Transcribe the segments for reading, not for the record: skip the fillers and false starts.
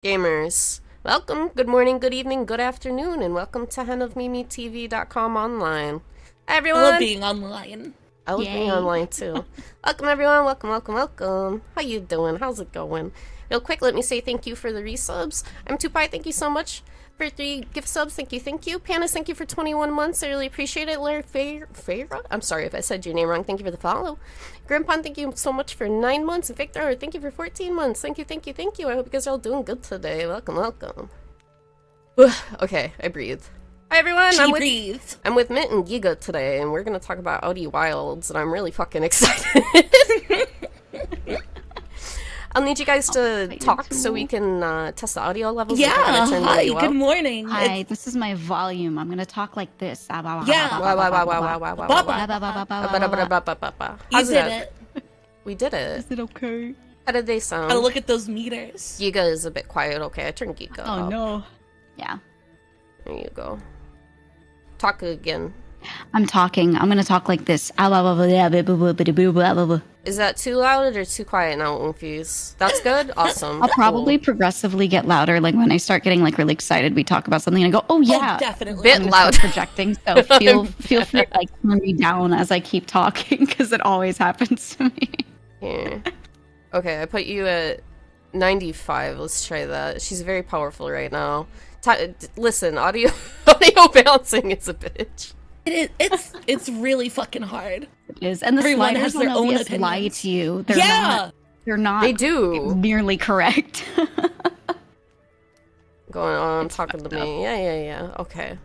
Gamers, welcome, good morning, good evening, good afternoon, and welcome to HenemimiTV.com online. Hi everyone! I love being online. I love being online too. Welcome everyone, welcome. How you doing? How's it going? Real quick, let me say thank you for the resubs. I'm Tupai, thank you so much for 3 gift subs, thank you. Panis, thank you for 21 months, I really appreciate it. Larry Feyra? I'm sorry if I said your name wrong, thank you for the follow. Grandpa, thank you so much for 9 months. And Victor, thank you for 14 months. Thank you. I hope you guys are all doing good today. Welcome. Okay, I breathe. Hi everyone, I'm with Mint and GEEGA today, and we're gonna talk about Outie Wilds, and I'm really fucking excited. I'll need you guys to talk so we can test the audio levels. Yeah, hi, good morning. Hi, this is my volume. I'm gonna talk like this. Yeah. How's You did it. We did it. Is it okay? How did they sound? Gotta look at those meters. GEEGA is a bit quiet. Okay, I turned GEEGA up. Oh no. Yeah. There you go. Talk again. I'm talking. I'm gonna talk like this. Is that too loud or too quiet now, Oomfies? That's good? Awesome. I'll probably progressively get louder. Like when I start getting like really excited, we talk about something and I go, "Oh yeah, Oh, definitely. Bit loud. projecting." So feel free to like turn me down as I keep talking because it always happens to me. Here. Okay, I put you at 95. Let's try that. She's very powerful right now. Listen, audio balancing is a bitch. It's really fucking hard. It is, and the Everyone sliders has their on own OBS lie opinions. to you. They're not. They do. Nearly correct. Going on, talking to me. Yeah. Okay.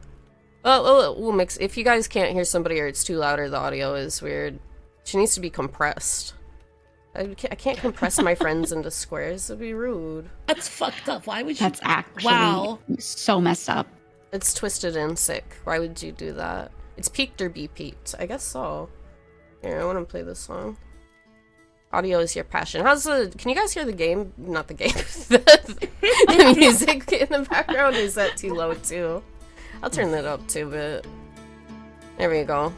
We'll mix. If you guys can't hear somebody or it's too loud or the audio is weird, she needs to be compressed. I can't compress my friends into squares. It'd be rude. That's fucked up. Why would you? That's actually so messed up. It's twisted and sick. Why would you do that? It's peaked or be peaked. I guess so. Here, I want to play this song. Audio is your passion. Can you guys hear the game? Not the game. the music in the background? Is that too low too? I'll turn that up too a bit. There we go.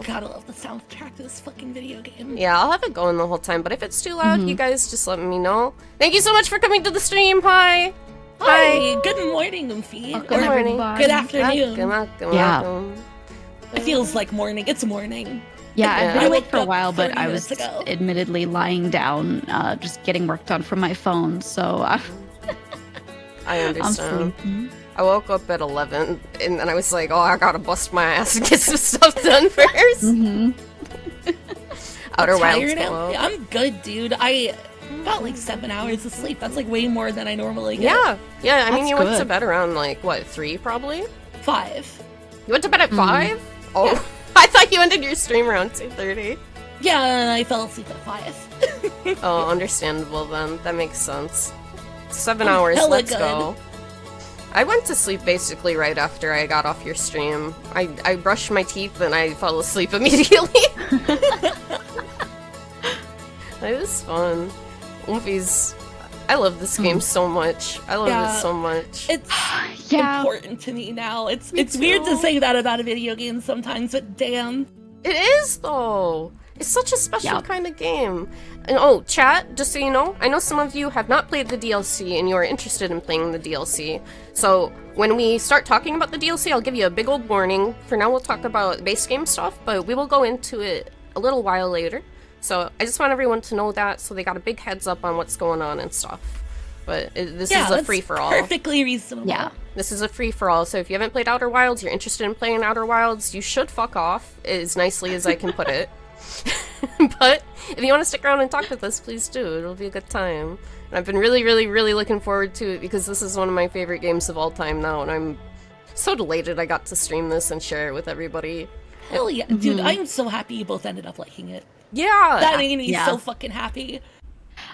Gotta love the soundtrack to this fucking video game. Yeah, I'll have it going the whole time, but if it's too loud, you guys just let me know. Thank you so much for coming to the stream. Hi. Hi. Good morning, Oomfie. Good morning. Good afternoon. Welcome. It feels like morning. It's morning. Yeah, I've been I awake woke for a up while, but 30 I was minutes ago. admittedly lying down, just getting work done from my phone, so I I'm understand. sleepy. I woke up at 11, and then I was like, oh, I gotta bust my ass and get some stuff done first. Outer Wilds. I'm good, dude. I got like 7 hours of sleep. That's like way more than I normally get. Yeah. I mean, That's you went to good. bed around like what, 3 probably? 5. You went to bed at 5? Oh, Yeah. I thought you ended your stream around 2:30. Yeah, I fell asleep at 5. Oh, understandable then. That makes sense. 7 I'm hours. hella Let's good. go. I went to sleep basically right after I got off your stream. I brushed my teeth and I fell asleep immediately. It was fun. Oomfies, I love this game so much. I love it so much. It's Yeah. important to me now. It's too. weird to say that about a video game sometimes, but damn. It is though. It's such a special kind of game. And oh, chat, just so you know, I know some of you have not played the DLC and you are interested in playing the DLC. So when we start talking about the DLC, I'll give you a big old warning. For now, we'll talk about base game stuff, but we will go into it a little while later. So I just want everyone to know that, so they got a big heads up on what's going on and stuff. But this is a free-for-all. Perfectly reasonable. Yeah. This is a free-for-all, so if you haven't played Outer Wilds, you're interested in playing Outer Wilds, you should fuck off, as nicely as I can put it. But if you want to stick around and talk with us, please do. It'll be a good time. And I've been really looking forward to it because this is one of my favorite games of all time now, and I'm so delighted I got to stream this and share it with everybody. Hell yeah. Dude, I'm so happy you both ended up liking it. Yeah! That made me so fucking happy.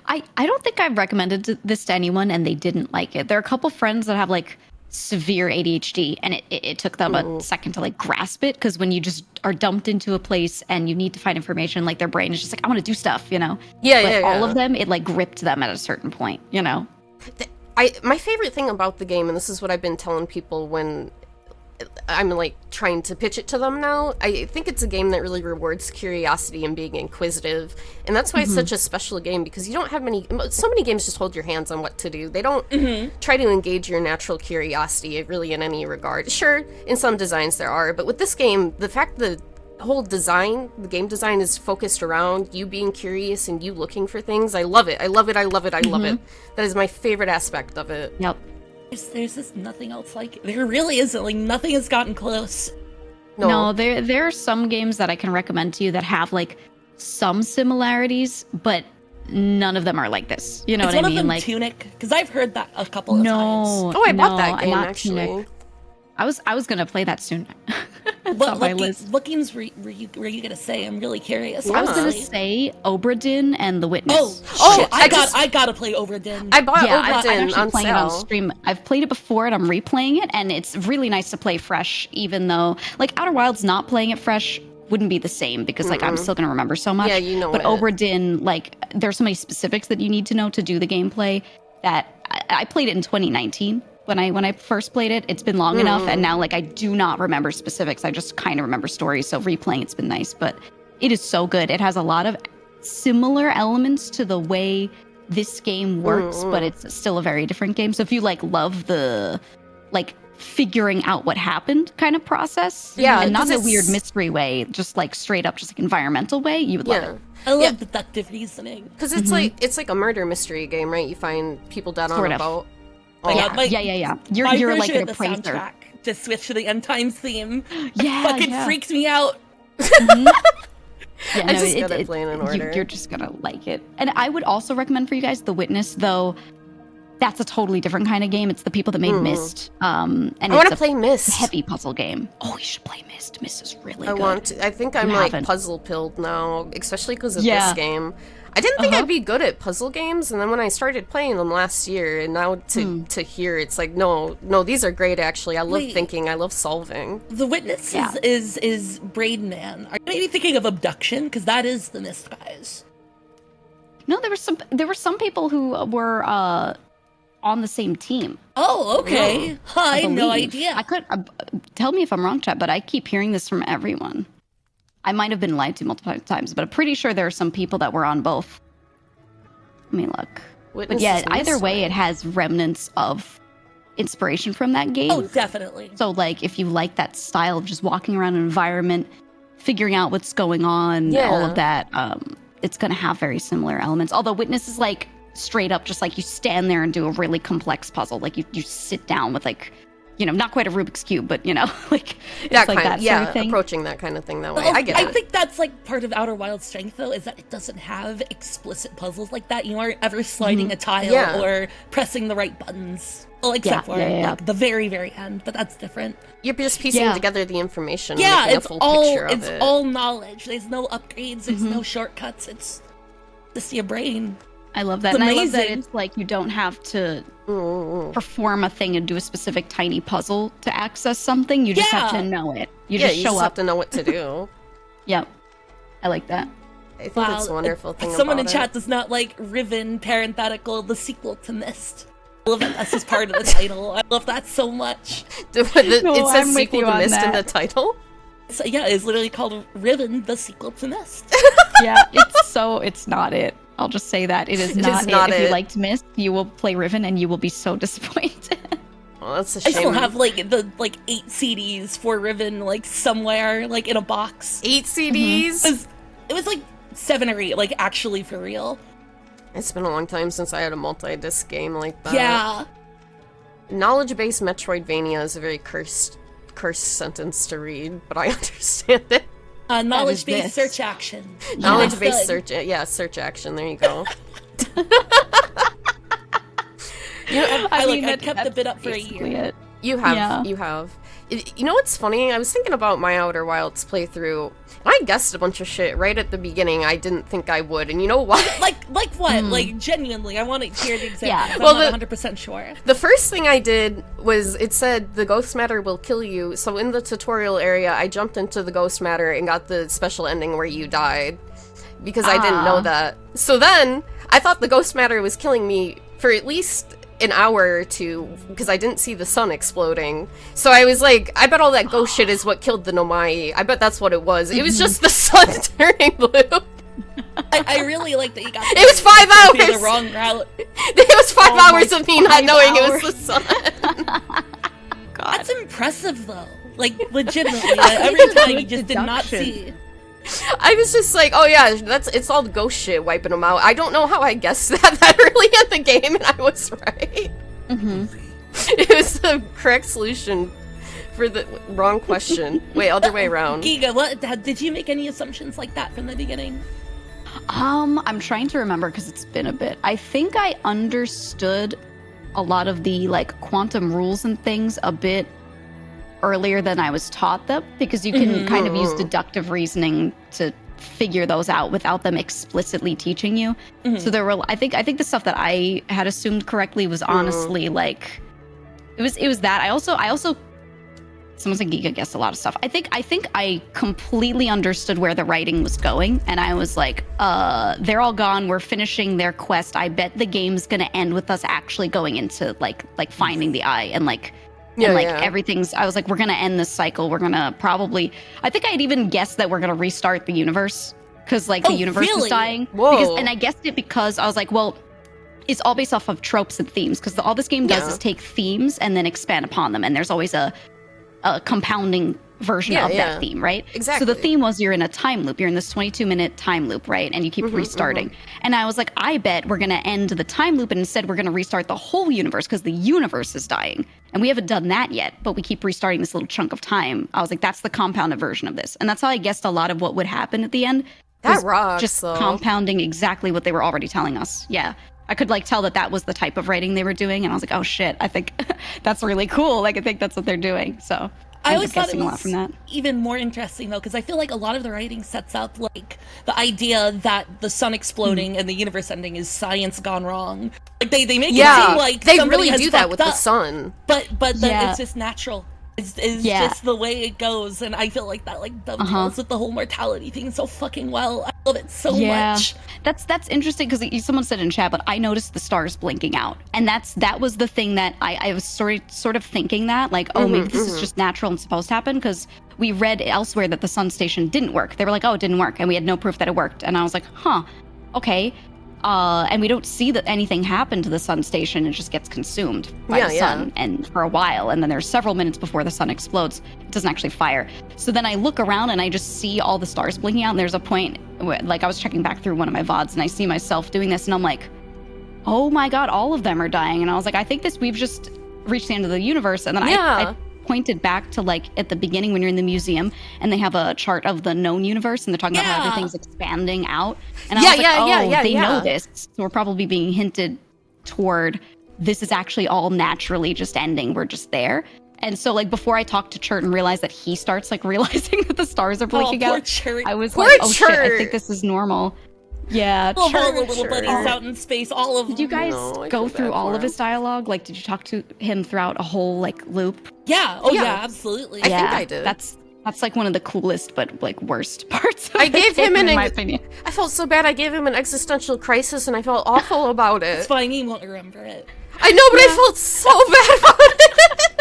I don't think I've recommended this to anyone and they didn't like it. There are a couple friends that have like severe ADHD and it took them a second to like grasp it, because when you just are dumped into a place and you need to find information, like their brain is just like, I want to do stuff, you know? But all of them, it like gripped them at a certain point, you know? My favorite thing about the game, and this is what I've been telling people when I'm like trying to pitch it to them now. I think it's a game that really rewards curiosity and being inquisitive, and that's why it's such a special game, because you don't have so many games just hold your hands on what to do. They don't try to engage your natural curiosity really in any regard. Sure, in some designs there are, but with this game, the fact the whole design, the game design, is focused around you being curious and you looking for things. I love it. I love it. I love it. I love it. That is my favorite aspect of it. Yep. There's just nothing else like it. There really isn't. Like, nothing has gotten close. No, there are some games that I can recommend to you that have like some similarities, but none of them are like this. You know It's what I one mean? of them Like Tunic, because I've heard that a couple of times. Oh, I bought that game, not actually. Tunic. I was gonna play that soon. It's What on my list. Lookings were you gonna say? I'm really curious. I was gonna honestly. say Obra Dinn and The Witness. Oh, shit! I I gotta play Overdin. I bought I'm Obra Dinn actually on playing it on sale. stream. I've played it before and I'm replaying it, and it's really nice to play fresh, even though like Outer Wilds not playing it fresh wouldn't be the same, because like I'm still gonna remember so much. Yeah, you know But it. Obra Dinn, like there's so many specifics that you need to know to do the gameplay that I played it in 2019 when I first played it. It's been long enough, and now like I do not remember specifics. I just kind of remember stories. So replaying it's been nice, but it is so good. It has a lot of similar elements to the way this game works, but it's still a very different game. So if you like love the like figuring out what happened kind of process, and not in a 'cause weird it's- mystery way, just like straight up, just like environmental way, you would love it. I love deductive reasoning. Because it's like a murder mystery game, right? You find people dead Sort on a of. boat. Like, Yeah, like, yeah. my You're like version an of the appraiser. soundtrack to switch to the end times theme. Yeah, Fucking yeah. freaks me out. Yeah, I just gotta play in order. You're just gonna like it. And I would also recommend for you guys The Witness, though. That's a totally different kind of game. It's the people that made Myst. And I want to it's play Myst. a heavy puzzle game. Oh, you should play Myst. Myst is really I good. want to. I think I'm You like haven't. puzzle pilled now, especially because of Yeah. this game. I didn't think I'd be good at puzzle games, and then when I started playing them last year, and now to hear it's like, no, these are great. Actually, I love Wait. thinking. I love solving. The Witness Yeah. is Braid Man. Are you maybe thinking of Abduction? Because that is the Mist guys. No, there were some people who were on the same team. Oh, okay. I had no believe. idea. I could tell me if I'm wrong, chat, but I keep hearing this from everyone. I might have been lied to multiple times, but I'm pretty sure there are some people that were on both. Let me look. Witness But yeah, is either Myst, way, right? it has remnants of inspiration from that game. Oh, definitely. So, like, if you like that style of just walking around an environment, figuring out what's going on, all Yeah. of that, it's going to have very similar elements. Although Witness is like straight up, just like you stand there and do a really complex puzzle. Like you sit down with like, you know, not quite a Rubik's Cube, but you know, like it's That like kind, that yeah, sort of thing. approaching that kind of thing that way. Well, I get it. think that's like part of Outer Wilds' strength, though, is that it doesn't have explicit puzzles like that. You aren't ever sliding a tile Yeah. or pressing the right buttons. Well, except for yeah. like the very, very end, but that's different. You're just piecing Yeah. together the information. and Yeah, making it's a full all picture of it. all knowledge. There's no upgrades. There's no shortcuts. It's just your brain. I love that. It's And I love that amazing. it's like you don't have to perform a thing and do a specific tiny puzzle to access something. You just have Yeah. to know it. You yeah, just you show just up. have to know what to do. Yep. I like that. I think that's a wonderful if thing someone about in chat it. does not like Riven parenthetical the sequel to Mist. I love that that's just part of the title. I love that so much. It says I'm with sequel you to on Myst in the that. title. So yeah, it's literally called Riven, the sequel to Mist. Yeah, it's not it. I'll just say that. It is not, not it. If it. you liked Myst, you will play Riven and you will be so disappointed. Well, that's a I shame. still have like the 8 CDs for Riven like somewhere like in a box. 8 CDs. It was like 7 or 8, like actually for real. It's been a long time since I had a multi-disc game like that. Yeah. Knowledge-based Metroidvania is a very cursed sentence to read, but I understand it. Knowledge-based this. search action. Knowledge-based Good. search action. There you go. I kept the bit up for a basically year. it. You have. Yeah. You have. You know what's funny? I was thinking about my Outer Wilds playthrough. I guessed a bunch of shit right at the beginning I didn't think I would, and you know why? Like what? Like genuinely, I want to hear the example. Yeah. 'cause Well, I'm not 100% sure. The first thing I did was, it said the ghost matter will kill you, so in the tutorial area I jumped into the ghost matter and got the special ending where you died, because I didn't know that. So then, I thought the ghost matter was killing me for at least an hour or two because I didn't see the sun exploding. So I was like, I bet all that ghost shit is what killed the Nomai. I bet that's what it was. It was just the sun turning blue. I really like that you got. It was 5 hours. The wrong route. It was 5 hours of me not knowing it was the sun. God. That's impressive, though. Like, legitimately, every time you just did not see. I was just like, oh yeah, it's all ghost shit wiping them out. I don't know how I guessed that early in the game, and I was right. It was the correct solution for the wrong question. Wait, other way around. Giga, what did you make any assumptions like that from the beginning? I'm trying to remember because it's been a bit. I think I understood a lot of the like quantum rules and things a bit earlier than I was taught them, because you can kind of use deductive reasoning to figure those out without them explicitly teaching you. So there were, I think the stuff that I had assumed correctly was honestly like, it was that. I also someone said Giga guessed a lot of stuff. I think I completely understood where the writing was going, and I was like, they're all gone, we're finishing their quest. I bet the game's gonna end with us actually going into like finding the eye and like everything's, I was like, we're gonna end this cycle. We're gonna probably, I think I'd even guessed that we're gonna restart the universe because like the universe was dying. And I guessed it because I was like, well, it's all based off of tropes and themes, because all this game does is take themes and then expand upon them, and there's always a compounding version of that theme, right? Exactly. So the theme was you're in a time loop. You're in this 22-minute time loop, right? And you keep restarting. And I was like, I bet we're going to end the time loop and instead we're going to restart the whole universe because the universe is dying. And we haven't done that yet, but we keep restarting this little chunk of time. I was like, that's the compounded version of this. And that's how I guessed a lot of what would happen at the end. That rocks, just though. compounding exactly what they were already telling us. Yeah. I could like tell that was the type of writing they were doing. And I was like, oh shit, I think that's really cool. Like, I think that's what they're doing. So I always thought it was even more interesting, though, because I feel like a lot of the writing sets up, like, the idea that the sun exploding and the universe ending is science gone wrong. Like, they make it seem like they somebody really has do that with up. the sun. But then it's just natural. It's just the way it goes, and I feel like that, like, dovetails with the whole mortality thing so fucking well. I love it so much. That's interesting, because someone said in chat, but I noticed the stars blinking out, and that was the thing that I was sort of thinking that, like, oh, maybe this is just natural and supposed to happen, because we read elsewhere that the sun station didn't work. They were like, oh, it didn't work, and we had no proof that it worked, and I was like, huh, okay. And we don't see that anything happen to the sun station. It just gets consumed by the sun and for a while. And then there's several minutes before the sun explodes. It doesn't actually fire. So then I look around and I just see all the stars blinking out. And there's a point where, like, I was checking back through one of my VODs and I see myself doing this and I'm like, oh my God, all of them are dying. And I was like, I think we've just reached the end of the universe. And then I pointed back to, like, at the beginning when you're in the museum and they have a chart of the known universe and they're talking about how everything's expanding out. And I was like, they know this. So we're probably being hinted toward this is actually all naturally just ending. We're just there. And so, like, before I talked to Chert and realized that he starts, like, realizing that the stars are blinking out, Chert. I was like, oh shit, I think this is normal. Yeah, all the little buddies out in space, all of them. Did you guys go through all of his dialogue? Like, did you talk to him throughout a whole, like, loop? Yeah. Oh, yeah, absolutely. I think I did. That's like one of the coolest but, like, worst parts of I gave him in my opinion. I felt so bad. I gave him an existential crisis and I felt awful about it. It's fine, he won't remember it. I know, but I felt so bad about it.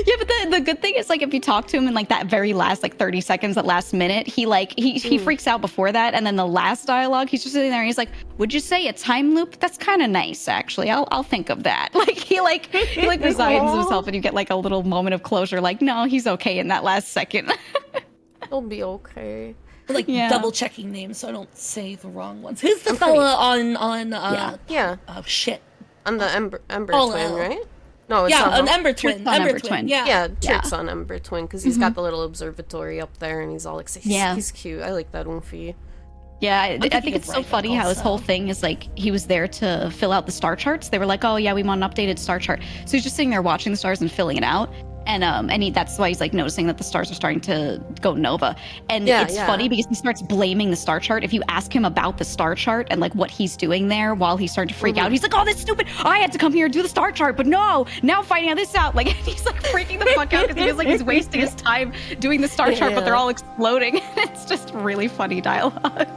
Yeah, but the good thing is, like, if you talk to him in, like, that very last, like, 30 seconds, that last minute, he freaks out before that, and then the last dialogue, he's just sitting there and he's like, would you say a time loop? That's kind of nice, actually. I'll think of that. Like, he resigns himself, and you get, like, a little moment of closure, like, no, he's okay in that last second. He'll be okay. Like, double checking names so I don't say the wrong ones. Who's the fella on oh shit. On the Ember Twin, right? No, it's an Ember Twin. Ember Twin. Yeah, Chirt's on Ember Twin because he's got the little observatory up there and he's all excited. He's cute. I like that Oomphy. Yeah, I think it's so funny how his whole thing is, like, he was there to fill out the star charts. They were like, oh yeah, we want an updated star chart. So he's just sitting there watching the stars and filling it out. And that's why he's, like, noticing that the stars are starting to go nova. And it's funny because he starts blaming the star chart. If you ask him about the star chart and, like, what he's doing there while he's starting to freak out, he's like, oh, that's stupid. I had to come here and do the star chart, but no, now I'm finding this out. Like, he's, like, freaking the fuck out because he feels like he's wasting his time doing the star chart, but they're all exploding. It's just really funny dialogue.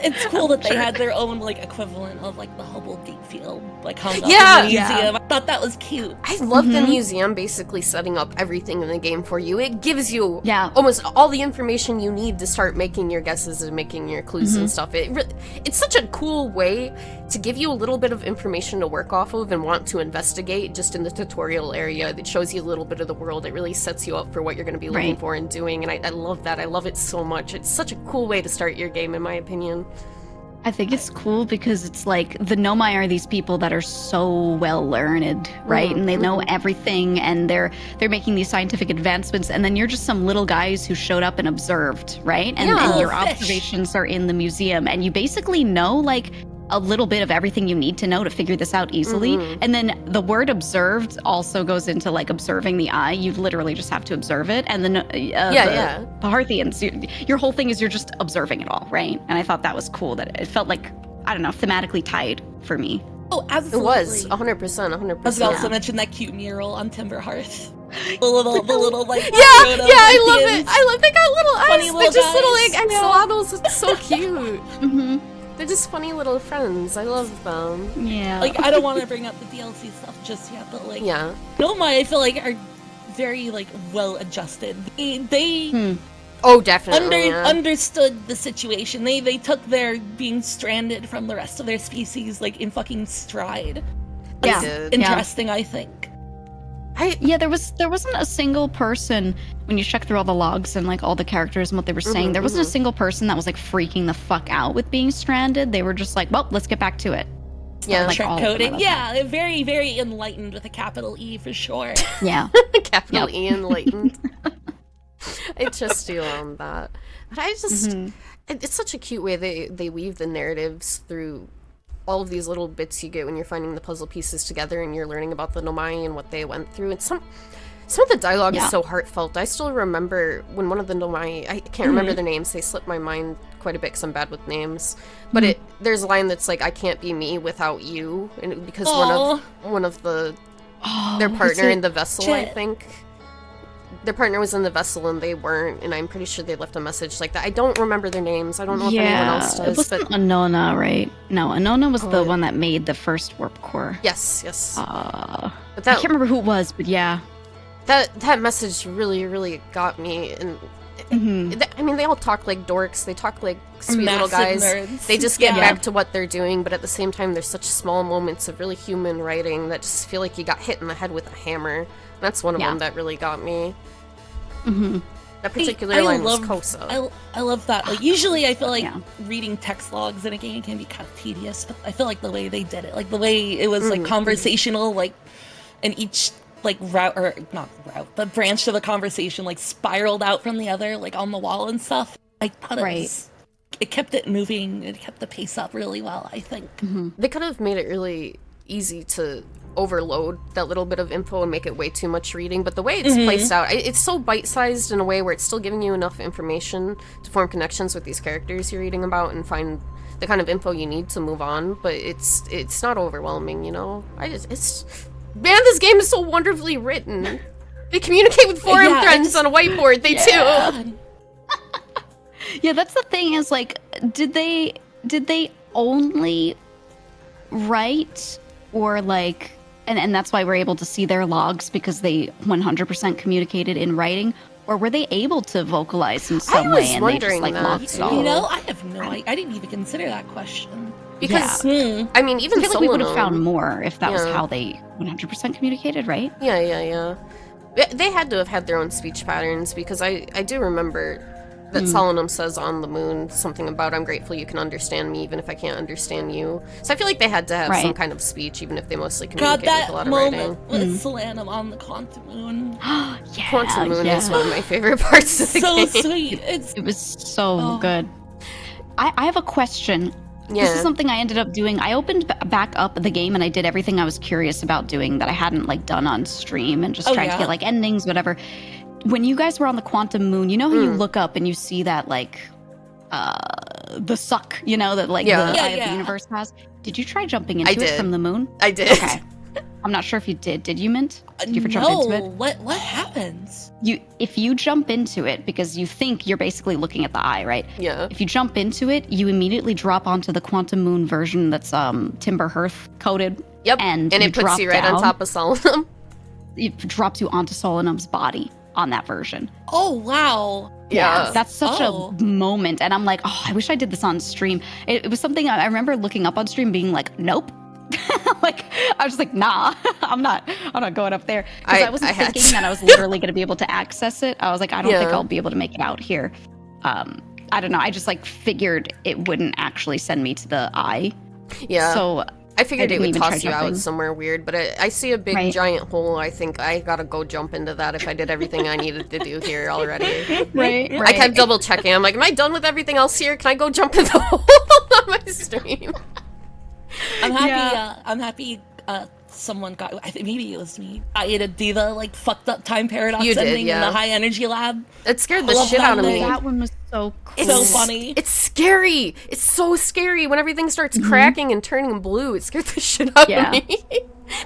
It's cool that they had their own like equivalent of like the Hubble Deep Field, like hung up Yeah. in the museum. I thought that was cute. I love the museum basically setting up everything in the game for you. It gives you Yeah. almost all the information you need to start making your guesses and making your clues and stuff. It's such a cool way to give you a little bit of information to work off of and want to investigate just in the tutorial area. It shows you a little bit of the world. It really sets you up for what you're going to be looking Right. for and doing, and I love that. I love it so much. It's such a cool way to start your game, in my opinion. I think it's cool because it's like the Nomai are these people that are so well learned, right? And they know everything, and they're making these scientific advancements, and then you're just some little guys who showed up and observed, right? And your observations are in the museum, and you basically know like a little bit of everything you need to know to figure this out easily. And then the word observed also goes into like observing the eye. You literally just have to observe it. And then the Parthians, your whole thing is you're just observing it all, right? And I thought that was cool that it felt like, I don't know, thematically tied for me. Oh, absolutely. It was 100%. I was also mention that cute mural on Timber Hearth. The little like I love it. I love they got little eyes. Funny They're little just little guys. like axolotls. It's so cute. They're just funny little friends. I love them. Yeah. Like, I don't want to bring up the DLC stuff just yet, but like, Nomai, I feel like are very like well adjusted. They Oh, definitely. understood the situation. They took their being stranded from the rest of their species like in fucking stride. Yeah. Did. Interesting, I think. There wasn't a single person when you check through all the logs and like all the characters and what they were saying. There wasn't a single person that was like freaking the fuck out with being stranded. They were just like, well, let's get back to it. Yeah, like Trick all of coding. them. Yeah, very, very enlightened with a capital E for sure. Yeah. Capital E enlightened. I just do on that. But I just, it's such a cute way they weave the narratives through all of these little bits you get when you're finding the puzzle pieces together and you're learning about the Nomai and what they went through. And some of the dialogue is so heartfelt. I still remember when one of the Nomai, I can't remember their names, they slipped my mind quite a bit because I'm bad with names. But there's a line that's like, I can't be me without you. And because one of their partner in the vessel, I think. Their partner was in the vessel and they weren't, and I'm pretty sure they left a message like that. I don't remember their names. I don't know if anyone else does. It wasn't Anona, right? No, Anona was the one that made the first warp core. Yes. But I can't remember who it was, but yeah. That message really got me, and I mean, they all talk like dorks. They talk like sweet little guys. Nerds. They just get back to what they're doing, but at the same time, there's such small moments of really human writing that just feel like you got hit in the head with a hammer. That's one of them that really got me. That particular line was Kosa. I love that. Like, usually I feel like reading text logs in a game can be kind of tedious, but I feel like the way they did it, like the way it was like conversational, like, and each like the branch of the conversation like spiraled out from the other, like on the wall and stuff. I thought it kept it moving. It kept the pace up really well, I think. They could have made it really easy to overload that little bit of info and make it way too much reading, but the way it's placed out, it's so bite-sized in a way where it's still giving you enough information to form connections with these characters you're reading about and find the kind of info you need to move on, but it's not overwhelming, you know? Man, this game is so wonderfully written. They communicate with forum friends on a whiteboard, they do! Yeah, that's the thing is, like, did they only write, or like, and that's why we're able to see their logs because they 100% communicated in writing, or were they able to vocalize in some way and they just like lost it all? You know, I have no idea. I didn't even consider that question. Because, I mean, even I feel like we would have Solonum- found more if that was how they 100% communicated, right? Yeah. They had to have had their own speech patterns because I do remember that Solonum says on the moon something about, I'm grateful you can understand me even if I can't understand you. So I feel like they had to have some kind of speech even if they mostly communicate with a lot of writing. With Solanum on the Quantum Moon. Quantum Moon is one of my favorite parts of the game. So sweet. It was so good. I have a question. Yeah. This is something I ended up doing. I opened back up the game and I did everything I was curious about doing that I hadn't like done on stream and just tried to get like endings, whatever. When you guys were on the Quantum Moon, you know how you look up and you see that like the suck, you know, that like the Eye of the Universe has? Did you try jumping into it from the moon? I did. Okay. I'm not sure if you did. Did you, Mint? Did you ever jump into it? What happens? If you jump into it, because you think you're basically looking at the eye, right? Yeah. If you jump into it, you immediately drop onto the Quantum Moon version that's Timber Hearth coated. Yep. And it puts you right on top of Solemn. It drops you onto Solemn's body on that version. Oh, wow. Yeah. That's such a moment. And I'm like, oh, I wish I did this on stream. It was something I remember looking up on stream being like, nope. Like, I was just like, nah, I'm not going up there. Because I wasn't thinking that I was literally going to be able to access it. I was like, I don't think I'll be able to make it out here. I don't know. I just like figured it wouldn't actually send me to the eye. Yeah. So I figured it would toss you out somewhere weird, but I see a big giant hole. I think I gotta go jump into that if I did everything I needed to do here already. Right. I kept double checking. I'm like, am I done with everything else here? Can I go jump in the hole on my stream? I'm happy. I'm happy. Someone got. I think maybe it was me. I had to do the like fucked up time paradox ending in the high energy lab. It scared the shit out of me. That one was so cool. It's so funny. It's scary. It's so scary when everything starts cracking and turning blue. It scared the shit out of me.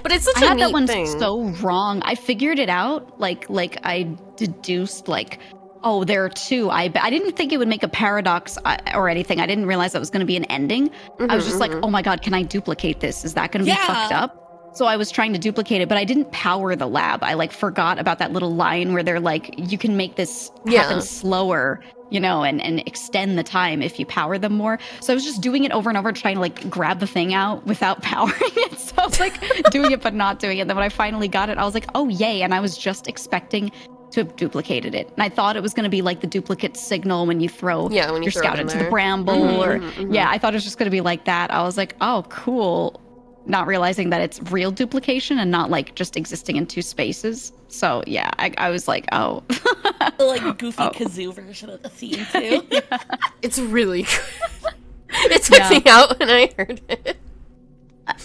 But it's such a neat thing. I had that one so wrong. I figured it out. Like I deduced like, oh, there are two. I didn't think it would make a paradox or anything. I didn't realize that was going to be an ending. I was just like, oh my god, can I duplicate this? Is that going to be fucked up? So I was trying to duplicate it, but I didn't power the lab. I like forgot about that little line where they're like, you can make this happen slower, you know, and extend the time if you power them more. So I was just doing it over and over, trying to like grab the thing out without powering it. So I was like doing it, but not doing it. And then when I finally got it, I was like, oh, yay. And I was just expecting to have duplicated it. And I thought it was going to be like the duplicate signal when you throw your scout into the bramble I thought it was just going to be like that. I was like, oh, cool. Not realizing that it's real duplication and not like just existing in two spaces. So yeah, I was like, oh. The like goofy kazoo version of the theme too. It's really good. It took me out when I heard it.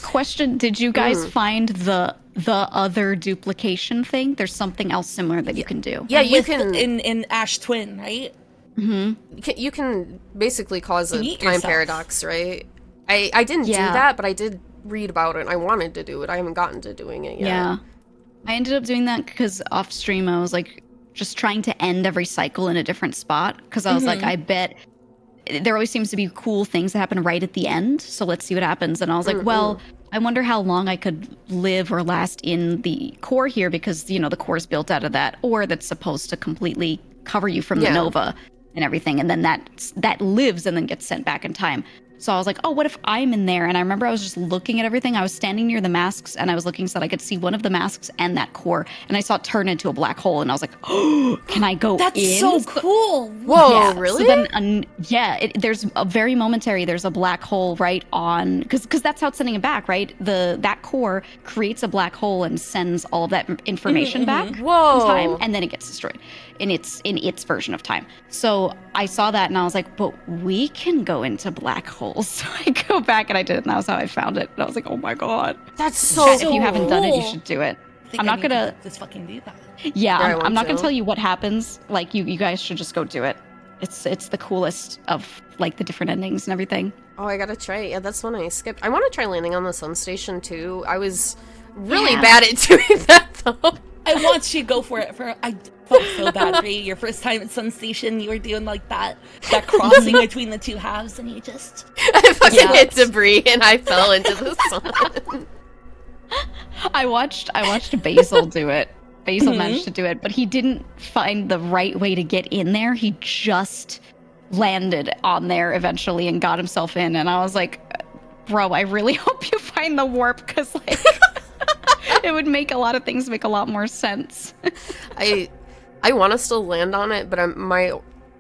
Question, did you guys find the other duplication thing? There's something else similar that you can do. Yeah, you can in Ash Twin, right? You can basically cause a time paradox, right? I didn't do that, but I did read about it. I wanted to do it. I haven't gotten to doing it yet. Yeah. I ended up doing that because off stream I was like just trying to end every cycle in a different spot because I was like, I bet there always seems to be cool things that happen right at the end. So let's see what happens. And I was like, well, I wonder how long I could live or last in the core here because, you know, the core is built out of that ore that's supposed to completely cover you from the nova and everything. And then that lives and then gets sent back in time. So I was like, oh, what if I'm in there? And I remember I was just looking at everything. I was standing near the masks and I was looking so that I could see one of the masks and that core. And I saw it turn into a black hole. And I was like, oh, can I go in? That's so cool. Whoa, really? So then, there's a very momentary, there's a black hole right on, because that's how it's sending it back, right? That core creates a black hole and sends all of that information back in time. And then it gets destroyed in its version of time. So I saw that and I was like, but we can go into black holes. So I go back and I did it, and that was how I found it. And I was like, oh my god. That's so If you haven't done it, you should do it. I'm not gonna just fucking do that. Yeah, I'm not gonna tell you what happens. Like you guys should just go do it. It's the coolest of like the different endings and everything. Oh, I gotta try it. Yeah, that's one I skipped. I want to try landing on the sun station too. I was really bad at doing that though. I want you to go for it. I felt so bad for you. Your first time at Sun Station, you were doing like that crossing between the two halves, and you just I fucking hit debris and I fell into the sun. I watched Basil do it. Basil managed to do it, but he didn't find the right way to get in there. He just landed on there eventually and got himself in, and I was like, bro, I really hope you find the warp because like it would make a lot of things make a lot more sense. I want to still land on it, but my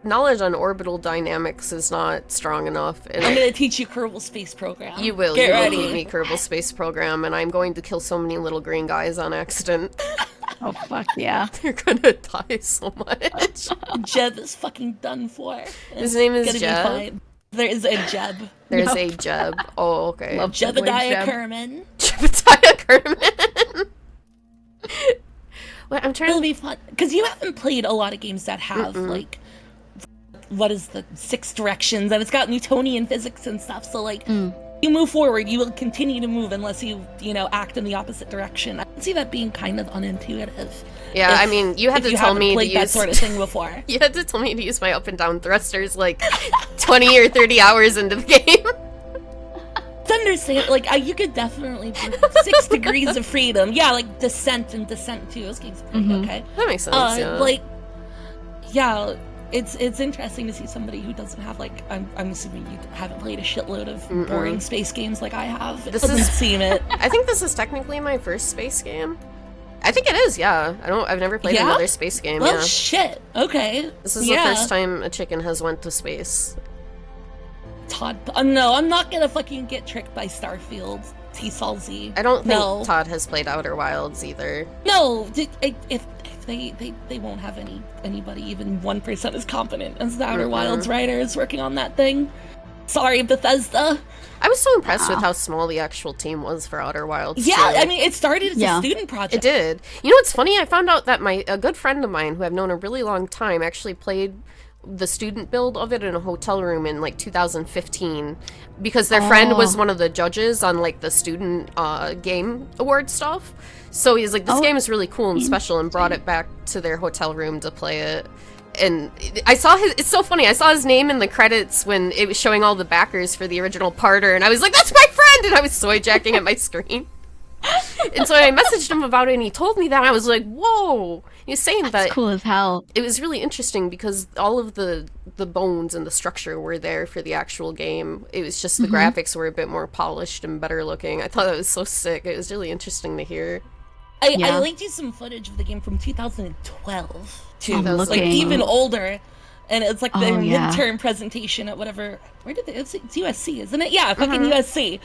knowledge on orbital dynamics is not strong enough. And I'm going to teach you Kerbal Space Program. You will. Get ready. Teach me Kerbal Space Program, and I'm going to kill so many little green guys on accident. Oh, fuck yeah. They're going to die so much. Jeb is fucking done for. His name is Jeb? There is a Jeb. There's a Jeb. Oh, okay. Love Jebediah Kerman. Jebediah Kerman. Well, I'm trying It'll be fun. Because you haven't played a lot of games that have, like, what is the 6 directions? And it's got Newtonian physics and stuff. So, like, you move forward, you will continue to move unless you act in the opposite direction. I can see that being kind of unintuitive. Yeah, I mean, you had to tell me to use that sort of thing before. You had to tell me to use my up and down thrusters like 20 or 30 hours into the game. It's understandable. Like, you could definitely do 6 degrees of freedom. Yeah, like Descent and Descent 2. Those games are pretty okay. That makes sense. It's interesting to see somebody who doesn't have I'm assuming you haven't played a shitload of boring space games like I have. I've seen it. I think this is technically my first space game. I think it is, yeah. I've never played another space game. Well, shit. Okay. This is the first time a chicken has went to space. Todd, no, I'm not gonna fucking get tricked by Starfield. T-Salzy. I don't think Todd has played Outer Wilds either. No, if they won't have anybody even 1% as competent as the Outer Wilds writers working on that thing. Sorry, Bethesda. I was so impressed with how small the actual team was for Outer Wilds. Yeah, I mean, it started as a student project. It did. You know what's funny? I found out that a good friend of mine who I've known a really long time actually played the student build of it in a hotel room in 2015 because their friend was one of the judges on the student game award stuff. So he's like, this game is really cool and special, and brought it back to their hotel room to play it. And I saw it's so funny, I saw his name in the credits when it was showing all the backers for the original parter, and I was like, that's my friend! And I was soy jacking at my screen. And so I messaged him about it, and he told me that, and I was like, whoa! He was saying that's cool as hell. It was really interesting because all of the bones and the structure were there for the actual game. It was just the graphics were a bit more polished and better looking. I thought that was so sick. It was really interesting to hear. I linked you some footage of the game from 2012 too. That was even older, and it's the midterm presentation at whatever. Where did it's USC, isn't it? Yeah, fucking USC.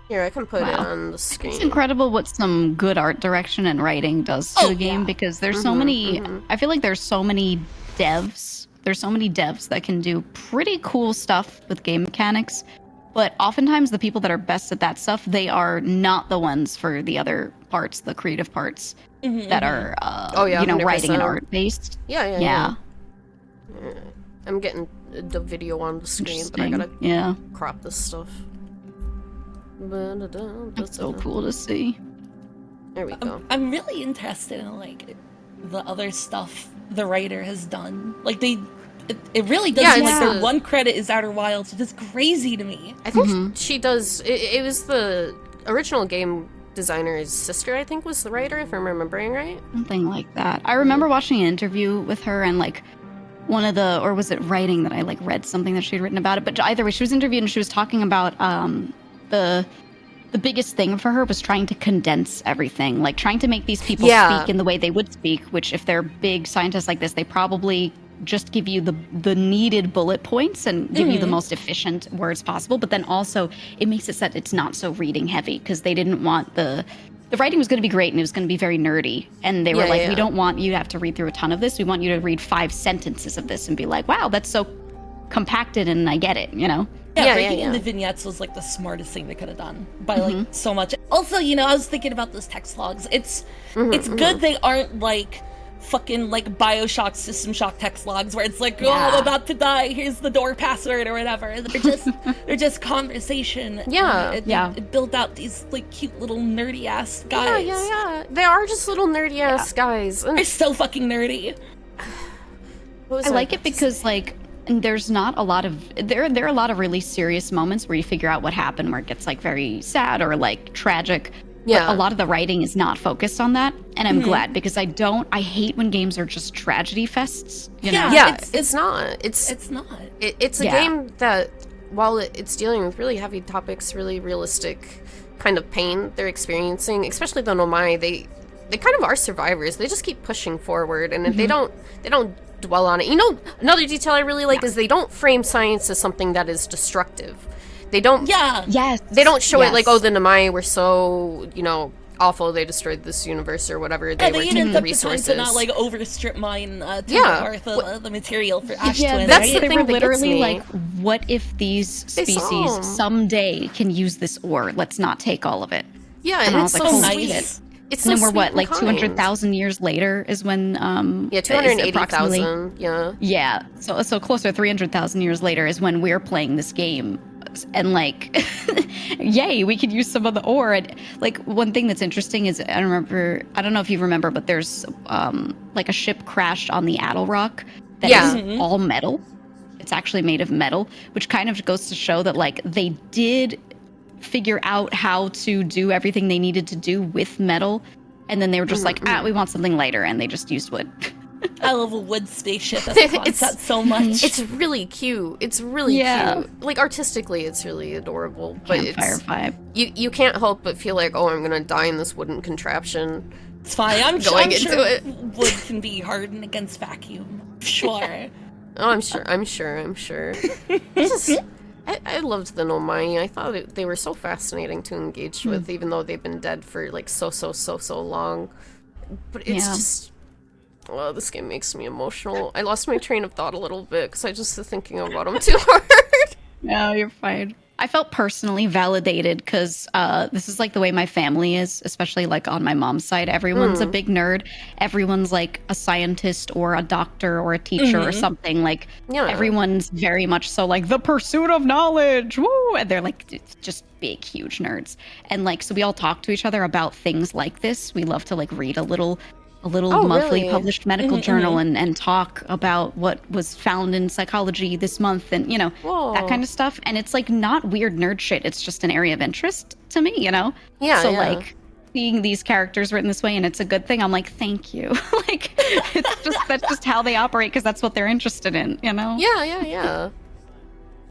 Here, I can put it on the screen. It's incredible what some good art direction and writing does to a game because there's so many. I feel like there's so many devs. There's so many devs that can do pretty cool stuff with game mechanics, but oftentimes the people that are best at that stuff, they are not the ones for the other parts, the creative parts that are, writing and art based. Yeah. I'm getting the video on the screen, but I gotta crop this stuff. That's so cool to see. There we go. I'm really interested in the other stuff the writer has done. It really does seem like their one credit is Outer Wilds, which is crazy to me. I think she does. It was the original game designer's sister, I think, was the writer, if I'm remembering right. Something like that. I remember watching an interview with her and one of the, or was it writing that I read something that she'd written about it, but either way, she was interviewed and she was talking about the biggest thing for her was trying to condense everything, trying to make these people speak in the way they would speak, which if they're big scientists like this, they probably just give you the needed bullet points and give you the most efficient words possible. But then also it makes it so that it's not so reading heavy because they didn't want the writing was going to be great and it was going to be very nerdy. And they were we don't want you to have to read through a ton of this. We want you to read 5 sentences of this and be like, wow, that's so compacted and I get it, breaking in the vignettes was the smartest thing they could have done by so much. Also, I was thinking about those text logs. It's good they aren't fucking BioShock System Shock text logs where it's I'm about to die, here's the door password or whatever. They're just conversation. It built out these cute little nerdy ass guys. Yeah. They are just little nerdy ass guys. They're so fucking nerdy. I like it because there's not a lot of there are a lot of really serious moments where you figure out what happened, where it gets very sad or tragic. But a lot of the writing is not focused on that, and I'm glad because I hate when games are just tragedy fests. You know? It's not. It's not. It's a game that, while it's dealing with really heavy topics, really realistic kind of pain they're experiencing, especially the Nomai, they kind of are survivors. They just keep pushing forward, and they don't dwell on it. Another detail I really like is they don't frame science as something that is destructive. They don't. They don't show it the Nomai were so awful. They destroyed this universe or whatever. They were taking the resources. To not overstrip mine the material for Ash Twin. That's the they thing were that literally gets me. what if these species someday can use this ore? Let's not take all of it. Yeah, and it's so nice. It's and then we're 200,000 years later is when 280,000. So closer 300,000 years later is when we're playing this game ores, and like, yay, we could use some of the ore. And like one thing that's interesting is I don't know if you remember, but there's like a ship crashed on the Addle Rock that is all metal. It's actually made of metal, which kind of goes to show that like they did figure out how to do everything they needed to do with metal, and then they were just like, we want something lighter, and they just used wood. I love a wood spaceship as a concept so much. It's really cute. It's really cute. Like artistically, it's really adorable. But Campfire vibe. You can't help but feel like, oh, I'm gonna die in this wooden contraption. It's fine. I'm going sure into it. Wood can be hardened against vacuum. Sure. Oh, I'm sure. I loved the Nomai. I thought they were so fascinating to engage with, even though they've been dead for like so long. But it's just, oh, this game makes me emotional. I lost my train of thought a little bit because I just was thinking about them too hard. No, you're fine. I felt personally validated because this is like the way my family is, especially like on my mom's side. Everyone's a big nerd. Everyone's like a scientist or a doctor or a teacher or something. Like everyone's very much so like the pursuit of knowledge. Woo! And they're like just big, huge nerds. And like, so we all talk to each other about things like this. We love to like read a little monthly published medical journal and talk about what was found in psychology this month and, you know, that kind of stuff. And it's like not weird nerd shit. It's just an area of interest to me, you know? So like seeing these characters written this way and it's a good thing, I'm like, thank you. Like, that's just how they operate because that's what they're interested in, you know? Yeah.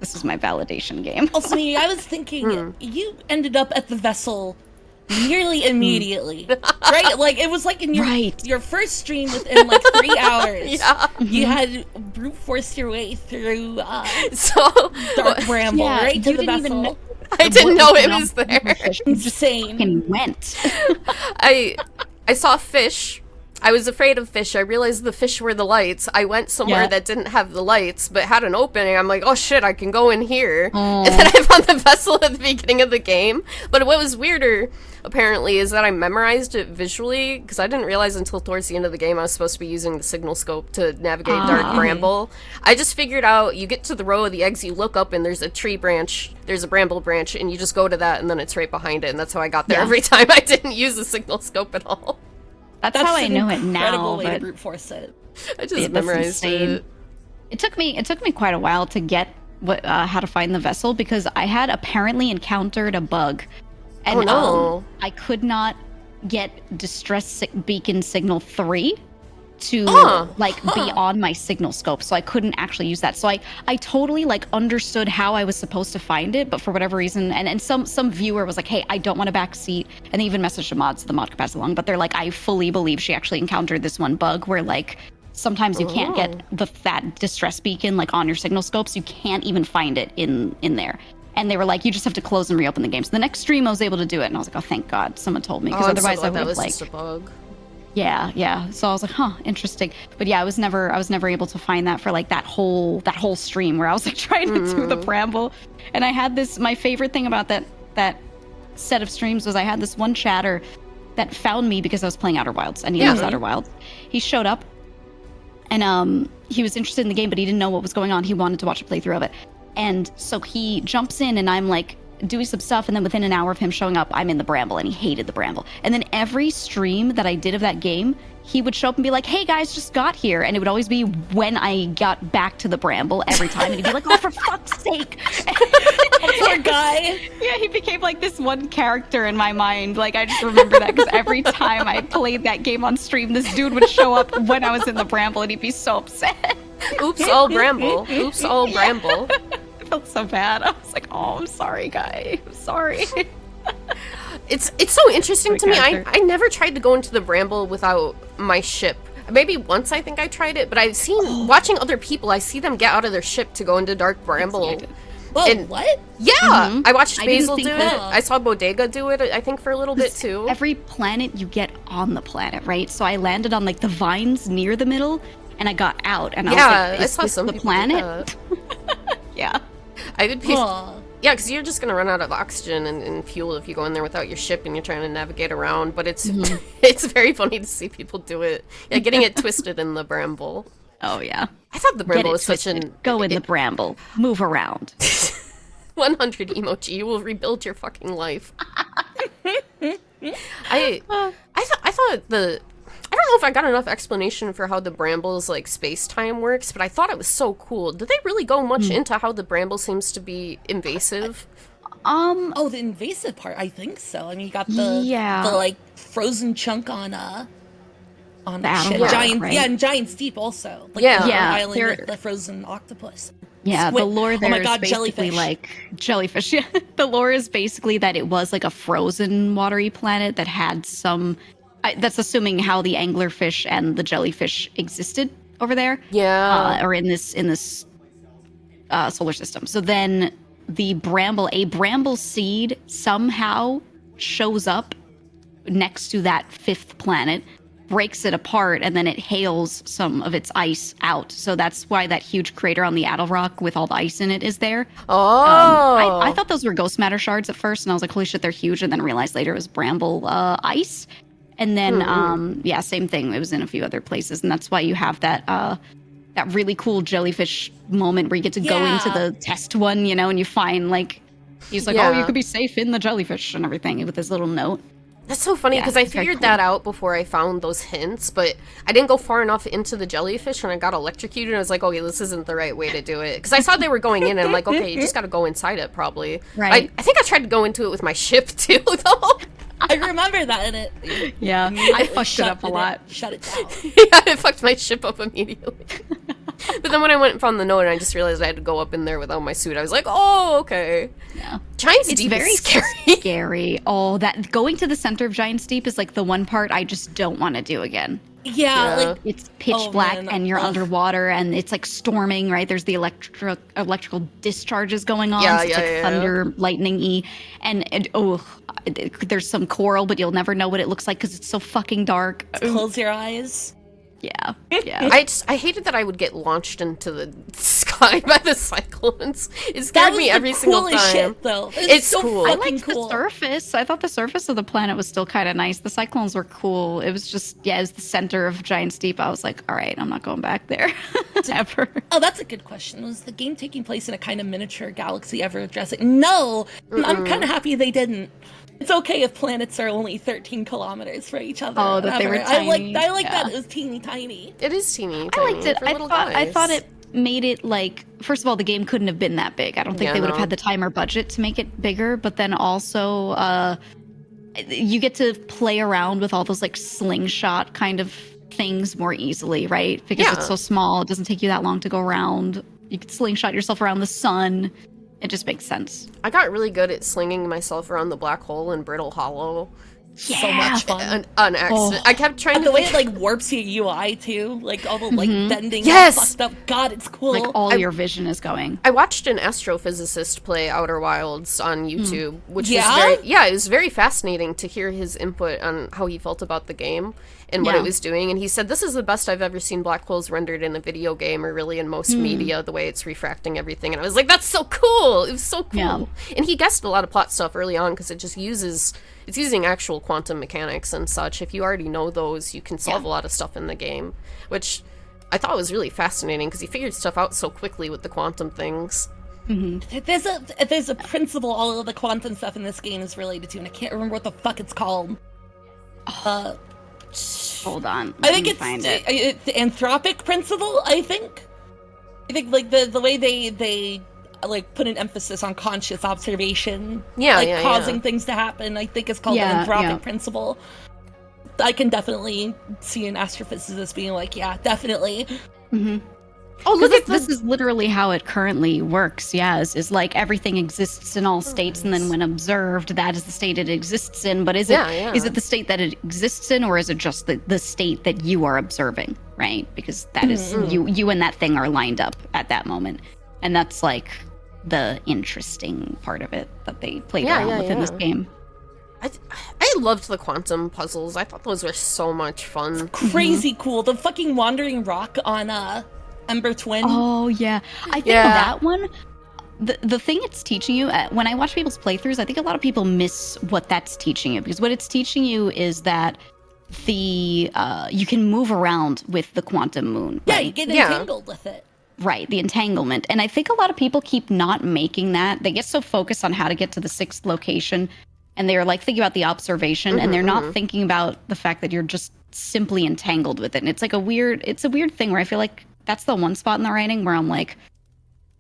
This is my validation game. Also, I was thinking, you ended up at the vessel nearly immediately, right? Like it was like in your first stream within like 3 hours. You had brute forced your way through Dark Bramble right to the vessel. I didn't know it was there. Insane. And went. I saw fish. I was afraid of fish. I realized the fish were the lights. I went somewhere that didn't have the lights, but had an opening. I'm like, oh shit, I can go in here. And then I found the vessel at the beginning of the game. But what was weirder, apparently, is that I memorized it visually, because I didn't realize until towards the end of the game I was supposed to be using the signal scope to navigate Dark Bramble. I just figured out, you get to the row of the eggs, you look up, and there's a tree branch, there's a bramble branch, and you just go to that, and then it's right behind it, and that's how I got there every time. I didn't use the signal scope at all. That's how I know it now. Way to brute force it. I just memorized it. It took me quite a while to get how to find the vessel because I had apparently encountered a bug, and I could not get distress beacon signal 3 to be on my signal scope, so I couldn't actually use that. So I totally like understood how I was supposed to find it, but for whatever reason, and some viewer was like, hey, I don't want a back seat, and they even messaged the mods, so the mod could pass along, but they're like, I fully believe she actually encountered this one bug where like sometimes you can't get that distress beacon like on your signal scopes, you can't even find it in there. And they were like, you just have to close and reopen the game. So the next stream I was able to do it, and I was like, oh, thank God someone told me, because otherwise I would have like just a bug. Yeah. So I was like, huh, interesting. But yeah, I was never able to find that for like that whole stream where I was like trying to do the bramble. And I had my favorite thing about that set of streams was I had this one chatter that found me because I was playing Outer Wilds, and he loves Outer Wilds. He showed up and he was interested in the game, but he didn't know what was going on. He wanted to watch a playthrough of it. And so he jumps in and I'm like doing some stuff, and then within an hour of him showing up, I'm in the bramble, and he hated the bramble. And then every stream that I did of that game, he would show up and be like, hey guys, just got here, and it would always be when I got back to the bramble every time, and he'd be like, oh, for fuck's sake. Poor guy. Yeah, he became like this one character in my mind. Like, I just remember that because every time I played that game on stream, this dude would show up when I was in the bramble, and he'd be so upset. Oops, all bramble. Oops, all bramble. I felt so bad. I was like, oh, I'm sorry, guy. I'm sorry. It's so interesting to me. I never tried to go into the bramble without my ship. Maybe once I think I tried it, but I've seen, watching other people, I see them get out of their ship to go into Dark Bramble. Whoa, what? Yeah! I watched Basil do it. I saw Bodega do it, I think, for a little bit, too. Every planet you get on the planet, right? So I landed on, like, the vines near the middle, and I got out, and I was like, is this the planet? Yeah. I would be... Yeah, because you're just going to run out of oxygen and fuel if you go in there without your ship and you're trying to navigate around, but it's it's very funny to see people do it. Yeah, getting it twisted in the bramble. Oh, yeah. I thought the bramble was such an... Go in the bramble. Move around. 100 emoji. You will rebuild your fucking life. I thought I don't know if I got enough explanation for how the Bramble's like space-time works, but I thought it was so cool. Did they really go much into how the Bramble seems to be invasive? Oh, the invasive part, I think so. I mean, you got the like frozen chunk on the shit. rock, Giant, right? yeah, and Giant Steep also. Like Yeah. the island with the frozen octopus. Yeah, Squid. the lore there Oh my is God, basically jellyfish. like jellyfish. Yeah, the lore is basically that it was like a frozen watery planet that had some. That's assuming how the anglerfish and the jellyfish existed over there. Yeah. Or in this solar system. So then a bramble seed somehow shows up next to that fifth planet, breaks it apart, and then it hails some of its ice out. So that's why that huge crater on the Addle Rock with all the ice in it is there. Oh. I thought those were ghost matter shards at first, and I was like, holy shit, they're huge, and then realized later it was bramble ice. And then, same thing. It was in a few other places, and that's why you have that that really cool jellyfish moment where you get to go into the test one, and you find like he's like, oh, you could be safe in the jellyfish and everything with this little note. That's so funny because I figured that out before I found those hints, but I didn't go far enough into the jellyfish when I got electrocuted. And I was like, okay, this isn't the right way to do it. Because I saw they were going in, and I'm like, okay, you just got to go inside it probably. Right. I think I tried to go into it with my ship too, though. I remember that in it. Yeah, I fucked it up a lot. Shut it down. Yeah, I fucked my ship up immediately. But then when I went and found the note and I just realized I had to go up in there without my suit, I was like, oh, okay. Yeah. Giant It's Steep very is scary. scary. Oh, that going to the center of Giant Steep is like the one part I just don't want to do again. Yeah, like It's pitch black and you're underwater and it's like storming, right? There's the electrical discharges going on. So it's like thunder, lightning-y. And there's some coral, but you'll never know what it looks like because it's so fucking dark. close your eyes. Yeah. I hated that I would get launched into the sky by the cyclones. It scared me every single time. Shit, though. It's so cool. I fucking liked cool. the surface. I thought the surface of the planet was still kind of nice. The cyclones were cool. It was just, it was the center of Giant Steep. I was like, all right, I'm not going back there ever. Oh, that's a good question. Was the game taking place in a kind of miniature galaxy ever addressing? No, I'm kind of happy they didn't. It's okay if planets are only 13 kilometers from each other. Oh, that they were tiny. I like that it was teeny tiny. It is teeny. I liked it. For I little thought guys. it made it like, first of all, the game couldn't have been that big. I don't think they would have had the time or budget to make it bigger. But then also, you get to play around with all those like slingshot kind of things more easily, right? Because it's so small, it doesn't take you that long to go around. You can slingshot yourself around the sun. It just makes sense. I got really good at slinging myself around the black hole in Brittle Hollow. Yeah. So much fun. On accident. I kept trying And to the way it like warps your UI too, like all the like bending, Yes! all fucked up. God, it's cool. Like all your vision is going. I watched an astrophysicist play Outer Wilds on YouTube, which was Yeah? it was very fascinating to hear his input on how he felt about the game and what it was doing. And he said, this is the best I've ever seen black holes rendered in a video game or really in most media, the way it's refracting everything. And I was like, that's so cool. It was so cool. Yeah. And he guessed a lot of plot stuff early on because it just it's using actual quantum mechanics and such. If you already know those, you can solve a lot of stuff in the game, which I thought was really fascinating because he figured stuff out so quickly with the quantum things. There's a principle all of the quantum stuff in this game is related to, and I can't remember what the fuck it's called. Hold on. I think it's the anthropic principle. I think like the way they like put an emphasis on conscious observation, causing things to happen. I think it's called the anthropic principle. I can definitely see an astrophysicist being like, yeah, definitely. Oh, look at this is literally how it currently works. Is like everything exists in all states, and then when observed, that is the state it exists in. But is it the state that it exists in, or is it just the state that you are observing, right? Because that is you and that thing are lined up at that moment, and that's like the interesting part of it that they played around with in this game. I loved the quantum puzzles. I thought those were so much fun. Crazy cool. The fucking wandering rock on Ember Twin. Oh yeah, I think that one. The thing it's teaching you, when I watch people's playthroughs, I think a lot of people miss what that's teaching you, because what it's teaching you is that you can move around with the quantum moon. Yeah, right? you get entangled with it. Right, the entanglement. And I think a lot of people keep not making that. They get so focused on how to get to the sixth location, and they're like thinking about the observation, and they're not thinking about the fact that you're just simply entangled with it. And it's like a weird thing where I feel like that's the one spot in the writing where I'm like,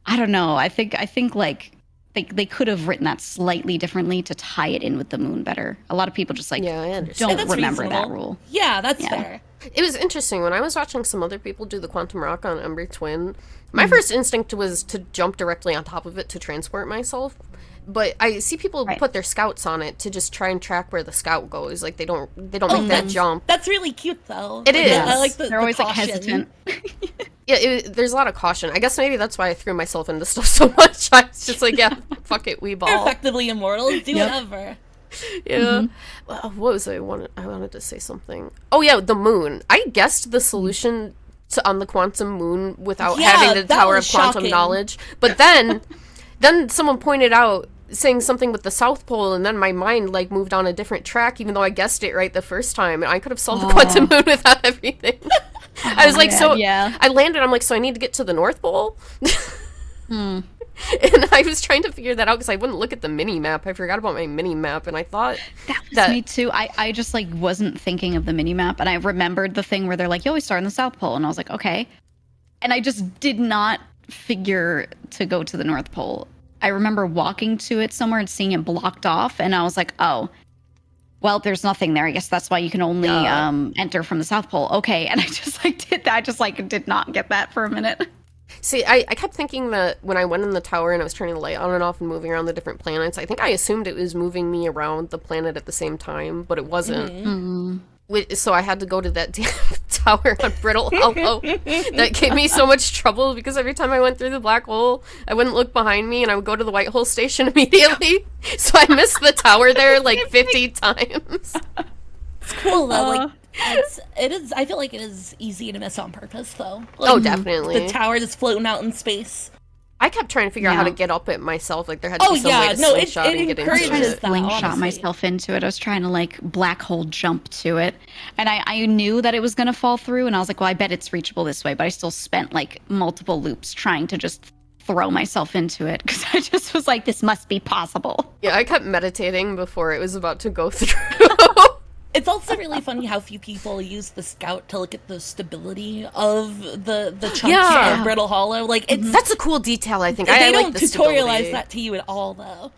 I don't know. I think like they could have written that slightly differently to tie it in with the moon better. A lot of people just like Yeah, I understand. don't remember that rule. Yeah, that's fair. It was interesting when I was watching some other people do the quantum rock on Ember Twin. My first instinct was to jump directly on top of it to transport myself. But I see people put their scouts on it to just try and track where the scout goes. Like they don't make that jump. That's really cute though. It is. I like They're always like caution. hesitant. Yeah, there's a lot of caution. I guess maybe that's why I threw myself into stuff so much. I was just like, yeah, fuck it, we You're ball. effectively immortal. Do whatever. Yeah. Well, what was I wanted to say something. Oh yeah, the moon. I guessed the solution on the quantum moon without having the that Tower of was Quantum shocking. Knowledge. But then someone pointed out saying something with the South Pole, and then my mind like moved on a different track, even though I guessed it right the first time, and I could have solved the quantum moon without everything. I was like, I landed. I'm like, so I need to get to the North Pole. And I was trying to figure that out because I wouldn't look at the mini map. I forgot about my mini map, and I thought That was me too. I just like wasn't thinking of the mini map, and I remembered the thing where they're like, "Yo, we start in the South Pole," and I was like, "Okay," and I just did not figure to go to the North Pole. I remember walking to it somewhere and seeing it blocked off, and I was like, "Oh, well, there's nothing there. I guess that's why you can only enter from the South Pole." Okay, and I just like did that. I just like did not get that for a minute. See, I kept thinking that when I went in the tower and I was turning the light on and off and moving around the different planets, I think I assumed it was moving me around the planet at the same time, but it wasn't. So I had to go to that damn tower on Brittle Hollow. That gave me so much trouble because every time I went through the black hole, I wouldn't look behind me and I would go to the white hole station immediately. So I missed the tower there like 50 times. It's cool though. Like it is. I feel like it is easy to miss on purpose though. Oh, Like, definitely. the tower that's floating out in space. I kept trying to figure out how to get up it myself. Like there had to be some way to slingshot and get into encourages it. that, Slingshot honestly. myself into it. I was trying to like black hole jump to it, and I knew that it was gonna fall through, and I was like, well, I bet it's reachable this way. But I still spent like multiple loops trying to just throw myself into it because I just was like, this must be possible. Yeah, I kept meditating before it was about to go through. It's also really funny how few people use the scout to look at the stability of the chunks of Brittle Hollow. Like it's That's a cool detail, I think. they I don't like the tutorialize stability. that to you at all though.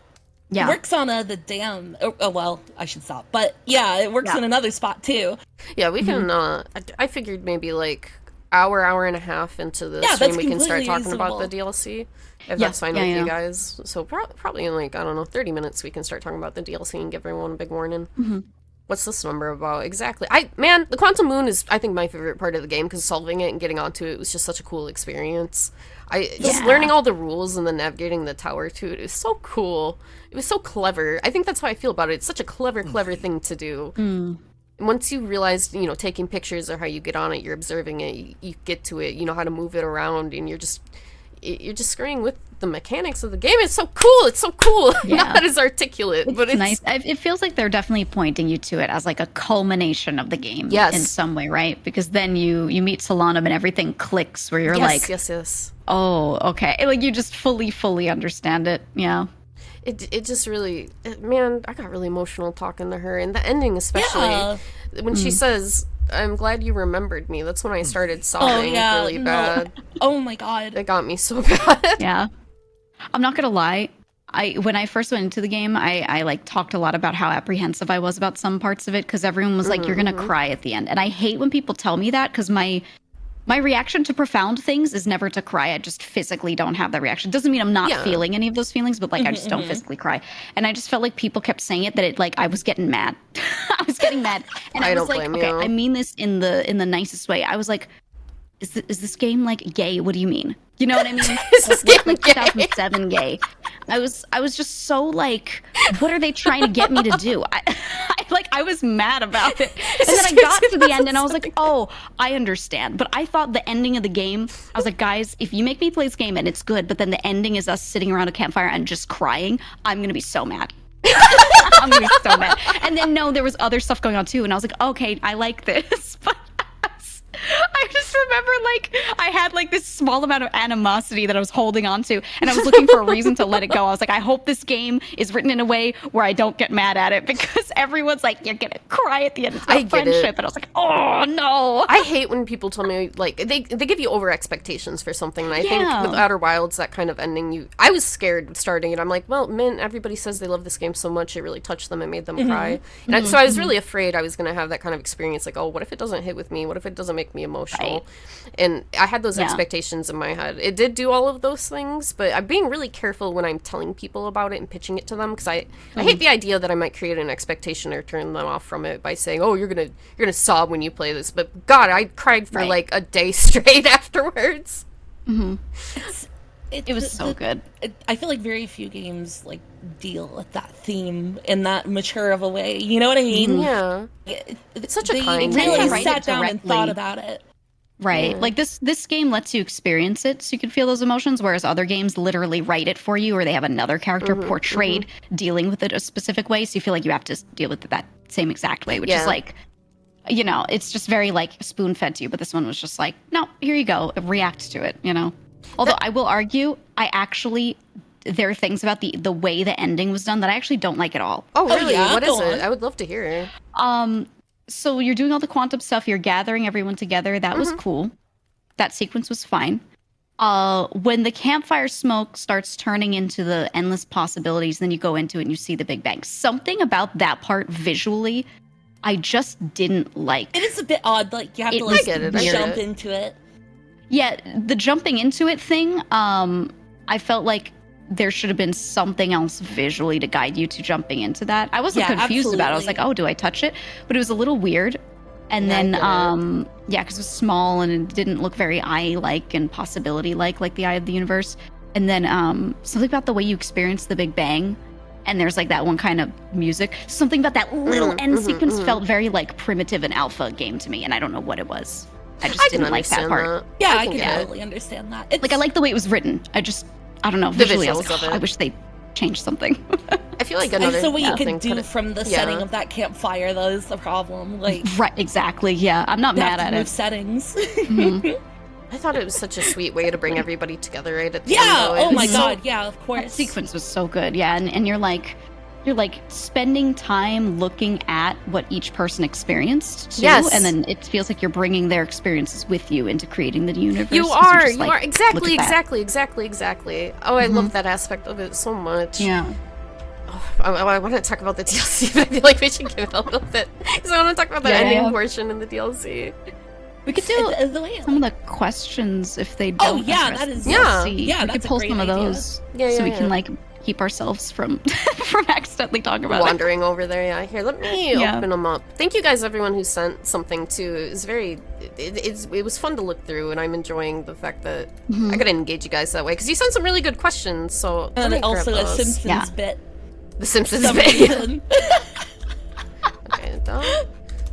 Yeah. It works on the dam. Oh well, I should stop. But yeah, it works in another spot too. Yeah, we can, I figured maybe like hour and a half into the Yeah, stream that's we can start talking completely about the reasonable. DLC. If that's fine with yeah. you guys. So probably in like, I don't know, 30 minutes we can start talking about the DLC and give everyone a big warning. What's this number about? Exactly. The Quantum Moon is, I think, my favorite part of the game because solving it and getting onto it was just such a cool experience. Just learning all the rules and then navigating the tower to it was so cool. It was so clever. I think that's how I feel about it. It's such a clever thing to do. And once you realize, taking pictures or how you get on it, you're observing it, you get to it, you know how to move it around, and you're just screwing with the mechanics of the game. It's so cool. It's so cool. Yeah. Not as articulate, but it's Nice. It feels like they're definitely pointing you to it as like a culmination of the game Yes. in some way, right? Because then you meet Solanum and everything clicks where you're like, yes. oh, okay. Like you just fully understand it. Yeah. It just really, man, I got really emotional talking to her, and the ending especially Yeah. when she says, "I'm glad you remembered me." That's when I started sobbing really bad. Oh my god. It got me so bad. Yeah. I'm not gonna lie. When I first went into the game, I like talked a lot about how apprehensive I was about some parts of it because everyone was like, "You're gonna cry at the end," and I hate when people tell me that because my reaction to profound things is never to cry. I just physically don't have that reaction. Doesn't mean I'm not feeling any of those feelings, but like I just don't physically cry. And I just felt like people kept saying it that it like I was getting mad. I was getting mad, and I was like, blame okay, you. I mean this in the nicest way. I was like, is this game like gay? What do you mean? You know what I mean? Is this game like gay? 2007 gay. I was just so like, what are they trying to get me to do? I was mad about it. And then I got to the end and I was like, oh, I understand. But I thought the ending of the game, I was like, guys, if you make me play this game and it's good, but then the ending is us sitting around a campfire and just crying, I'm going to be so mad. I'm going to be so mad. And then no, there was other stuff going on too. And I was like, okay, I like this. But I just remember, like, I had, like, this small amount of animosity that I was holding on to, and I was looking for a reason to let it go. I was like, I hope this game is written in a way where I don't get mad at it, because everyone's like, you're gonna cry at the end of the friendship. And I was like, oh, no. I hate when people tell me, like, they give you over expectations for something, and I think with Outer Wilds, that kind of ending, I was scared starting it. I'm like, well, Mint, everybody says they love this game so much, it really touched them, it made them cry. And so I was really afraid I was going to have that kind of experience, like, oh, what if it doesn't hit with me? What if it doesn't make me emotional? Right. And I had those expectations in my head. It did do all of those things, but I'm being really careful when I'm telling people about it and pitching it to them, because I hate the idea that I might create an expectation or turn them off from it by saying, oh, you're gonna sob when you play this. But God, I cried for like a day straight afterwards. It was so good. I feel like very few games like deal with that theme in that mature of a way. You know what I mean? Yeah. It's such a kind They really write sat it down and directly. thought about it. Right. Yeah. Like this game lets you experience it so you can feel those emotions, whereas other games literally write it for you, or they have another character portrayed dealing with it a specific way, so you feel like you have to deal with it that same exact way, which is like, you know, it's just very like spoon-fed to you, but this one was just like, no, here you go, react to it, you know? Although I will argue, there are things about the way the ending was done that I actually don't like at all. Oh, really? yeah? What is Go it? on. I would love to hear it. So you're doing all the quantum stuff, you're gathering everyone together. That was cool. That sequence was fine. When the campfire smoke starts turning into the endless possibilities, then you go into it and you see the Big Bang. Something about that part visually, I just didn't like. It is a bit odd. Like you have to like jump into it. Yeah, the jumping into it thing, I felt like there should have been something else visually to guide you to jumping into that. I wasn't confused about it. I was like, oh, do I touch it? But it was a little weird. And then, because it was small and it didn't look very eye-like and possibility-like, like the Eye of the Universe. And then something about the way you experience the Big Bang. And there's like that one kind of music. Something about that little end sequence felt very like primitive and alpha game to me. And I don't know what it was. I just didn't like that part. Yeah, I can totally understand that. Like, I like the way it was written. I don't know, visually, I was like, I wish they changed something. I feel like another so what you thing can do from the setting of that campfire, though, is the problem. Like, right, exactly, yeah. I'm not mad at it. Settings. I thought it was such a sweet way to bring everybody together right at the end. Oh my god, yeah, of course. That sequence was so good, yeah. And you're like spending time looking at what each person experienced too, and then it feels like you're bringing their experiences with you into creating the universe. You are exactly. Oh, I love that aspect of it so much. Yeah. I want to talk about the DLC, but I feel like we should give it a little bit because I want to talk about the ending portion in the DLC. We could do some of the questions if they don't. Oh yeah, that is we that's could pull a great some of idea. those, so we can like keep ourselves from accidentally talking about wandering over there. Yeah, here, let me open them up. Thank you guys, everyone who sent something too. It was it was fun to look through, and I'm enjoying the fact that I could engage you guys that way because you sent some really good questions. So and also a Simpsons bit. The Simpsons bit. Okay, done.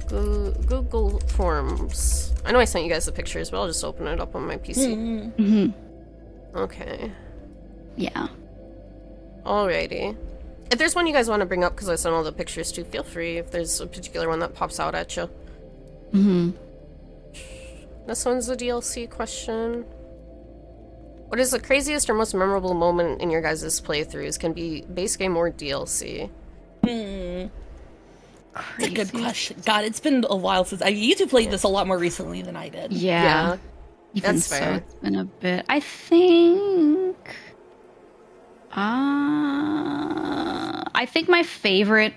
Google Forms. I know I sent you guys the pictures, but I'll just open it up on my PC. Okay. Yeah. Alrighty. If there's one you guys want to bring up, because I sent all the pictures too, feel free if there's a particular one that pops out at you. This one's a DLC question. What is the craziest or most memorable moment in your guys' playthroughs? Can be base game or DLC. That's a good question. God, it's been a while since you two played this a lot more recently than I did. Yeah. Even That's so, fair. it's been a bit. I think my favorite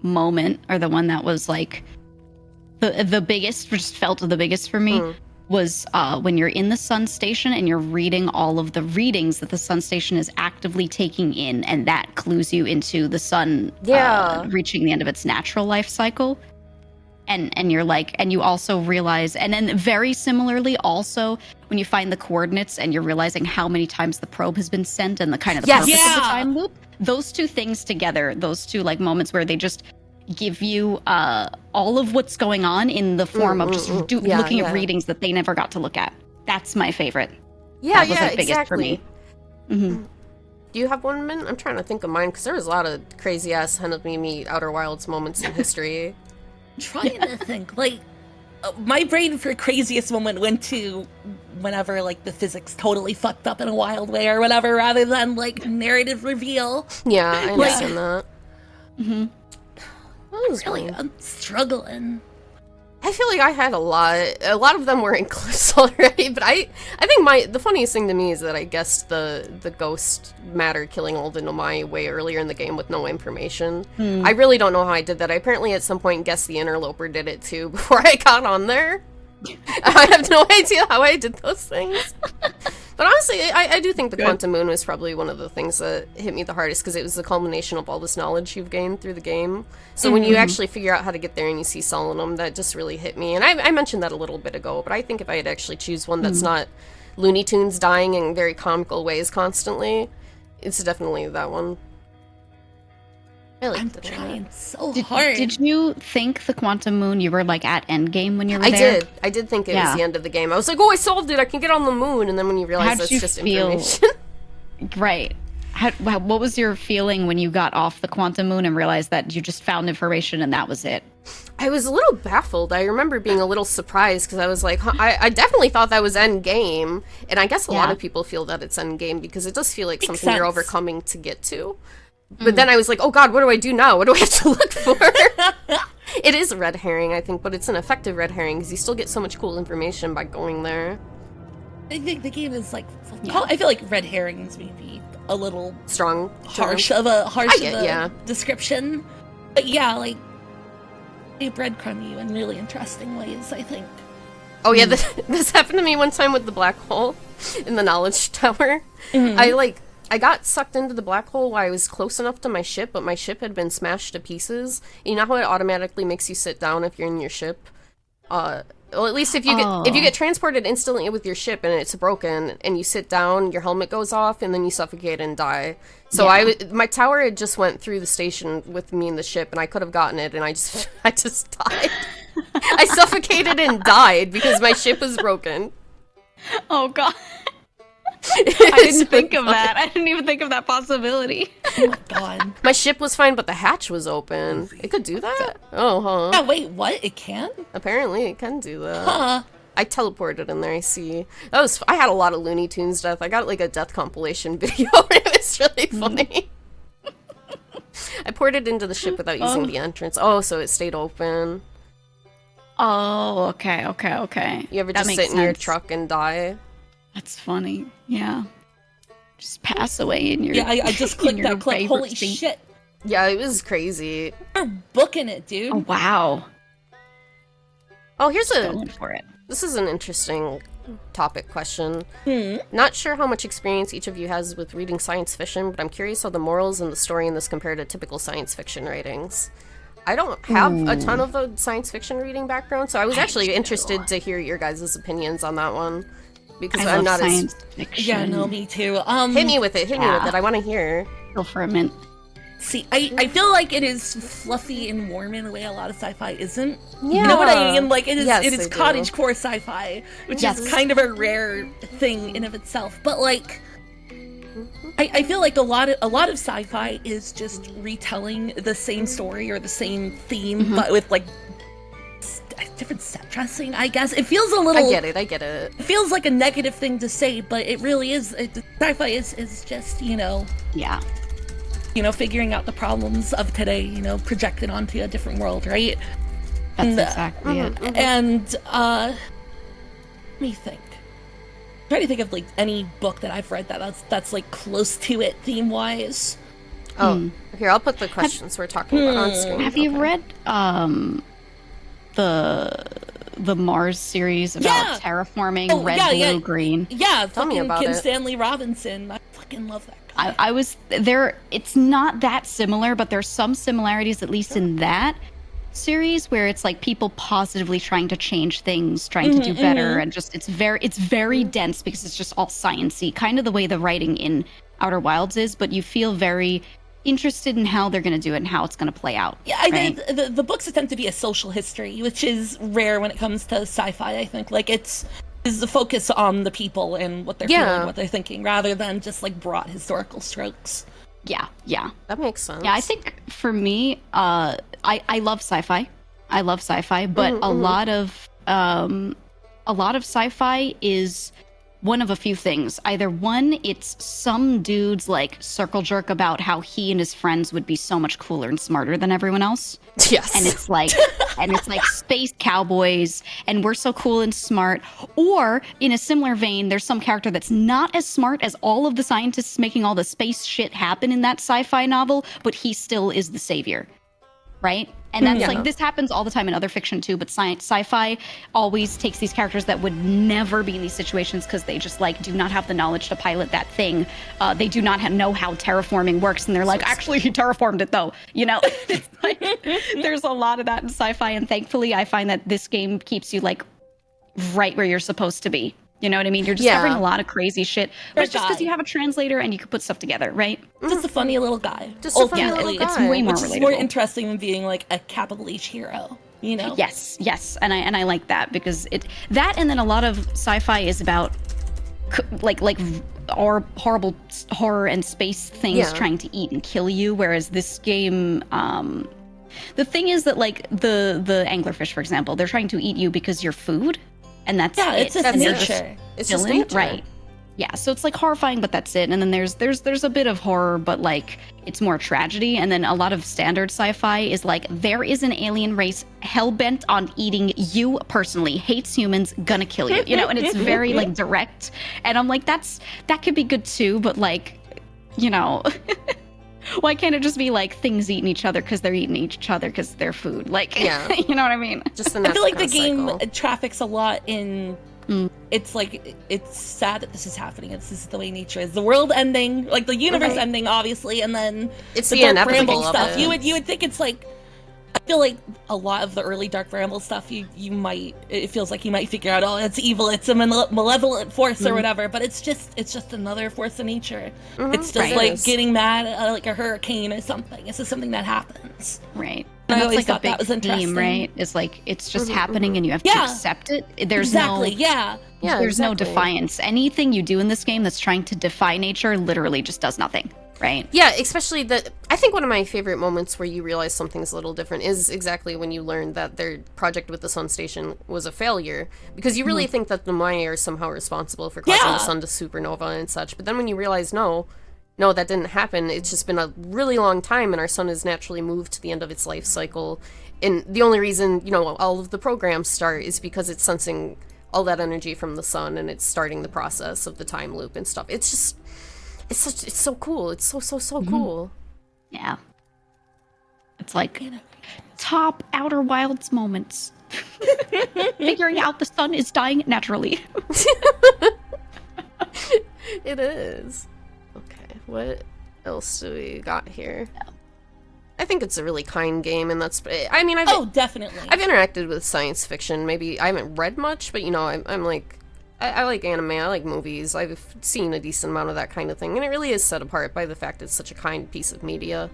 moment, or the one that was like the biggest, just felt the biggest for me, was when you're in the sun station and you're reading all of the readings that the sun station is actively taking in, and that clues you into the sun reaching the end of its natural life cycle. And you're like, and you also realize, and then very similarly also when you find the coordinates and you're realizing how many times the probe has been sent and the kind of the purpose of the time loop, those two things together, those two like moments where they just give you all of what's going on in the form of just looking at readings that they never got to look at. That's my favorite. That was the biggest for me. Do you have one, Mint? I'm trying to think of mine because there was a lot of crazy ass Henemimi Outer Wilds moments in history. I'm trying to think, like, my brain for craziest moment went to whenever like the physics totally fucked up in a wild way or whatever, rather than like narrative reveal. Yeah, I understand that. Mm-hmm. I'm struggling. I feel like I had a lot of them were in clips already, but I think the funniest thing to me is that I guessed the ghost matter killing old Henemimi way earlier in the game with no information. I really don't know how I did that. I apparently at some point guessed the interloper did it too before I got on there. I have no idea how I did those things. But honestly, I do think the Quantum Moon was probably one of the things that hit me the hardest, because it was the culmination of all this knowledge you've gained through the game. So when you actually figure out how to get there and you see Solemnum, that just really hit me. And I mentioned that a little bit ago, but I think if I had actually choose one that's not Looney Tunes dying in very comical ways constantly, it's definitely that one. I'm trying so hard. Did you think the Quantum Moon, you were like at endgame when you were there? I did think it was the end of the game. I was like, oh, I solved it, I can get on the moon, and then when you realize that's just information. Right. What was your feeling when you got off the Quantum Moon and realized that you just found information and that was it? I was a little baffled. I remember being a little surprised, because I was like, I definitely thought that was end game, and I guess a lot of people feel that it's end game, because it does feel like something you're overcoming to get to. But then I was like, oh god, what do I do now? What do I have to look for? It is a red herring, I think, but it's an effective red herring, because you still get so much cool information by going there. I think the game is like, I feel like red herrings may be a little harsh of a description. But yeah, like, they breadcrumb you in really interesting ways, I think. Oh yeah, this happened to me one time with the black hole in the knowledge tower. I got sucked into the black hole while I was close enough to my ship, but my ship had been smashed to pieces. You know how it automatically makes you sit down if you're in your ship? Well, at least if you get transported instantly with your ship and it's broken and you sit down, your helmet goes off and then you suffocate and die. So my tower had just went through the station with me in the ship, and I could have gotten it, and I just died. I suffocated and died because my ship was broken. Oh god. I didn't think of that. I didn't even think of that possibility. Oh my god. My ship was fine, but the hatch was open. It could do that? Oh, huh. Yeah, wait, what? It can? Apparently, it can do that. Huh. I teleported in there, I see. I had a lot of Looney Tunes death. I got, like, a death compilation video, and it was really funny. I ported into the ship without using the entrance. Oh, so it stayed open. Oh, okay. You ever just sit in your truck and die? That's funny. Yeah. Just pass away in your... Yeah, I just clicked that clip. Holy shit. Yeah, it was crazy. We're booking it, dude. Oh, wow. Oh, Going for it. This is an interesting topic question. Not sure how much experience each of you has with reading science fiction, but I'm curious how the morals and the story in this compare to typical science fiction writings. I don't have a ton of a science fiction reading background, so I was actually interested to hear your guys' opinions on that one. Because I'm not science fiction. Yeah, no, me too. Hit me with it. I want to hear. Go for a mint. See, I feel like it is fluffy and warm in a way a lot of sci-fi isn't. Yeah. You know what I mean? Like, it is Yes, cottagecore sci-fi, which is kind of a rare thing in of itself. But like, I feel like a lot of sci-fi is just retelling the same story or the same theme, but with like different set dressing, I guess. It feels a little... I get it. It feels like a negative thing to say, but it really is. Sci-fi is just, Yeah. Figuring out the problems of today, projected onto a different world, right? That's exactly it. And, let me think. I'm trying to think of, like, any book that I've read that's like, close to it theme-wise. Oh, here, I'll put the questions we're talking about on screen. Have you read, the Mars series about terraforming red, blue, green? Yeah, Tell me about Kim it. Stanley Robinson. I fucking love that guy. I was there. It's not that similar, but there's some similarities, at least in that series, where it's like people positively trying to change things, trying to do better, and just it's very dense because it's just all sciencey, kind of the way the writing in Outer Wilds is. But you feel very interested in how they're going to do it and how it's going to play out. Yeah, right? the books attempt to be a social history, which is rare when it comes to sci-fi. I think like is the focus on the people and what they're feeling, what they're thinking, rather than just like broad historical strokes. Yeah. That makes sense. Yeah, I think for me, I love sci-fi. But a lot of a lot of sci-fi is one of a few things. Either one, it's some dude's like circle jerk about how he and his friends would be so much cooler and smarter than everyone else. Yes. And it's like space cowboys and we're so cool and smart. Or in a similar vein, there's some character that's not as smart as all of the scientists making all the space shit happen in that sci-fi novel, but he still is the savior. Right? And that's like, this happens all the time in other fiction too, but sci-fi always takes these characters that would never be in these situations because they just like do not have the knowledge to pilot that thing. They do not know how terraforming works. And they're like, actually, he terraformed it though. You know, it's like, there's a lot of that in sci-fi. And thankfully, I find that this game keeps you like right where you're supposed to be. You know what I mean? You're discovering a lot of crazy shit. But it's just because you have a translator and you can put stuff together, right? Just a funny little guy. Just a funny little guy. It's way more which relatable. is more interesting than being like a capital H hero, you know? Yes. And I like that because that and then a lot of sci-fi is about like horrible horror and space things trying to eat and kill you, whereas this game the thing is that like the anglerfish, for example, they're trying to eat you because you're food. And that's it's just nature. It's just nature. Right. Yeah, so it's like horrifying, but that's it. And then there's a bit of horror, but like it's more tragedy. And then a lot of standard sci-fi is like there is an alien race hell-bent on eating you personally, hates humans, gonna kill you. You know, and it's very like direct. And I'm like, that could be good too, but like, you know, why can't it just be like things eating each other because they're eating each other because they're food? Like, you know what I mean? Just I feel like the game traffics a lot in. It's like it's sad that this is happening. This is the way nature is. The world ending, like the universe ending, obviously, and then it's the the Dark Bramble inevitable stuff. It. You would think it's like. I feel like a lot of the early Dark Bramble stuff, it feels like you might figure out, oh, it's evil, it's a malevolent force or whatever, but it's just another force of nature. It's just like getting mad at like a hurricane or something. It's just something that happens. Right. And And I that's always like a thought that was big interesting. theme, right? It's like it's just happening and you have to accept it. There's there's no defiance. Anything you do in this game that's trying to defy nature literally just does nothing. Right. Yeah, especially I think one of my favorite moments where you realize something's a little different is exactly when you learn that their project with the sun station was a failure, because you really think that the Maya are somehow responsible for causing the sun to supernova and such, but then when you realize no, that didn't happen. It's just been a really long time and our sun has naturally moved to the end of its life cycle, and the only reason, you know, all of the programs start is because it's sensing all that energy from the sun and it's starting the process of the time loop and stuff. It's just it's so cool. It's so cool. Yeah. It's like top Outer Wilds moments. Figuring out the sun is dying naturally. It is. Okay, what else do we got here? I think it's a really kind game, and that's. I mean, definitely. I've interacted with science fiction. Maybe I haven't read much, but you know, I'm like. I like anime, I like movies, I've seen a decent amount of that kind of thing, and it really is set apart by the fact it's such a kind piece of media.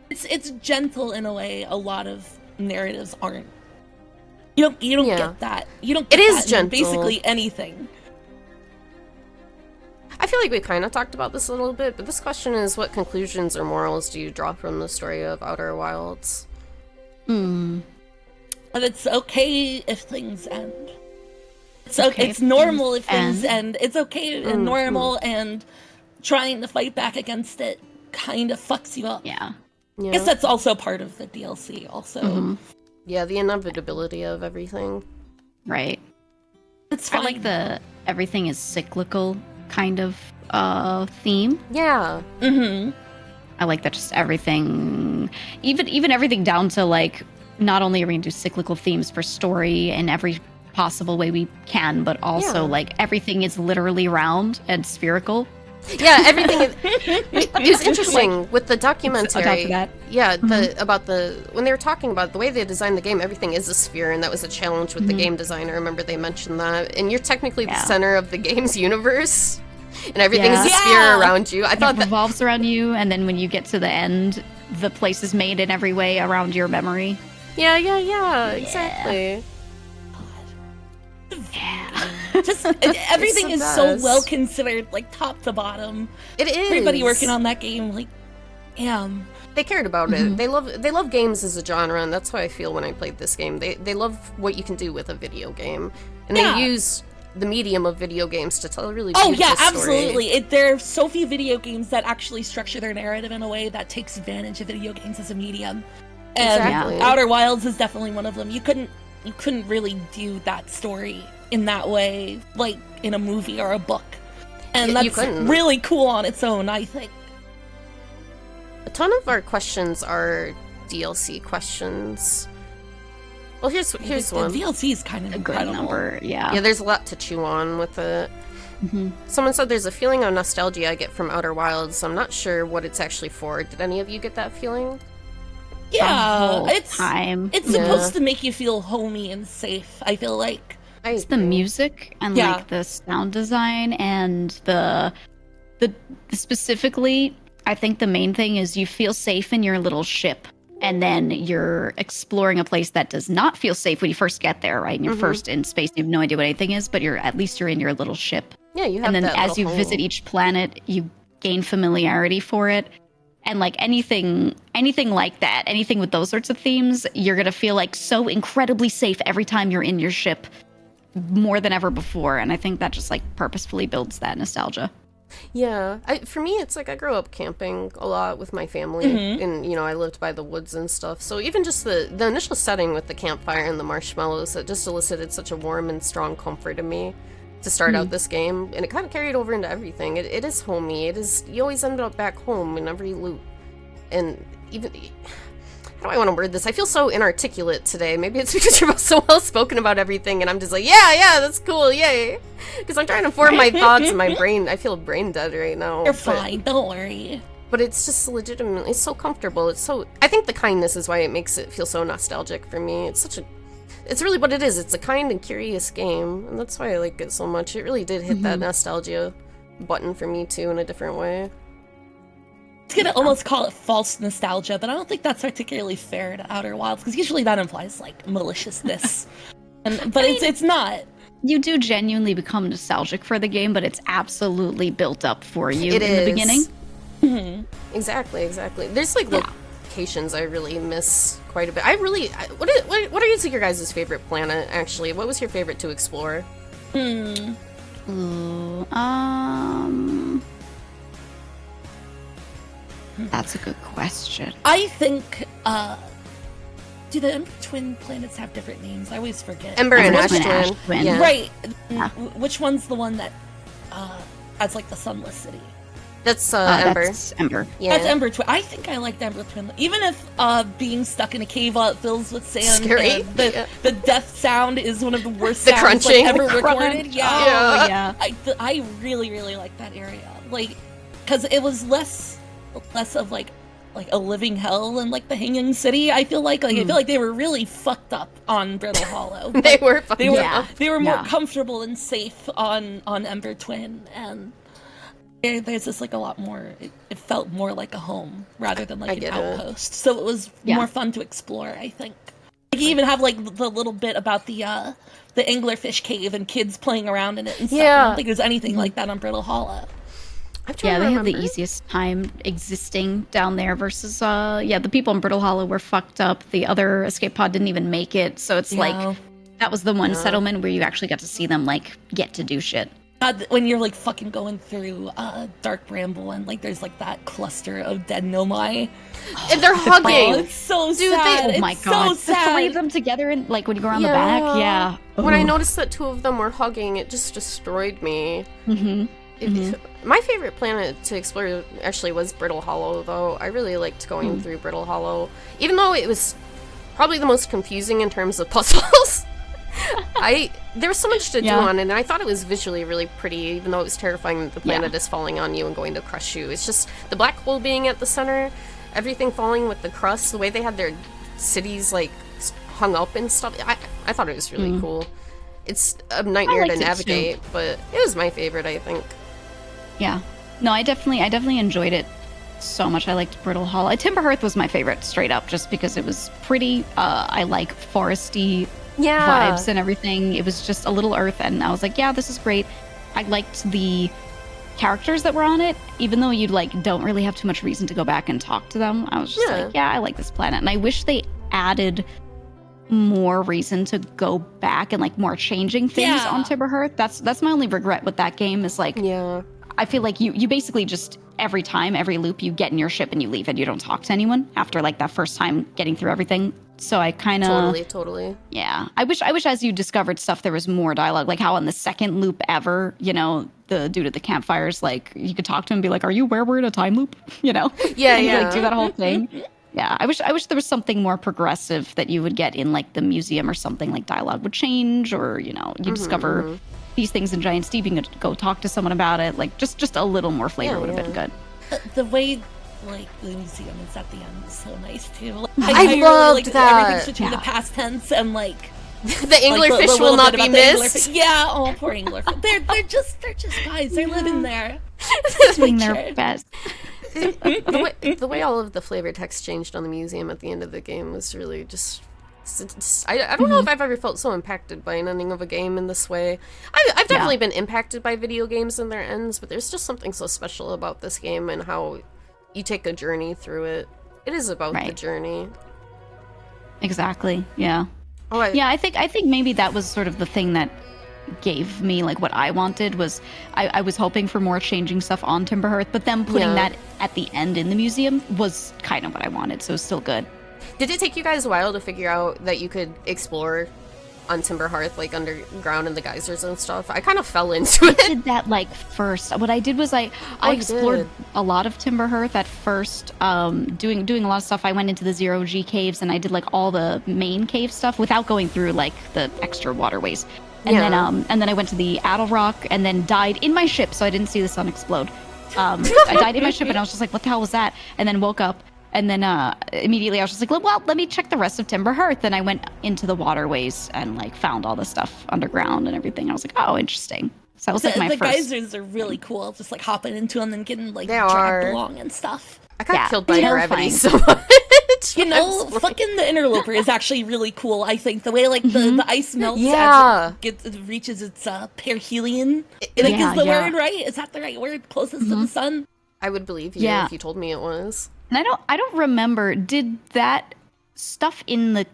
It's gentle in a way a lot of narratives aren't. You don't get that. You don't get it is that gentle. In basically anything. I feel like we kind of talked about this a little bit, but this question is, what conclusions or morals do you draw from the story of Outer Wilds? And it's okay if things end. So it's normal if things end. It's okay and normal, and trying to fight back against it kind of fucks you up. Yeah. I guess that's also part of the DLC also. Yeah, the inevitability of everything. Right. It's fine. I like the everything is cyclical kind of theme. Yeah. I like that just everything, even everything down to like, not only are we gonna do cyclical themes for story in every possible way we can, but also like everything is literally round and spherical. Yeah, everything. It was interesting with the documentary. Yeah, when they were talking about the way they designed the game, everything is a sphere, and that was a challenge with the game designer. I remember they mentioned that, and you're technically the center of the game's universe, and everything is a sphere around you. I thought it revolves around you, and then when you get to the end, the place is made in every way around your memory. Yeah, exactly. Yeah. Just everything is so well considered, like top to bottom. It is. Everybody working on that game, like am. They cared about it. They love games as a genre, and that's how I feel when I played this game. They love what you can do with a video game, and they use the medium of video games to tell a really beautiful story. Absolutely. There are so few video games that actually structure their narrative in a way that takes advantage of video games as a medium. And Exactly. Outer Wilds is definitely one of them. You couldn't really do that story in that way, like in a movie or a book. And that's really cool on its own, I think. A ton of our questions are DLC questions. Well, here's one. The DLC is kind of A good incredible. number, yeah. Yeah, there's a lot to chew on with it. Someone said there's a feeling of nostalgia I get from Outer Wilds. I'm not sure what it's actually for. Did any of you get that feeling? Yeah, it's supposed to make you feel homey and safe, I feel like. It's the music and like the sound design and the specifically, I think the main thing is you feel safe in your little ship, and then you're exploring a place that does not feel safe when you first get there, right? And you're first in space, you have no idea what anything is, but at least you're in your little ship. Yeah, you have. And then that as you home. visit each planet, you gain familiarity for it. And like anything like that, anything with those sorts of themes, you're gonna feel like so incredibly safe every time you're in your ship, more than ever before. And I think that just like purposefully builds that nostalgia. Yeah, for me, it's like I grew up camping a lot with my family, and I lived by the woods and stuff. So even just the initial setting with the campfire and the marshmallows, it just elicited such a warm and strong comfort in me to start out this game, and it kind of carried over into everything. It is homey. It is. You always end up back home in every loop, and even. How do I want to word this? I feel so inarticulate today. Maybe it's because you're both so well spoken about everything, and I'm just like, yeah, that's cool, yay. Because I'm trying to form my thoughts in my brain. I feel brain dead right now. You're fine, don't worry. But it's just legitimately, it's so comfortable. I think the kindness is why it makes it feel so nostalgic for me. It's really what it is. It's a kind and curious game, and that's why I like it so much. It really did hit that nostalgia button for me too in a different way. I was gonna almost call it false nostalgia, but I don't think that's particularly fair to Outer Wilds, because usually that implies like maliciousness. But it's not. You do genuinely become nostalgic for the game, but it's absolutely built up for you in the beginning. Exactly. There's like locations I really miss quite a bit. What are your guys' favorite planet, actually? What was your favorite to explore? That's a good question. I think, do the Ember Twin planets have different names? I always forget. Ember and Ash Ash Twin. Twin. Yeah. Right. Which one's the one that has like the sunless city? That's Ember. That's Ember. Yeah. That's Ember Twin. I think I liked Ember Twin. Even if being stuck in a cave while it fills with sand, Scary. The death sound is one of the worst The sounds crunching. like, ever The recorded. crunch. Yeah. Yeah. I really, really like that area. Like, because it was less of like a living hell and like the hanging city. I feel like they were really fucked up on Brittle Hollow. They were fucking They were more comfortable and safe on Ember Twin, and there's just like a lot more. It felt more like a home rather than like an outpost. So it was more fun to explore, I think. Like, you even have like the little bit about the anglerfish cave and kids playing around in it and stuff. I don't think there's anything like that on Brittle Hollow. They had the easiest time existing down there versus the people in Brittle Hollow were fucked up. The other escape pod didn't even make it, so it's like that was the one settlement where you actually got to see them like get to do shit. When you're like fucking going through Dark Bramble and like there's like that cluster of dead nomai and they're hugging. Oh, it's so sad. Oh my god, so sad. the three of them together and like when you go around the back, When I noticed that two of them were hugging, it just destroyed me. My favorite planet to explore actually was Brittle Hollow, though. I really liked going through Brittle Hollow, even though it was probably the most confusing in terms of puzzles. There was so much to do on it, and I thought it was visually really pretty, even though it was terrifying that the planet is falling on you and going to crush you. It's just the black hole being at the center, everything falling with the crust, the way they had their cities like hung up and stuff. I thought it was really cool. It's a nightmare to navigate, but it was my favorite, I think. Yeah. No, I definitely enjoyed it so much. I liked Brittle Hollow. Timberhearth was my favorite, straight up, just because it was pretty. I like foresty vibes and everything. It was just a little earth, and I was like, yeah, this is great. I liked the characters that were on it, even though you like don't really have too much reason to go back and talk to them. I was just like, yeah, I like this planet, and I wish they added more reason to go back and like more changing things on Timberhearth. That's my only regret with that game is like, I feel like you basically just every loop you get in your ship and you leave and you don't talk to anyone after like that first time getting through everything. So I kind of totally. Yeah, I wish as you discovered stuff there was more dialogue, like how on the second loop ever, you know, the dude at the campfires, like you could talk to him and be like, "Are you where we're in a time loop?" You know, like do that whole thing. Yeah, I wish there was something more progressive that you would get in like the museum or something, like dialogue would change, or you know, you discover these things in Giant Steep, you could go talk to someone about it. Like just a little more flavor would have been good. The way like the museum is at the end is so nice too. Like, I loved like, that. Everything's between the past tense and like the anglerfish will not be missed. Yeah, oh poor anglerfish. They're just guys. They're living there, doing their best. The way all of the flavor text changed on the museum at the end of the game was really just. I don't know if I've ever felt so impacted by an ending of a game in this way. I've definitely been impacted by video games and their ends, but there's just something so special about this game and how you take a journey through it. It is about the journey. Exactly. Yeah. Oh, I think maybe that was sort of the thing that gave me like what I wanted was I was hoping for more changing stuff on Timberhearth, but then putting that at the end in the museum was kind of what I wanted, so it's still good. Did it take you guys a while to figure out that you could explore on Timberhearth, like underground in the geysers and stuff? I kind of fell into it. I did that like first. What I did was I explored a lot of Timberhearth at first, doing a lot of stuff. I went into the Zero G caves and I did like all the main cave stuff without going through like the extra waterways. And then I went to the Addle Rock and then died in my ship, so I didn't see the sun explode. I died in my ship and I was just like, what the hell was that? And then woke up. And then immediately I was just like, well, let me check the rest of Timberhearth. And I went into the waterways and like found all the stuff underground and everything. I was like, oh, interesting. So that was like my first. The geysers are really cool. Just like hopping into them and getting like dragged along and stuff. I got killed by gravity so much. You know, fucking the Interloper is actually really cool. I think the way like the ice melts as it reaches its perihelion. Is the word right? Is that the right word? Closest to the sun. I would believe you if you told me it was. And I don't remember, did that stuff in the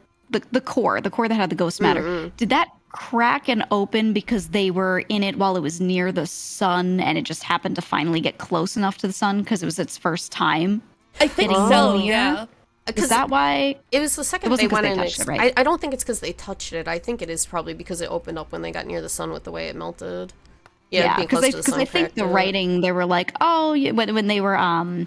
core that had the ghost matter, did that crack and open because they were in it while it was near the sun and it just happened to finally get close enough to the sun because it was its first time? I think so, yeah. Is that why? It was the second they went in. I don't think it's because they touched it. I think it is probably because it opened up when they got near the sun with the way it melted. Yeah, because I think the writing, they were like, oh, when they were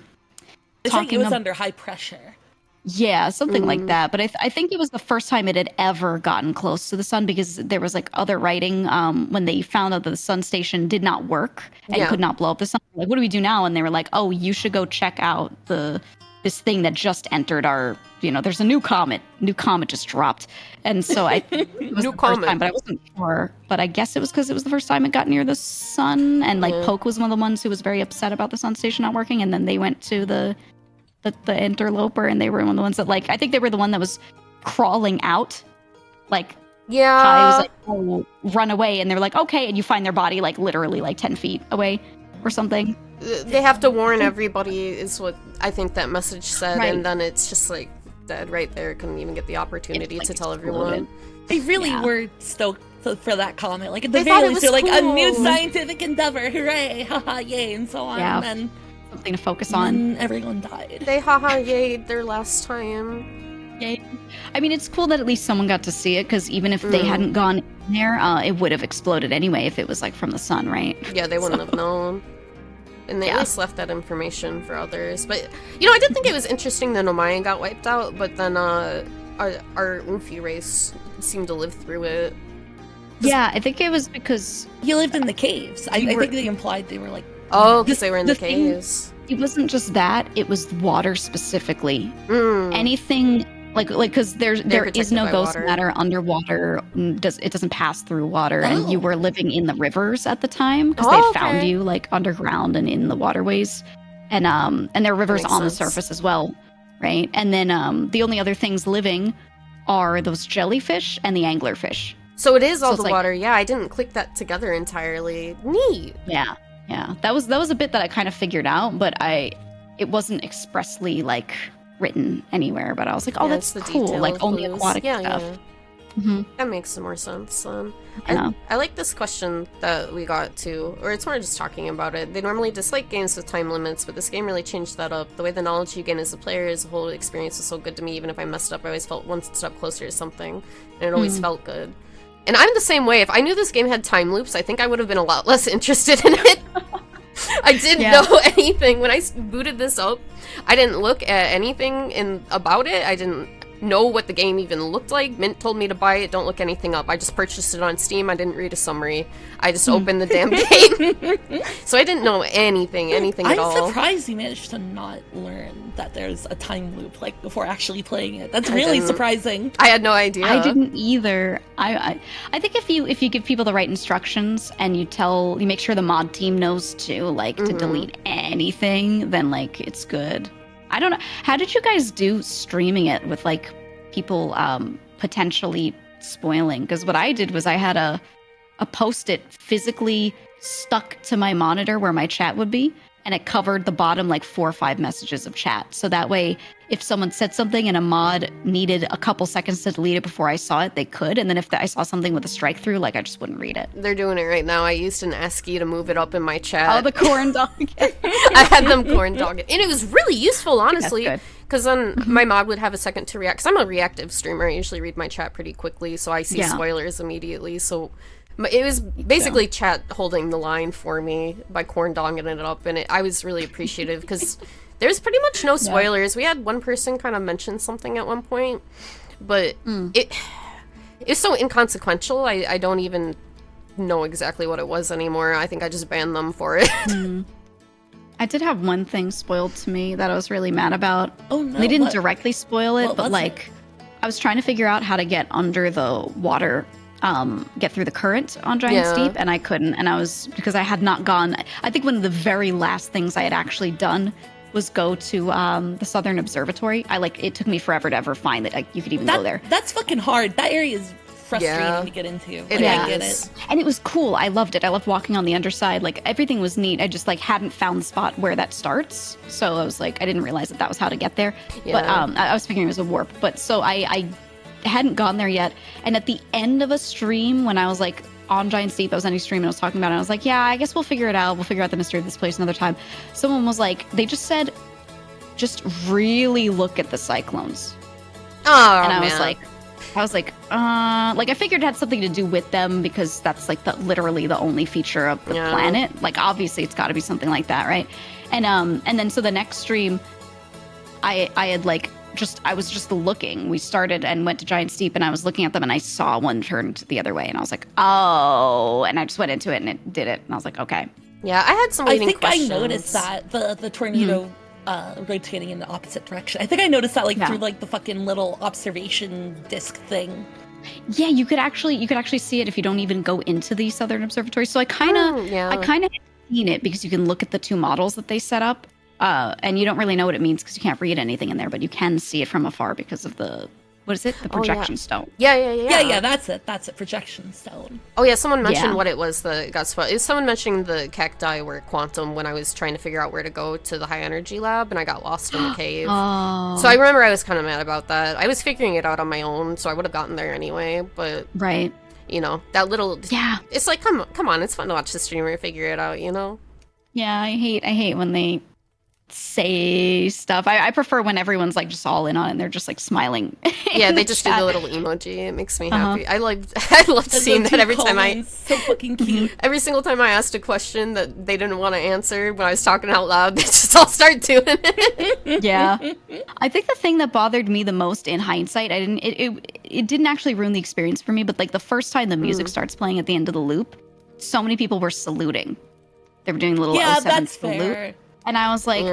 it's like it was under high pressure. Yeah, something like that. But I think it was the first time it had ever gotten close to the sun because there was like other writing when they found out that the sun station did not work and could not blow up the sun. Like, what do we do now? And they were like, oh, you should go check out this thing that just entered our, there's a new comet. New comet just dropped. And so it was the first time, but I wasn't sure. But I guess it was because it was the first time it got near the sun. And like Poke was one of the ones who was very upset about the sun station not working. And then they went to the Interloper and they were one of the ones that like, I think they were the one that was crawling out. Like, Kai was like, oh, run away. And they were like, okay. And you find their body like literally like 10 feet away or something. They have to warn everybody is what I think that message said. Right. And then it's just like dead right there. Couldn't even get the opportunity to tell everyone. They really were stoked for that comment. Like at the very least, they're like, a new scientific endeavor. Hooray. Haha, yay. And so on. Yeah. And then something to focus on. And everyone died. They yayed their last time. Yay. I mean, it's cool that at least someone got to see it because even if they hadn't gone in there, it would have exploded anyway if it was like from the sun, right? Yeah, they wouldn't have known. And they at least left that information for others. But, I did think it was interesting that Omayan got wiped out, but then our Umfi race seemed to live through it. Yeah, I think it was because he lived in the caves. I think they implied they were like... Oh, because they were in the caves. It wasn't just that, it was water specifically. Anything... Like, because there is no ghost matter underwater. It doesn't pass through water, and you were living in the rivers at the time because they found you like underground and in the waterways, and there are rivers on the surface as well, right? And then the only other things living are those jellyfish and the anglerfish. So it is all the water. Yeah, I didn't click that together entirely. Neat. Yeah. Yeah, that was a bit that I kind of figured out, but it wasn't expressly like written anywhere. But I was like, oh, Yeah, that's it's the cool. detail Like only clues. aquatic Yeah, stuff. yeah. Hmm. That makes some more sense. Yeah. I like this question that we got to, or it's more just talking about it. They normally dislike games with time limits, but this game really changed that up. The way the knowledge you gain as a player as a whole experience was so good to me. Even if I messed up, I always felt one step closer to something, and it always felt good. And I'm the same way. If I knew this game had time loops, I think I would have been a lot less interested in it. I didn't know anything. When I booted this up, I didn't look at anything about it. I didn't know what the game even looked like. Mint told me to buy it. Don't look anything up. I just purchased it on Steam. I didn't read a summary. I just opened the damn game. So I didn't know anything at all. I'm surprised you managed to not learn that there's a time loop like before actually playing it. That's really surprising. I had no idea. I didn't either. I think if you give people the right instructions and you make sure the mod team knows too, like to delete anything, then like it's good. I don't know. How did you guys do streaming it with like people potentially spoiling? Because what I did was I had a Post-it physically stuck to my monitor where my chat would be, and it covered the bottom like 4 or 5 messages of chat. So that way, if someone said something and a mod needed a couple seconds to delete it before I saw it, they could. And then if I saw something with a strike through, like I just wouldn't read it. They're doing it right now. I used an ASCII to move it up in my chat. Oh, the corn dog. I had them corn dog it. And it was really useful, honestly. That's good. Because then my mod would have a second to react. Because I'm a reactive streamer. I usually read my chat pretty quickly, so I see spoilers immediately. So it was basically chat holding the line for me by corn dogging it up. And I was really appreciative because there's pretty much no spoilers. We had one person kind of mention something at one point, but it's so inconsequential. I don't even know exactly what it was anymore. I think I just banned them for it. I did have one thing spoiled to me that I was really mad about. Oh no! They didn't directly spoil it, What but was like I was trying to figure out how to get under the water, get through the current on Giant Steep, and I couldn't. And because I had not gone. I think one of the very last things I had actually done was go to the Southern Observatory. It took me forever to ever find that you could even go there. That's fucking hard. That area is frustrating to get into. It I get it. And it was cool. I loved it. I loved walking on the underside. Like everything was neat. I just like hadn't found the spot where that starts. So I was like, I didn't realize that was how to get there. Yeah. But I was figuring it was a warp. But so I hadn't gone there yet. And at the end of a stream, when I was like on Giant Steep, I was on a stream and I was talking about it. And I was like, yeah, I guess we'll figure it out. We'll figure out the mystery of this place another time. Someone was like, they just said, just really look at the cyclones. Oh, and I man. was like, I figured it had something to do with them because that's like literally the only feature of the planet. Like, obviously, it's got to be something like that, right? And then so the next stream, I was just looking. We started and went to Giant Steep, and I was looking at them, and I saw one turned the other way, and I was like, oh, and I just went into it, and it did it, and I was like, okay. Yeah, I had some leading questions. I noticed that the tornado. Rotating in the opposite direction. I think I noticed that through the fucking little observation disc thing. Yeah, you could actually see it if you don't even go into the Southern Observatory. So I kind of had seen it because you can look at the two models that they set up, and you don't really know what it means because you can't read anything in there, but you can see it from afar because of the the projection stone. Yeah, that's it, projection stone. Oh yeah, someone mentioned what it was that got spoiled. It was someone mentioning the cacti were quantum when I was trying to figure out where to go to the high energy lab, and I got lost in the cave. Oh. So I remember I was kind of mad about that. I was figuring it out on my own, so I would have gotten there anyway, but right, that little it's like come on, it's fun to watch the streamer figure it out, Yeah, I hate when they say stuff. I prefer when everyone's like just all in on it and they're just like smiling. Yeah, they just do the little emoji. It makes me happy. I loved seeing that every time so fucking cute. Every single time I asked a question that they didn't want to answer when I was talking out loud, they just all start doing it. Yeah. I think the thing that bothered me the most in hindsight, it didn't actually ruin the experience for me, but like the first time the music starts playing at the end of the loop, so many people were saluting. They were doing little 07 that's salute. fair. And I was like,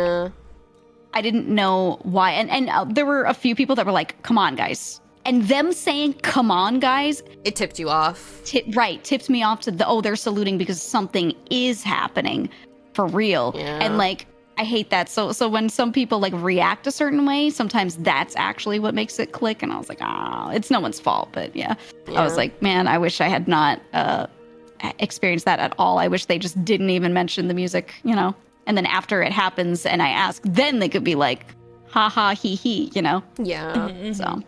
I didn't know why. And there were a few people that were like, come on, guys. And them saying, come on, guys. It tipped you off. Tipped me off to they're saluting because something is happening for real. Yeah. And like, I hate that. So when some people like react a certain way, sometimes that's actually what makes it click. And I was like, it's no one's fault. But yeah. I was like, man, I wish I had not experience that at all. I wish they just didn't even mention the music, you know? And then after it happens and I ask, then they could be like, ha ha, he he, you know? Yeah. So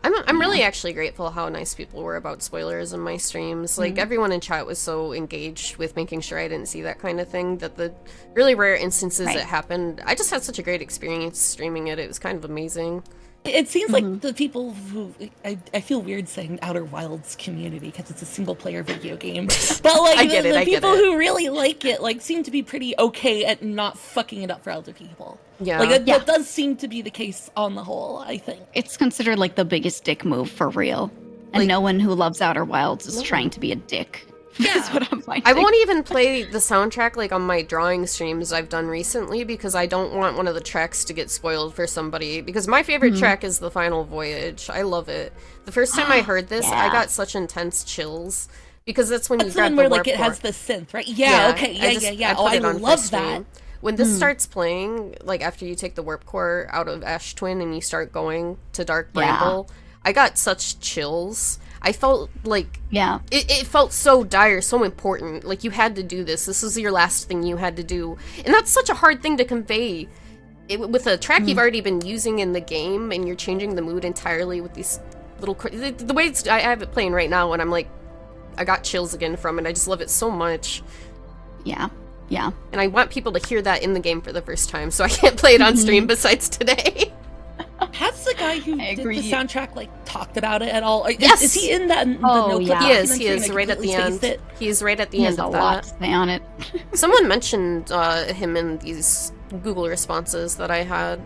I'm really actually grateful how nice people were about spoilers in my streams. Like, everyone in chat was so engaged with making sure I didn't see that kind of thing, that the really rare instances it happened, I just had such a great experience streaming it. It was kind of amazing. It seems like the people who I feel weird saying Outer Wilds community because it's a single player video game, but like the people who really like it like seem to be pretty okay at not fucking it up for other people. Yeah, like that does seem to be the case on the whole. I think it's considered like the biggest dick move for real, and no one who loves Outer Wilds is trying to be a dick. That's what I'm finding. I won't even play the soundtrack like on my drawing streams I've done recently because I don't want one of the tracks to get spoiled for somebody, because my favorite track is The Final Voyage. I love it. The first time I heard this, I got such intense chills because that's when you grab the where warp like it core. has the synth, right? Yeah, okay. Yeah. I I love that. When this starts playing, like after you take the warp core out of Ash Twin and you start going to Dark Bramble, I got such chills. I felt like it felt so dire, so important. Like you had to do this. This was your last thing you had to do, and that's such a hard thing to convey with a track you've already been using in the game, and you're changing the mood entirely with these little. The way I have it playing right now, and I'm like, I got chills again from it. I just love it so much. Yeah. And I want people to hear that in the game for the first time, so I can't play it on stream besides today. Has the guy who did the soundtrack like talked about it at all? Yes. Is he in that? He is right at the end. He's right at the end of that. A lot to say on it. Someone mentioned him in these Google responses that I had.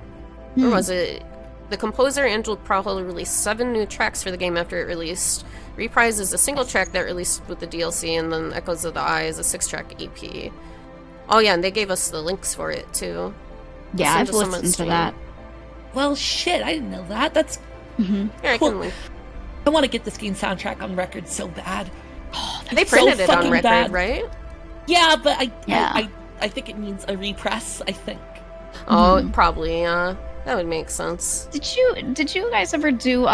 Or was it? The composer Angel Prahal released 7 new tracks for the game after it released. Reprise is a single track that released with the DLC, and then Echoes of the Eye is a 6-track EP. Oh yeah, and they gave us the links for it too. Yeah, I've listened to that. Well, shit, I didn't know that. That's cool. I want to get this game soundtrack on record so bad. Oh, they printed it on record, right? Yeah, but I think it needs a repress, I think. Oh, probably, yeah. That would make sense. Did you guys ever do,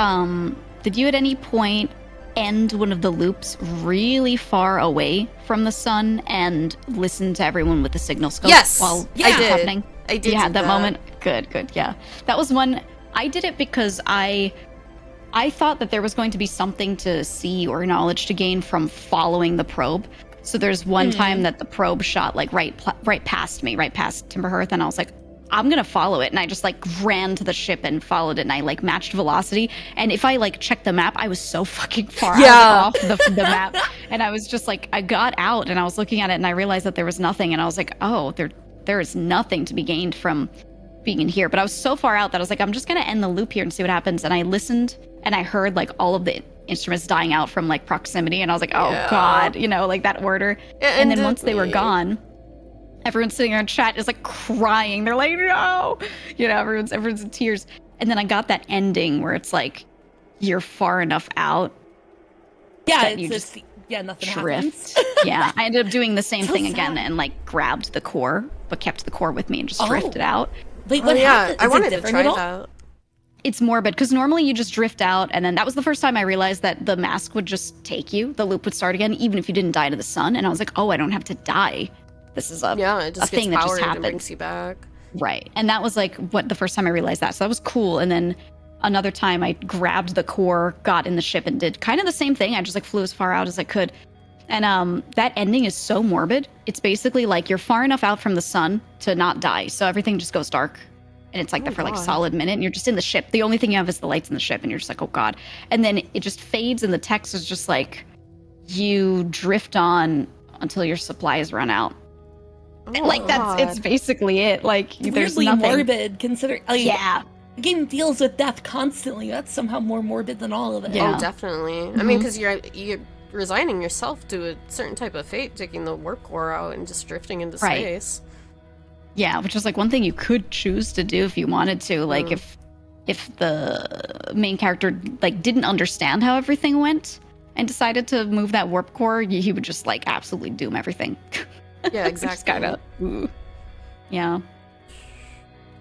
did you at any point end one of the loops really far away from the sun and listen to everyone with the signal scope? Yes! While I did. happening? I did. You had that moment? Good, yeah. That was one, I did it because I thought that there was going to be something to see or knowledge to gain from following the probe. So there's one time that the probe shot like right past me, right past Timberhearth, and I was like, I'm gonna follow it, and I just like ran to the ship and followed it, and I like matched velocity. And if I like checked the map, I was so fucking far off the map, and I was just like, I got out and I was looking at it, and I realized that there was nothing, and I was like, oh, there is nothing to be gained from being in here. But I was so far out that I was like, I'm just gonna end the loop here and see what happens. And I listened, and I heard like all of the instruments dying out from like proximity, and I was like, oh god, you know, like that order. And then once they were gone, everyone's sitting there in chat is like crying. They're like, no, you know, everyone's in tears. And then I got that ending where it's like you're far enough out. Yeah, that you just nothing drift. happens. Yeah, I ended up doing the same thing again and like grabbed the core, but kept the core with me and just drifted out. Wait, what happened? I wanted to try that. It's morbid because normally you just drift out, and then that was the first time I realized that the mask would just take you. The loop would start again, even if you didn't die to the sun. And I was like, oh, I don't have to die. This is a thing that just happened. And brings you back. Right. And that was like the first time I realized that. So that was cool. And then another time I grabbed the core, got in the ship, and did kind of the same thing. I just like flew as far out as I could. And that ending is so morbid. It's basically like you're far enough out from the sun to not die. So everything just goes dark. And it's like that for like a solid minute, and you're just in the ship. The only thing you have is the lights in the ship, and you're just like, oh god. And then it just fades, and the text is just like, you drift on until your supplies run out. And like it's basically it. Like there's weirdly nothing morbid considering. The game deals with death constantly. That's somehow more morbid than all of it. Yeah. Oh, definitely. I mean, because you're resigning yourself to a certain type of fate, taking the warp core out and just drifting into space. Yeah, which is like one thing you could choose to do if you wanted to. Like if the main character like didn't understand how everything went and decided to move that warp core, he would just like absolutely doom everything. Yeah, exactly. Yeah.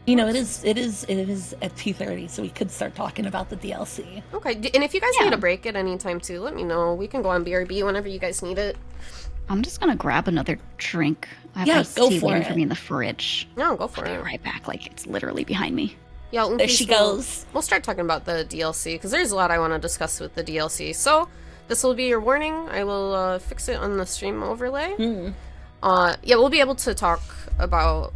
You know, it is at 2:30, so we could start talking about the DLC. Okay, and if you guys need a break at any time too, let me know. We can go on BRB whenever you guys need it. I'm just gonna grab another drink. I have iced go tea for waiting it. for me in the fridge. No, go for I'll be it. right back. Like it's literally behind me. Yeah, There she goes. We'll start talking about the DLC because there's a lot I want to discuss with the DLC. So this will be your warning. I will fix it on the stream overlay. Yeah, we'll be able to talk about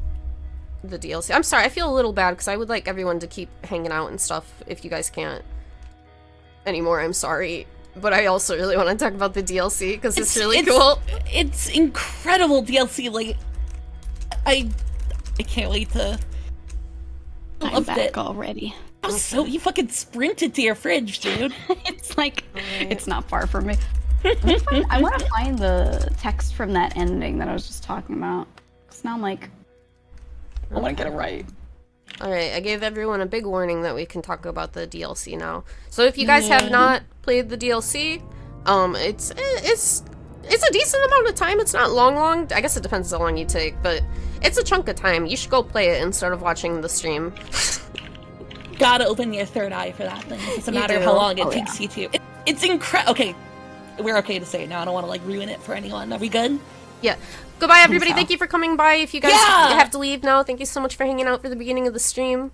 the DLC. I'm sorry, I feel a little bad because I would like everyone to keep hanging out and stuff. If you guys can't anymore, I'm sorry. But I also really want to talk about the DLC because it's really cool. It's incredible DLC. Like, I can't wait to. I'm Loved back it. already. So you fucking sprinted to your fridge, dude. It's like it's not far from me. I want to find the text from that ending that I was just talking about. Because now I'm like, I want to get it right. Alright, I gave everyone a big warning that we can talk about the DLC now. So if you guys have not played the DLC, it's a decent amount of time. It's not long. I guess it depends how long you take, but it's a chunk of time. You should go play it instead of watching the stream. Gotta open your third eye for that thing. It doesn't You matter do. how long it takes you to. It's incredible. Okay, we're okay to say it now. I don't want to like ruin it for anyone. Are we good? Yeah. Goodbye, everybody. so. Thank you for coming by. If you guys have to leave now, thank you so much for hanging out for the beginning of the stream.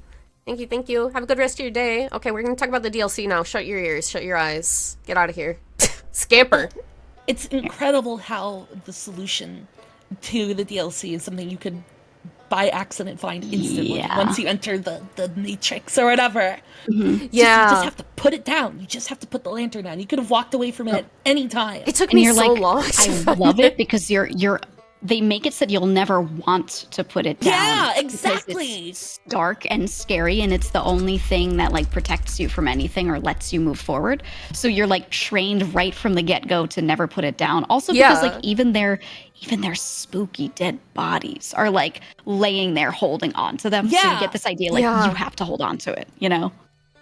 Thank you. Have a good rest of your day. Okay, we're going to talk about the DLC now. Shut your ears. Shut your eyes. Get out of here. Scamper. It's incredible how the solution to the DLC is something you could by accident find instantly once you enter the matrix or whatever. Yeah. You just have to put it down. You just have to put the lantern down. You could have walked away from it at any time. It took And me you're so like, long. I love it because they make it so that you'll never want to put it down. Yeah, because exactly. It's dark and scary, and it's the only thing that like protects you from anything or lets you move forward. So you're like trained right from the get-go to never put it down. Also because like even their spooky dead bodies are like laying there holding on to them. So you get this idea like you have to hold on to it, you know?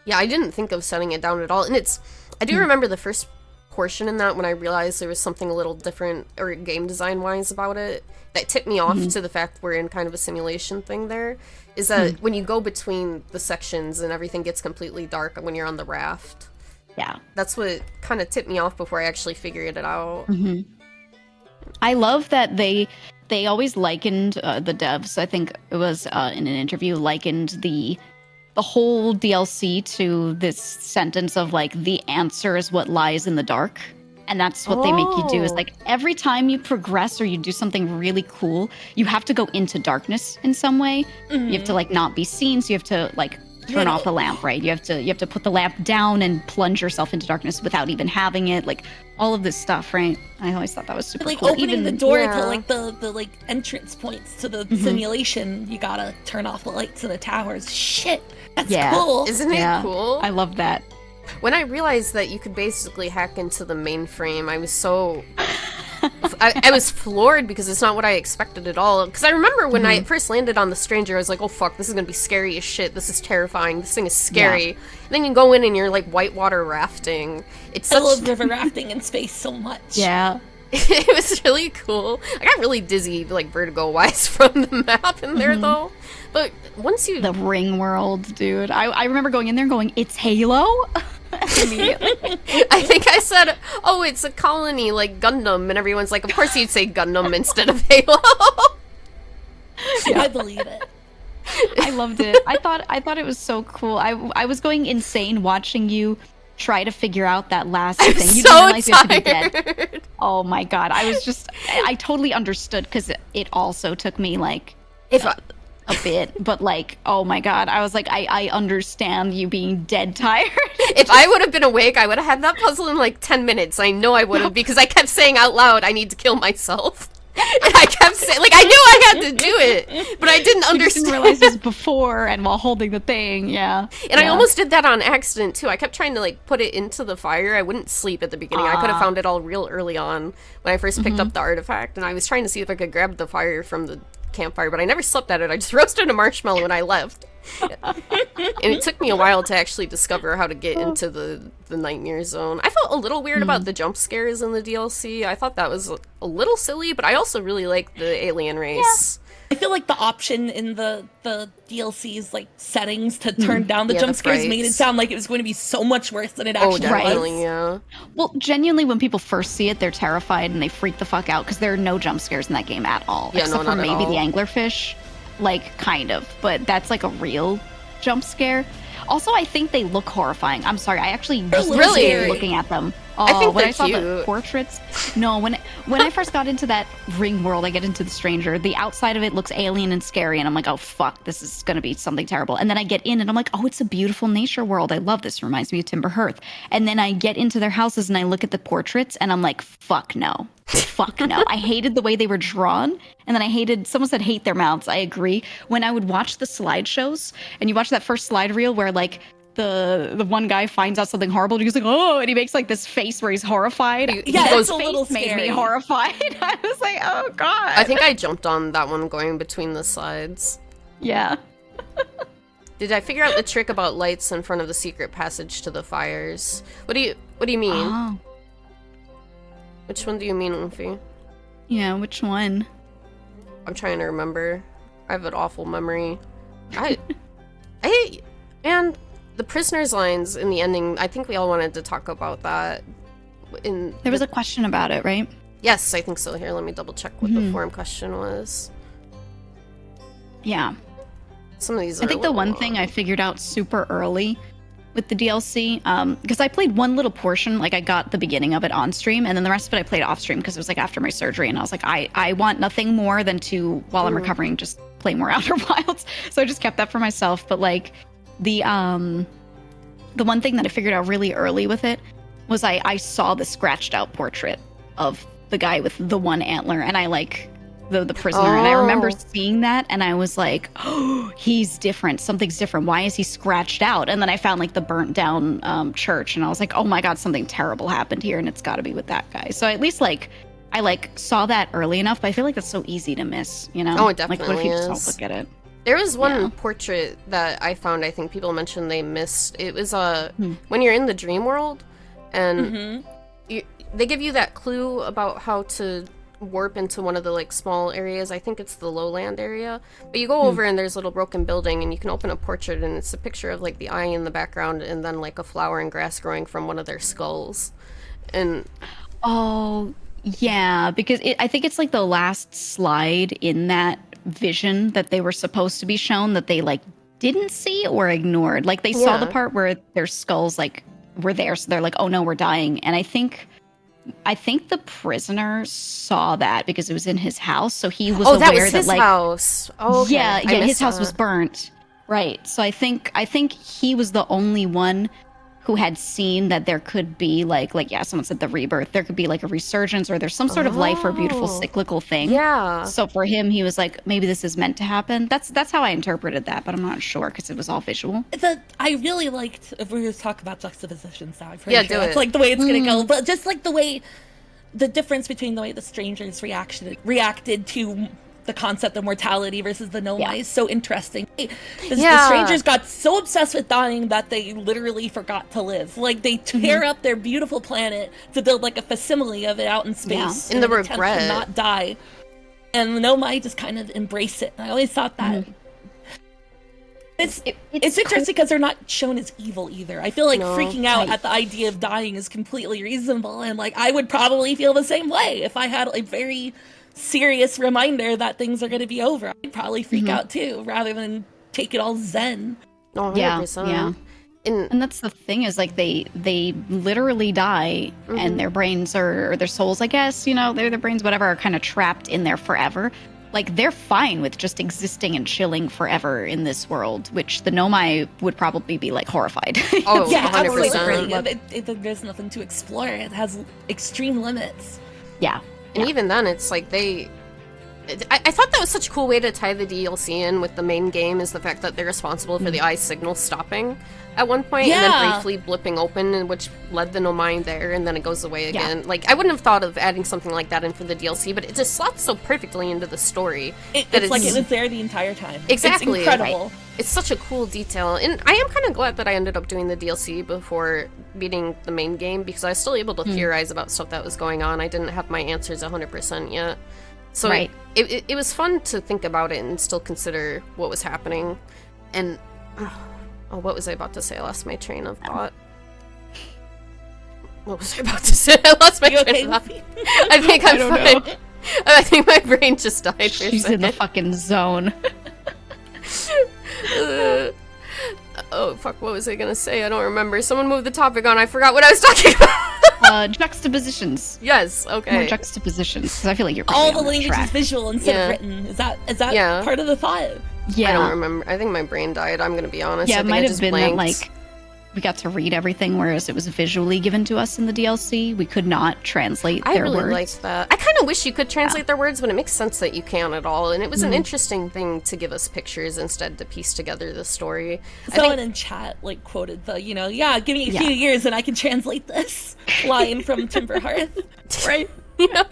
Yeah, I didn't think of setting it down at all. And I do remember the first portion in that when I realized there was something a little different or game design wise about it that tipped me off to the fact we're in kind of a simulation thing there, is that when you go between the sections and everything gets completely dark when you're on the raft. Yeah. That's what kind of tipped me off before I actually figured it out. I love that they always likened the devs, I think it was in an interview, likened the whole DLC to this sentence of like the answer is what lies in the dark. And that's what they make you do is like every time you progress or you do something really cool, you have to go into darkness in some way. You have to like not be seen, so you have to like turn off the lamp, right? You have to put the lamp down and plunge yourself into darkness without even having it, like all of this stuff, right? I always thought that was super Like cool. opening the door to like the like entrance points to the simulation, you gotta turn off the lights in the towers. Shit, that's cool. Isn't it cool? I love that. When I realized that you could basically hack into the mainframe, I was so... I was floored because it's not what I expected at all. Because I remember when I first landed on the stranger, I was like, oh fuck, this is gonna be scary as shit. This is terrifying. This thing is scary. And then you go in and you're like whitewater rafting. I love river rafting in space so much. Yeah. It was really cool. I got really dizzy, like vertigo-wise, from the map in there, though. But once you... The ring world, dude. I remember going in there and going, it's Halo? Immediately. I think I said, oh, it's a colony, like Gundam, and everyone's like, of course you'd say Gundam instead of Halo. Yeah, I believe it. I loved it. I thought it was so cool. I was going insane watching you try to figure out that last thing. You didn't realize you had to be dead. Oh my god. I totally understood because it also took me like a bit, but like, oh my god, I was like, I understand you being dead tired. If I would have been awake, I would have had that puzzle in like 10 minutes. I know I would have, because I kept saying out loud, I need to kill myself. And I kept saying, like, I knew I had to do it, but I didn't understand. Didn't realize this before and while holding the thing, And I almost did that on accident too. I kept trying to like put it into the fire. I wouldn't sleep at the beginning. I could have found it all real early on when I first picked up the artifact, and I was trying to see if I could grab the fire from the campfire, but I never slept at it. I just roasted a marshmallow and I left. And it took me a while to actually discover how to get into the nightmare zone. I felt a little weird about the jump scares in the DLC. I thought that was a little silly, but I also really liked the alien race. I feel like the option in the DLC's like settings to turn down the jump scares made it sound like it was going to be so much worse than it actually was. Yeah. Well, genuinely, when people first see it, they're terrified and they freak the fuck out because there are no jump scares in that game at all. Yeah, except for maybe the anglerfish, like kind of, but that's like a real jump scare. Also, I think they look horrifying. I'm sorry, I actually just Really? looking at them. I think when they're I saw the cute. portraits. No, when I first got into that ring world, I get into the stranger. The outside of it looks alien and scary, and I'm like, oh fuck, this is gonna be something terrible. And then I get in, and I'm like, oh, it's a beautiful nature world. I love this. Reminds me of Timber Hearth. And then I get into their houses, and I look at the portraits, and I'm like, fuck no. Fuck no. I hated the way they were drawn, and then I hated, someone said hate their mouths. I agree. When I would watch the slideshows, and you watch that first slide reel where like the one guy finds out something horrible and he's like, oh, and he makes like this face where he's horrified. Yeah, his it's a little face made scary. me horrified. I was like, oh god. I think I jumped on that one going between the slides. Yeah. Did I figure out the trick about lights in front of the secret passage to the fires? What do you mean? Oh. Which one do you mean, Luffy? Yeah, which one? I'm trying to remember. I have an awful memory. And the prisoners' lines in the ending, I think we all wanted to talk about that. There was a question about it, right? Yes, I think so. Here, let me double check what the forum question was. Yeah. Some of these are I think the one thing I figured out super early with the DLC, because I played one little portion, like I got the beginning of it on stream, and then the rest of it I played off stream because it was like after my surgery, and I was like, I want nothing more than to, while I'm recovering, just play more Outer Wilds. So I just kept that for myself. But like the one thing that I figured out really early with it was I saw the scratched out portrait of the guy with the one antler, and I like the prisoner, and I remember seeing that, and I was like, oh, he's different. Something's different. Why is he scratched out? And then I found like the burnt down church, and I was like, oh my god, something terrible happened here, and it's got to be with that guy. So at least like I like saw that early enough, but I feel like that's so easy to miss, you know? Oh, it definitely like, what if you is. just don't look at it? There was one portrait that I found, I think people mentioned they missed. It was when you're in the dream world, and they give you that clue about how to warp into one of the like small areas. I think it's the lowland area, but you go over and there's a little broken building, and you can open a portrait, and it's a picture of like the eye in the background, and then like a flower and grass growing from one of their skulls. And oh yeah, because I think it's like the last slide in that vision that they were supposed to be shown that they like didn't see or ignored. Like they saw the part where their skulls like were there, so they're like, oh no, we're dying. And I think the prisoner saw that because it was in his house, so he was aware that was his like house. Oh, okay. yeah, his house that. was burnt. Right. So I think he was the only one who had seen that there could be like someone said the rebirth. There could be like a resurgence, or there's some sort of life or beautiful cyclical thing. Yeah. So for him, he was like, maybe this is meant to happen. That's how I interpreted that, but I'm not sure because it was all visual. I really liked, if we were to talk about juxtapositions now, I'm pretty Yeah, sure do that's it. like the way it's gonna go. But just like the difference between the way the strangers reacted to the concept of mortality versus the Nomai is so interesting. The strangers got so obsessed with dying that they literally forgot to live. Like they tear up their beautiful planet to build like a facsimile of it out in space in the an attempt regret to not die. And the Nomai just kind of embrace it. And I always thought that it's interesting because they're not shown as evil either. I feel like freaking out at the idea of dying is completely reasonable, and like I would probably feel the same way if I had a very serious reminder that things are going to be over. I'd probably freak out too, rather than take it all zen. Oh, 100%. Yeah. And that's the thing is like they literally die, and their brains or their souls, I guess, their brains, whatever, are kind of trapped in there forever. Like they're fine with just existing and chilling forever in this world, which the Nomai would probably be like horrified. Oh, yeah, 100%. absolutely. There's nothing to explore. It has extreme limits. Yeah. And even then, it's like I thought that was such a cool way to tie the DLC in with the main game, is the fact that they're responsible for the eye signal stopping at one point and then briefly blipping open, which led the Nomai there, and then it goes away again. Like, I wouldn't have thought of adding something like that in for the DLC, but it just slots so perfectly into the story. It's like it was there the entire time. Exactly. It's incredible. it's such a cool detail, and I am kind of glad that I ended up doing the DLC before beating the main game, because I was still able to theorize about stuff that was going on. I didn't have my answers 100% yet. So Right. it was fun to think about it and still consider what was happening. And, oh, what was I about to say? I lost my train of thought. What was I about to say? I lost my train of thought. I think I'm fine. know. I think my brain just died for a She's second. in the fucking zone. Oh, fuck, what was I gonna say? I don't remember. Someone moved the topic on. I forgot what I was talking about. Juxtapositions. Yes, More okay. juxtapositions, because I feel like you're All probably the on that language track. is visual instead Yeah. of written. Is that Yeah. part of the thought? Yeah. I don't remember. I think my brain died. I'm gonna be honest. Yeah, I it think might I have just been blanked. that, like, we got to read everything, whereas it was visually given to us in the DLC. We could not translate I their really words. liked that. I kind of wish you could translate their words, but it makes sense that you can't at all. And it was an interesting thing to give us pictures instead to piece together the story. Someone in chat like quoted the, give me a few years and I can translate this line from Timber Hearth. Right? Yeah.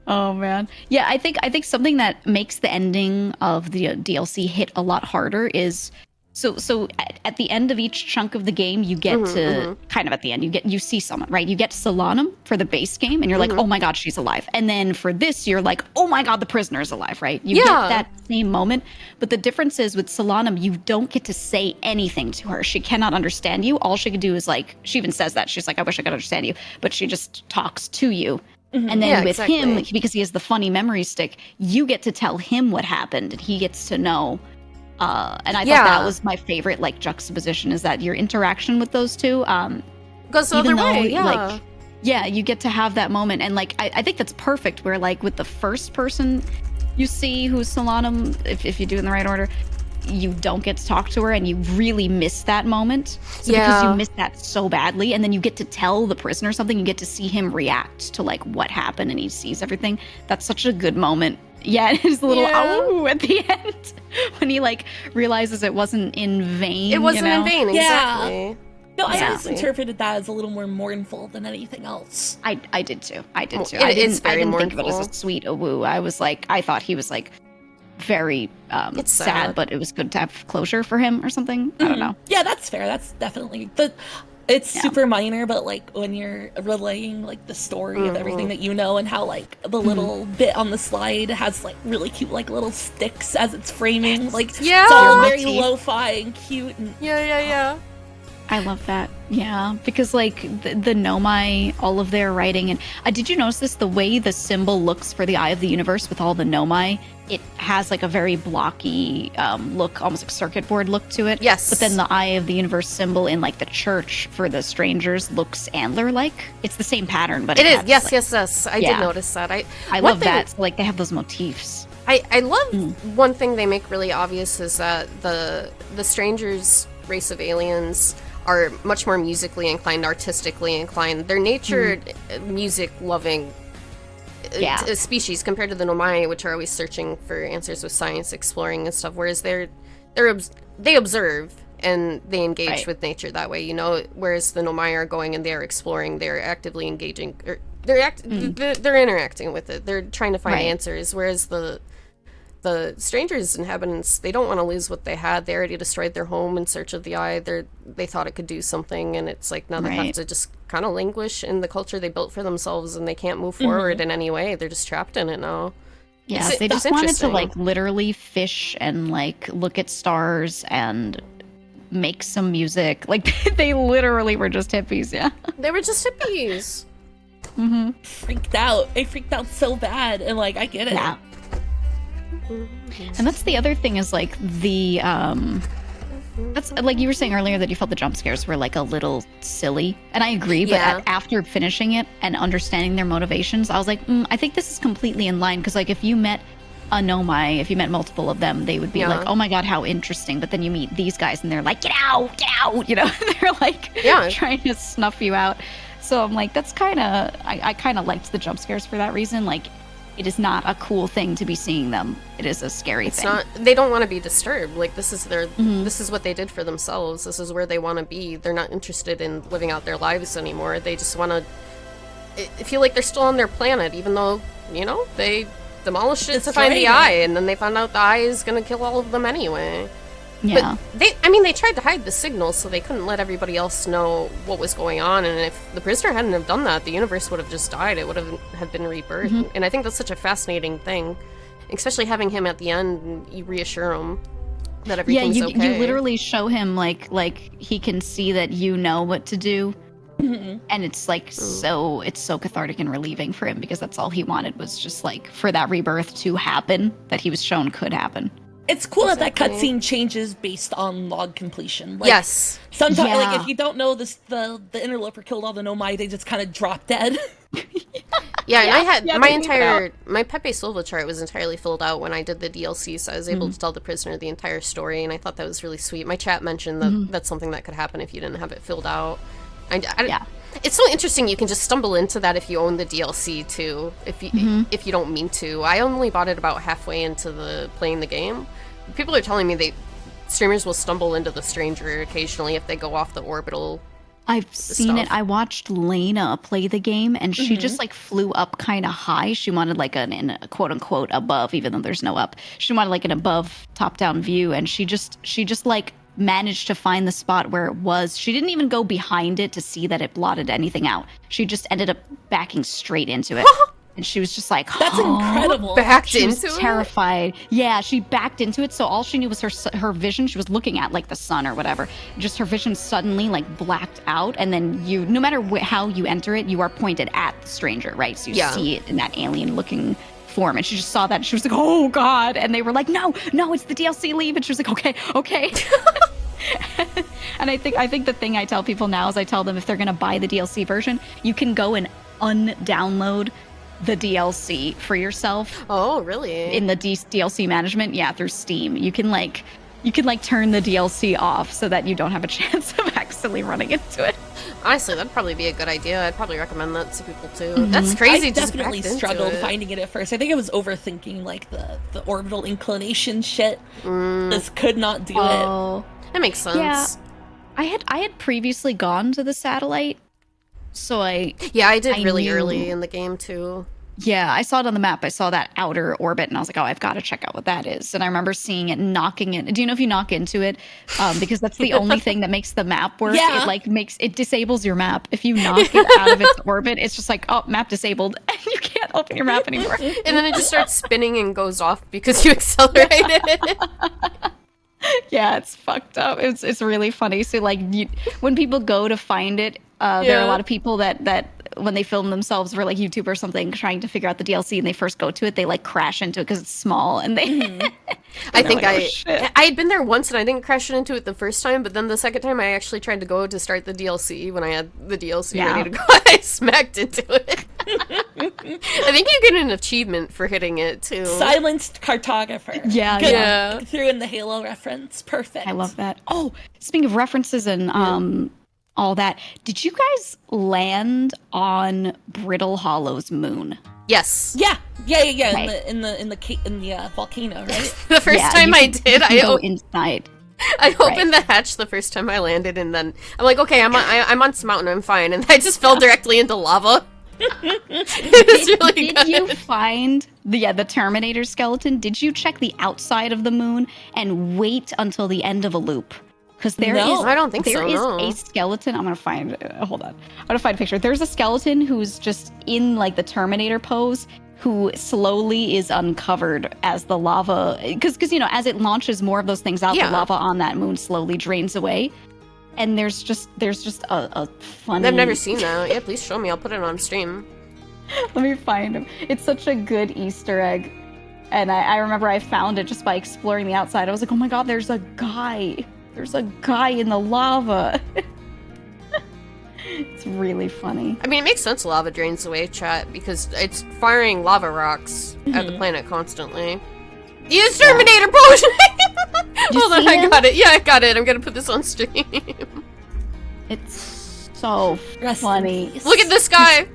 Oh man. Yeah, I think something that makes the ending of the DLC hit a lot harder is so at the end of each chunk of the game you get to kind of at the end you see someone, right? You get Solanum for the base game and you're like, "Oh my god, she's alive." And then for this you're like, "Oh my god, the prisoner's alive," right? You get that same moment, but the difference is with Solanum you don't get to say anything to her. She cannot understand you. All she can do is like, she even says that. She's like, "I wish I could understand you," but she just talks to you. And then with him, because he has the funny memory stick, you get to tell him what happened and he gets to know. And I thought that was my favorite, like, juxtaposition, is that your interaction with those two, Goes the other way, yeah. like, yeah, you get to have that moment. And, like, I think that's perfect where, like, with the first person you see who's Solanum, if you do it in the right order, you don't get to talk to her and you really miss that moment. So because you miss that so badly, and then you get to tell the prisoner something, you get to see him react to like what happened and he sees everything. That's such a good moment. Yeah, it is a little oh at the end when he like realizes it wasn't in vain. It wasn't in vain, Yeah. exactly. No, I always Exactly. interpreted that as a little more mournful than anything else. I did too. I did too. It I is didn't, very I didn't think of it as mournful. a sweet woo. I was like, I thought he was like very It's sad, sad. but it was good to have closure for him or something. I don't know. Yeah, that's fair. That's definitely it's super minor, but like when you're relaying like the story of everything that you know and how like the little bit on the slide has like really cute like little sticks as it's framing, like Yeah. it's all Your very motif. lo-fi and cute. And Yeah. I love that. Yeah, because like the Nomai, all of their writing, and did you notice this? The way the symbol looks for the Eye of the Universe with all the Nomai, it has like a very blocky look, almost like circuit board look to it. Yes. But then the Eye of the Universe symbol in like the church for the strangers looks antler-like. It's the same pattern, but It is. has, Yes, like- yes. I did notice that. I one love thing- that. So, like they have those motifs. I love one thing they make really obvious is that the strangers race of aliens are much more musically inclined, artistically inclined. They're natured music loving species compared to the Nomai, which are always searching for answers with science, exploring and stuff. Whereas they observe and they engage with nature that way, you know. Whereas the Nomai are going and they're exploring, they're actively engaging, or they're interacting with it. They're trying to find answers. Whereas the strangers inhabitants, they don't want to lose what they had. They already destroyed their home in search of the eye. They thought it could do something, and it's like now they have to just kind of languish in the culture they built for themselves, and they can't move forward in any way. They're just trapped in it now. Yeah, It's- they it's just wanted to interesting. like literally fish and like look at stars and make some music. Like they literally were just hippies. Yeah. They were just hippies. freaked out. I freaked out so bad, and like I get it. Yeah. And that's the other thing is like the that's like you were saying earlier that you felt the jump scares were like a little silly, and I agree. But Yeah. after finishing it and understanding their motivations, I was like, I think this is completely in line, because like if you met a Nomai, if you met multiple of them, they would be like, oh my god, how interesting. But then you meet these guys and they're like, get out, you know. They're like trying to snuff you out. So I'm like, that's kind of I kind of liked the jump scares for that reason. Like, it is not a cool thing to be seeing them. It is a scary It's thing. not. They don't want to be disturbed. Like this is their. This is what they did for themselves. This is where they want to be. They're not interested in living out their lives anymore. They just want to. I feel like they're still on their planet, even though they demolished it to find the Destroyed eye, and then they found out the eye is gonna kill all of them anyway. Yeah. But they tried to hide the signal so they couldn't let everybody else know what was going on. And if the prisoner hadn't have done that, the universe would have just died. It would have been rebirthed. And I think that's such a fascinating thing, especially having him at the end and you reassure him that everything's okay. You literally show him like he can see that you know what to do. And it's like it's so cathartic and relieving for him because that's all he wanted was just like for that rebirth to happen that he was shown could happen. It's cool that cutscene changes based on log completion. Like, yes. Sometimes, like if you don't know this, the interloper killed all the Nomai, they just kind of drop dead. Yeah, and I had my Pepe Silva chart was entirely filled out when I did the DLC, so I was able to tell the prisoner the entire story, and I thought that was really sweet. My chat mentioned that that's something that could happen if you didn't have it filled out. It's so interesting. You can just stumble into that if you own the DLC too. If you don't mean to. I only bought it about halfway into playing the game. People are telling me streamers will stumble into the stranger occasionally if they go off the orbital. I've seen it. I watched Lena play the game, and she just like flew up kind of high. She wanted like an quote unquote above, even though there's no up. She wanted like an above top down view, and she just like managed to find the spot where it was. She didn't even go behind it to see that it blotted anything out. She just ended up backing straight into it. And she was just like, that's incredible. She was terrified. Yeah, she backed into it. So all she knew was her vision. She was looking at like the sun or whatever. Just her vision suddenly like blacked out. And then no matter how you enter it, you are pointed at the stranger, right? So you see it in that alien looking form. And she just saw that. And she was like, oh God. And they were like, no, it's the DLC, leave. And she was like, okay. And I think the thing I tell people now is I tell them if they're going to buy the DLC version, you can go and undownload the DLC for yourself. Oh, really? In the DLC management, through Steam. You can turn the DLC off so that you don't have a chance of accidentally running into it. Honestly, that'd probably be a good idea. I'd probably recommend that to people too. That's crazy. I definitely struggled finding it at first. I think I was overthinking like the orbital inclination shit. This could not do it. That makes sense. Yeah, I had previously gone to the satellite. So I did really early in the game too. Yeah, I saw it on the map. I saw that outer orbit, and I was like, oh, I've got to check out what that is. And I remember seeing it, knocking it. Do you know if you knock into it? Because that's the only thing that makes the map work. Yeah. It disables your map. If you knock it out of its orbit, it's just like, oh, map disabled. And you can't open your map anymore. And then it just starts spinning and goes off because you accelerated it. Yeah, it's fucked up. It's really funny. So like when people go to find it, there are a lot of people that when they film themselves for like YouTube or something trying to figure out the DLC and they first go to it, they like crash into it because it's small and they. I think I had been there once and I didn't crash into it the first time, but then the second time I actually tried to go to start the DLC when I had the DLC ready to go. I smacked into it. I think you get an achievement for hitting it too. Silenced cartographer. Yeah. Threw in the Halo reference. Perfect. I love that. Oh, speaking of references and all that, did you guys land on Brittle Hollow's moon? Yes. Yeah. Okay. In the volcano, right? The first time I did, I go inside. I opened the hatch the first time I landed, and then I'm like, okay, I'm on some mountain, I'm fine, and I just fell directly into lava. Did you find the Terminator skeleton? Did you check the outside of the moon and wait until the end of a loop? Because I don't think there is a skeleton. I'm gonna find. Hold on. I'm gonna find a picture. There's a skeleton who's just in like the Terminator pose, who slowly is uncovered as the lava. Because as it launches more of those things out, the lava on that moon slowly drains away. And there's just a funny. I've never seen that. Yeah, please show me. I'll put it on stream. Let me find him. It's such a good Easter egg. And I remember I found it just by exploring the outside. I was like, oh my God, there's a guy. There's a guy in the lava. It's really funny. I mean, it makes sense lava drains away, chat, because it's firing lava rocks at the planet constantly. Use Terminator potion! Hold on, I got it. Yeah, I got it. I'm gonna put this on stream. It's so funny. Look at this guy!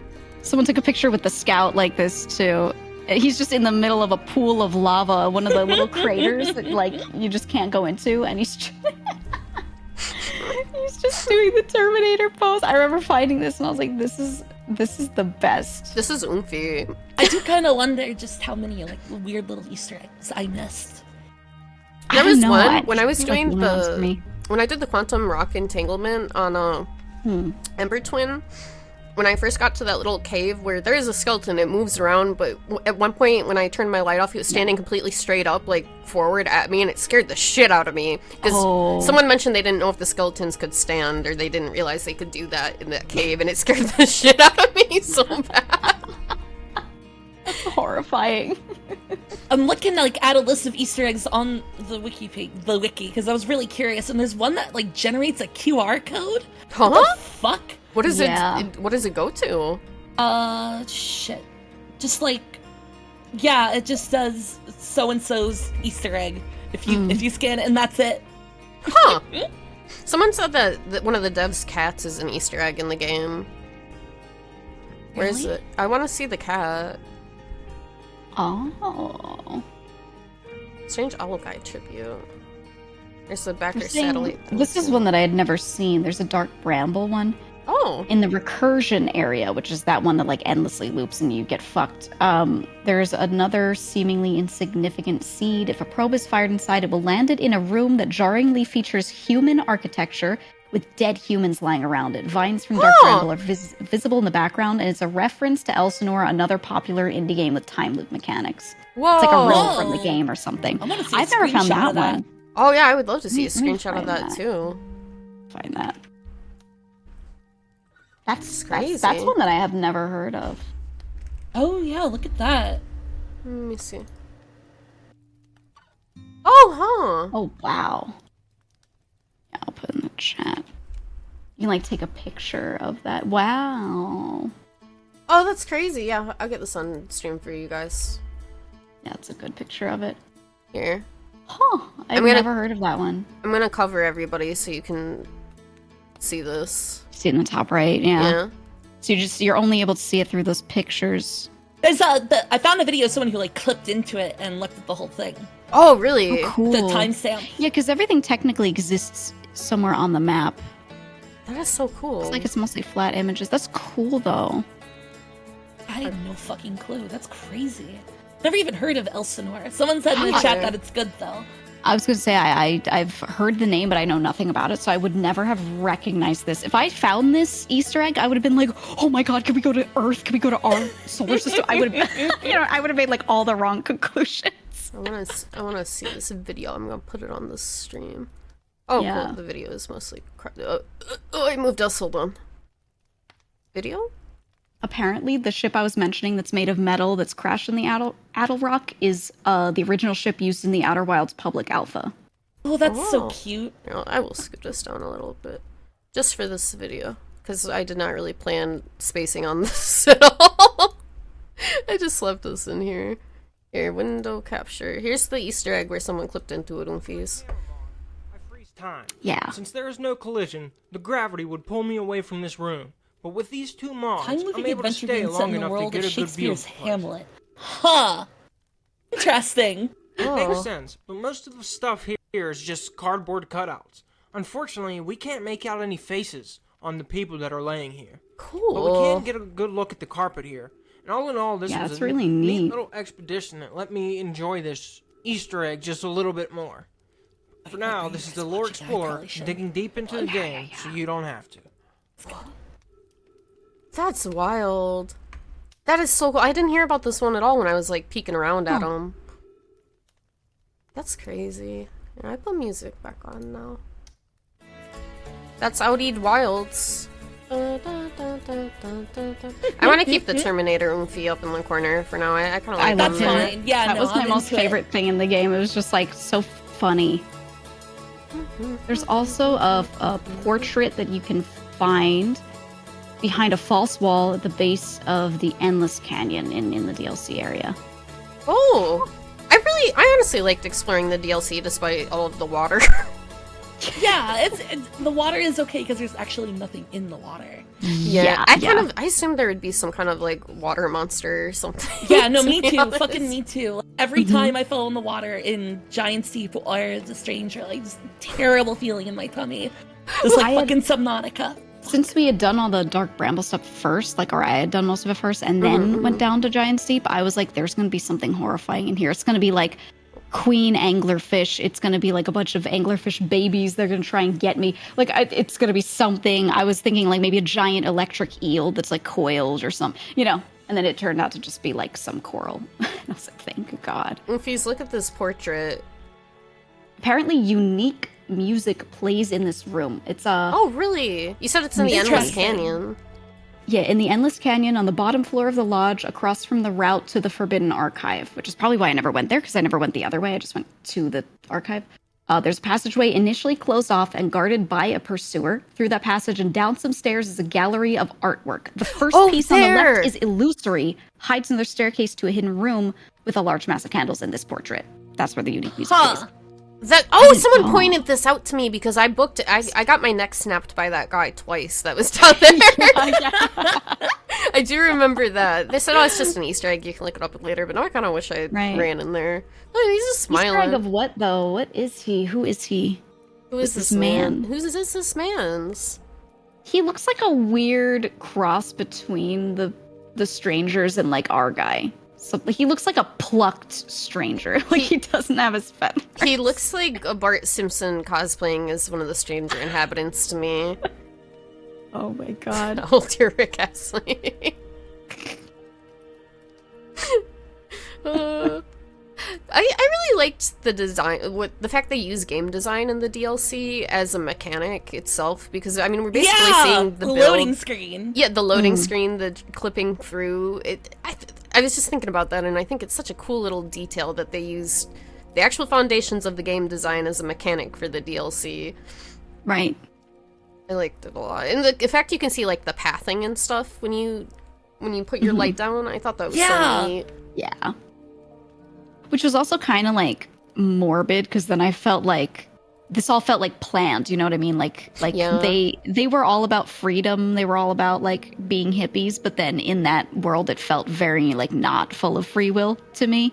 Someone took a picture with the scout like this, too. He's just in the middle of a pool of lava, one of the little craters that, like, you just can't go into, and he's just doing the Terminator pose. I remember finding this, and I was like, this is the best. This is oomphy. I do kind of wonder just how many, like, weird little Easter eggs I missed. There was know, one when I was feel like doing one of those for me. when I did the quantum rock entanglement on Ember Twin. When I first got to that little cave where there is a skeleton, it moves around, but at one point when I turned my light off, he was standing completely straight up, like forward at me, and it scared the shit out of me. Because someone mentioned they didn't know if the skeletons could stand, or they didn't realize they could do that in that cave, and it scared the shit out of me so bad. That's horrifying. I'm looking like at a list of Easter eggs on the wiki, because I was really curious, and there's one that like generates a QR code. Huh? What the fuck? What is it? What does it go to? Shit. Just like, yeah, it just says so and so's Easter egg if you scan it, and that's it. Huh. Someone said that one of the devs' cats is an Easter egg in the game. Where is it? I want to see the cat. Oh. Strange Owl Guy tribute. There's the Backer satellite. This is one that I had never seen. There's a dark bramble one. Oh. In the recursion area, which is that one that like endlessly loops and you get fucked. There's another seemingly insignificant seed. If a probe is fired inside, it will land it in a room that jarringly features human architecture with dead humans lying around it. Vines from Dark Bramble are visible in the background, and it's a reference to Elsinore, another popular indie game with time loop mechanics. Whoa. It's like a riddle from the game or something. I've never found that one. Oh yeah, I would love to see a screenshot of that too. Find that. That's crazy. That's one that I have never heard of. Oh yeah, look at that. Let me see. Oh, huh. Oh, wow. Yeah, I'll put in the chat. You can like take a picture of that. Wow. Oh, that's crazy. Yeah, I'll get this on stream for you guys. Yeah, it's a good picture of it. Here. Huh. I've never heard of that one. I'm gonna cover everybody so you can see this. See it in the top right, yeah. So you're only able to see it through those pictures. There's I found a video of someone who like clipped into it and looked at the whole thing. Oh, really? Oh, cool. The timestamp. Yeah, because everything technically exists somewhere on the map. That is so cool. It's like it's mostly flat images. That's cool, though. I had no fucking clue. That's crazy. Never even heard of Elsinore. Someone said in the chat that it's good, though. I was going to say, I've heard the name, but I know nothing about it, so I would never have recognized this. If I found this Easter egg, I would have been like, oh my god, can we go to Earth? Can we go to our solar system? I would have, I would have made like all the wrong conclusions. I want to see this video. I'm going to put it on the stream. Oh, yeah. Cool. The video is mostly... I moved us. Hold on. Video? Apparently, the ship I was mentioning that's made of metal that's crashed in the Addle Rock is the original ship used in the Outer Wilds public alpha. Oh, that's so cute. You know, I will scoot this down a little bit. Just for this video. Because I did not really plan spacing on this at all. I just left this in here. Here, window capture. Here's the Easter egg where someone clipped into it, Oomfies. Time. Yeah. Since there is no collision, the gravity would pull me away from this room. But with these two mods, I'm able to stay long enough to get a good view of the place. Hamlet. Huh. Interesting. It makes sense, but most of the stuff here is just cardboard cutouts. Unfortunately, we can't make out any faces on the people that are laying here. Cool. But we can get a good look at the carpet here. And all in all, this was a really neat little expedition that let me enjoy this Easter egg just a little bit more. For now, this is the Lord Explorer digging deep into the game, so you don't have to. That's wild. That is so cool. I didn't hear about this one at all when I was like peeking around at them. That's crazy. Yeah, I put music back on now. That's Outeed Wilds. I want to keep the Terminator Oomphy up in the corner for now. I kind of like loved it. Yeah, that was my most favorite thing in the game. It was just like so funny. There's also a portrait that you can find behind a false wall at the base of the Endless Canyon in the DLC area. Oh, I honestly liked exploring the DLC despite all of the water. Yeah, it's the water is okay because there's actually nothing in the water. Yeah, I assumed there would be some kind of like water monster or something. Yeah, no, me too. Fucking me too. Every time I fell in the water in Giant Steep or The Stranger, like just terrible feeling in my tummy. Just like fucking Subnautica. Since we had done all the Dark Bramble stuff first, or I had done most of it first, and then went down to Giant Steep, I was like, there's going to be something horrifying in here. It's going to be like queen anglerfish. It's going to be like a bunch of anglerfish babies. They're going to try and get me. Like, it's going to be something. I was thinking like maybe a giant electric eel that's like coiled or something, you know. And then it turned out to just be like some coral. And I was like, thank God. If you look at this portrait. Apparently unique music plays in this room. It's Oh, really? You said it's in the Endless Canyon. Yeah, in the Endless Canyon on the bottom floor of the lodge, across from the route to the Forbidden Archive, which is probably why I never went there, because I never went the other way. I just went to the archive. There's a passageway initially closed off and guarded by a pursuer. Through that passage and down some stairs is a gallery of artwork. The first piece on the left is illusory, hides in their staircase to a hidden room with a large mass of candles in this portrait. That's where the unique music plays. Someone pointed this out to me because I booked it. I got my neck snapped by that guy twice that was down there. I do remember that. They said, it's just an Easter egg. You can look it up later. But now I kind of wish I ran in there. Oh, he's just smiling. Easter egg of what, though? What is he? Who is he? Who is this man? Who's this man's? He looks like a weird cross between the strangers and, like, our guy. So he looks like a plucked stranger. Like he doesn't have his feathers. He looks like a Bart Simpson cosplaying as one of the stranger inhabitants to me. Oh my God. Oh dear, Rick Astley. I really liked the design, the fact they use game design in the DLC as a mechanic itself, because I mean we're basically seeing the loading screen. Yeah, the loading screen, the clipping through it. I was just thinking about that, and I think it's such a cool little detail that they used the actual foundations of the game design as a mechanic for the DLC. Right. I liked it a lot, and the fact you can see like the pathing and stuff when you put your light down. I thought that was so neat. Yeah. Which was also kind of like morbid, because then I felt like this all felt like planned. You know what I mean? Like they were all about freedom. They were all about like being hippies. But then in that world, it felt very like not full of free will to me.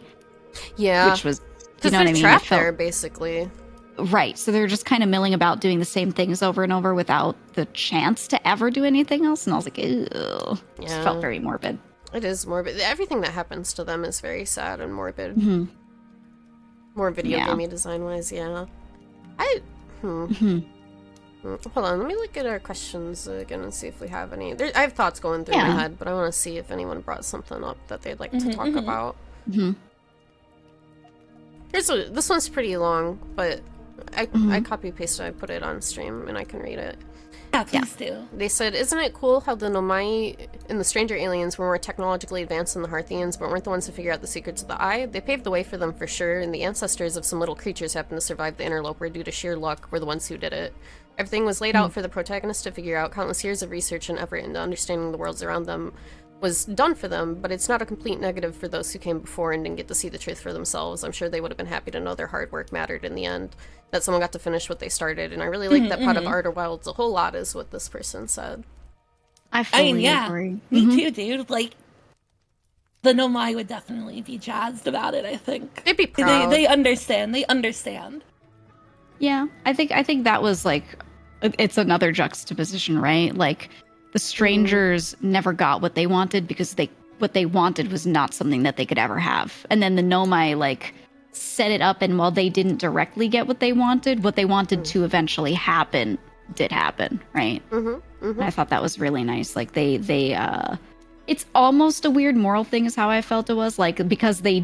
Yeah, which was, you know what I mean? Trapped there basically. Right. So they're just kind of milling about doing the same things over and over without the chance to ever do anything else. And I was like, ew. Yeah. It just felt very morbid. It is morbid. Everything that happens to them is very sad and morbid. More video gamey design-wise, yeah. Hold on, let me look at our questions again and see if we have any. I have thoughts going through my head, but I want to see if anyone brought something up that they'd like to talk about. This one's pretty long, but I copy-pasted, I put it on stream, and I can read it. Yeah, please do. They said, isn't it cool how the Nomai and the stranger aliens were more technologically advanced than the Harthians, but weren't the ones to figure out the secrets of the Eye? They paved the way for them for sure, and the ancestors of some little creatures happened to survive the interloper due to sheer luck were the ones who did it. Everything was laid out for the protagonist to figure out. Countless years of research and effort into understanding the worlds around them was done for them, but it's not a complete negative for those who came before and didn't get to see the truth for themselves. I'm sure they would have been happy to know their hard work mattered in the end, that someone got to finish what they started, and I really like that part of Outer Wilds a whole lot, is what this person said. I fully agree. Me too, dude. Like, the Nomai would definitely be jazzed about it, I think. They'd be proud. They understand. They understand. Yeah, I think that was like, it's another juxtaposition, right? Like, the strangers never got what they wanted because what they wanted was not something that they could ever have. And then the Nomai, like, set it up, and while they didn't directly get what they wanted to eventually happen did happen, right? I thought that was really nice. Like, they it's almost a weird moral thing is how I felt it was, like, because they